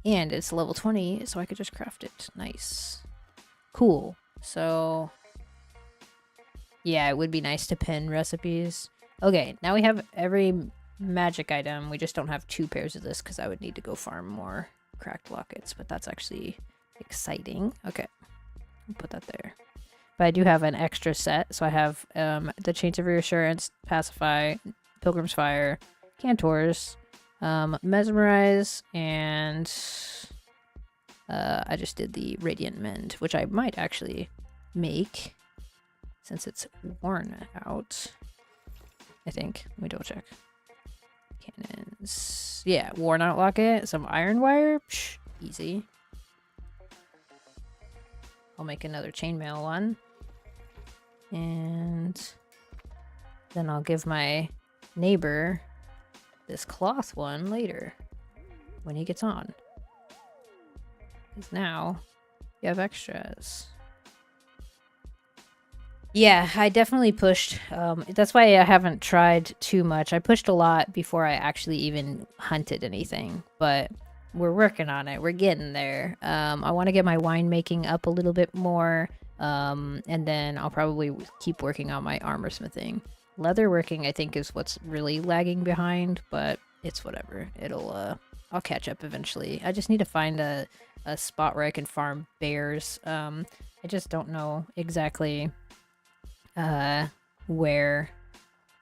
B: And it's level 20, so I could just craft it. Nice. Cool. So, yeah, it would be nice to pin recipes. Okay, now we have every magic item. We just don't have 2 pairs of this because I would need to go farm more cracked lockets, but that's actually exciting. Okay, I'll put that there. But I do have an extra set, so I have the Chains of Reassurance, Pacify, Pilgrim's Fire, Cantor's, Mesmerize, and I just did the Radiant Mend, which I might actually make since it's worn out. I think. Let me double check. Cannons. Yeah, worn out locket, some iron wire. Psh, easy. I'll make another chainmail one. And then I'll give my neighbor this cloth one later when he gets on. Because now you have extras. Yeah, I definitely pushed. That's why I haven't tried too much. I pushed a lot before I actually even hunted anything. But we're working on it. We're getting there. I want to get my winemaking up a little bit more. And then I'll probably keep working on my armor smithing. Leatherworking, I think, is what's really lagging behind, but it's whatever. I'll catch up eventually. I just need to find a spot where I can farm bears. I just don't know exactly where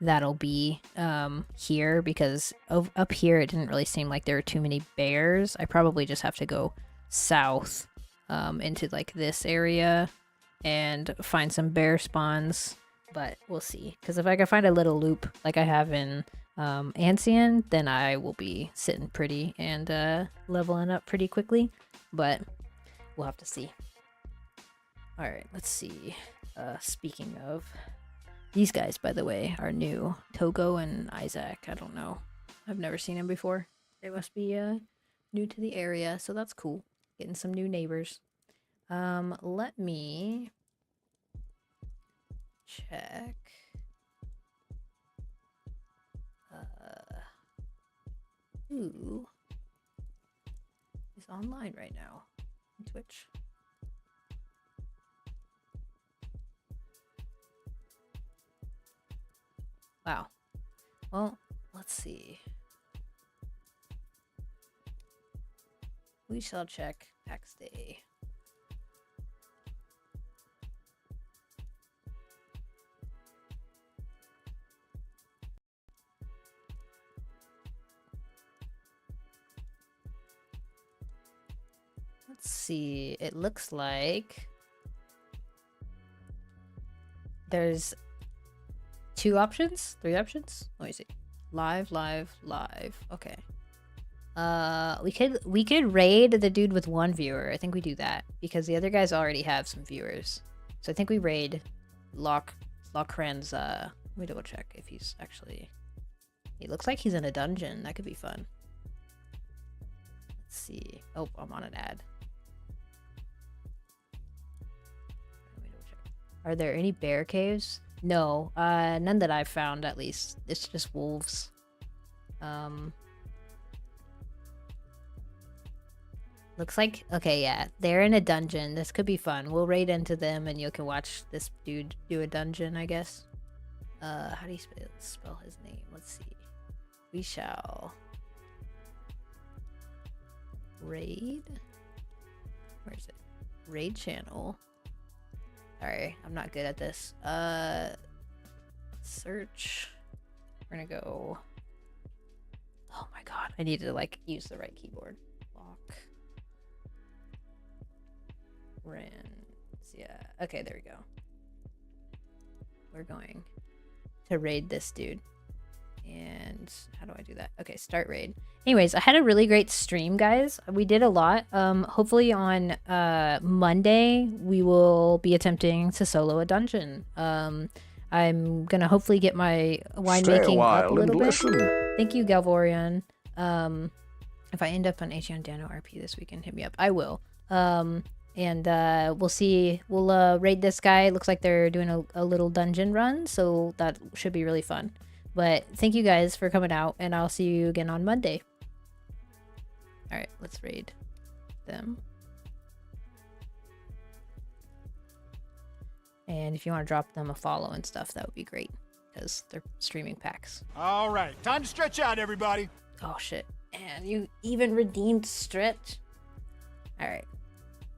B: that'll be here, because up here it didn't really seem like there were too many bears. I probably just have to go south into like this area and find some bear spawns, but we'll see. Because if I can find a little loop like I have in Ancien, then I will be sitting pretty and leveling up pretty quickly, but we'll have to see. Alright, let's see. Speaking of, these guys, by the way, are new. Togo and Isaac. I don't know. I've never seen them before. They must be new to the area, so that's cool. Getting some new neighbors. Let me check. Who is online right now on Twitch? Wow. Well, let's see. We shall check Pax Dei. Let's see. It looks like there's 2 options? 3 options? Let me see. Live, live, live. Okay. We could raid the dude with 1 viewer. I think we do that because the other guys already have some viewers. So I think we raid Lockren's. Let me double check if he's actually. He looks like he's in a dungeon. That could be fun. Let's see. Oh, I'm on an ad. Let me double check. Are there any bear caves? No, none that I've found. At least it's just wolves. Looks like, okay, yeah, they're in a dungeon. This could be fun. We'll raid into them and you can watch this dude do a dungeon, I guess. How do you spell his name? Let's see. We shall raid. Where is it? Raid channel. Sorry, I'm not good at this. Search. We're gonna go. Oh my god, I need to like use the right keyboard. Lock. Yeah. Okay, there we go. We're going to raid this dude. And how do I do that? Okay, start raid. Anyways, I had a really great stream, guys. We did a lot. Hopefully on Monday we will be attempting to solo a dungeon. I'm gonna hopefully get my winemaking up a little bit. Thank you, Galvorian. If I end up on H&M Dano RP this weekend, hit me up. I will. And we'll see. We'll raid this guy. It looks like they're doing a little dungeon run, so that should be really fun. But thank you guys for coming out, and I'll see you again on Monday. All right, let's raid them. And if you want to drop them a follow and stuff, that would be great, because they're streaming packs.
C: All right, time to stretch out, everybody.
B: Oh, shit. And you even redeemed stretch. All right.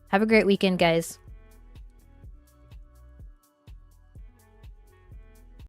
B: Have a great weekend, guys.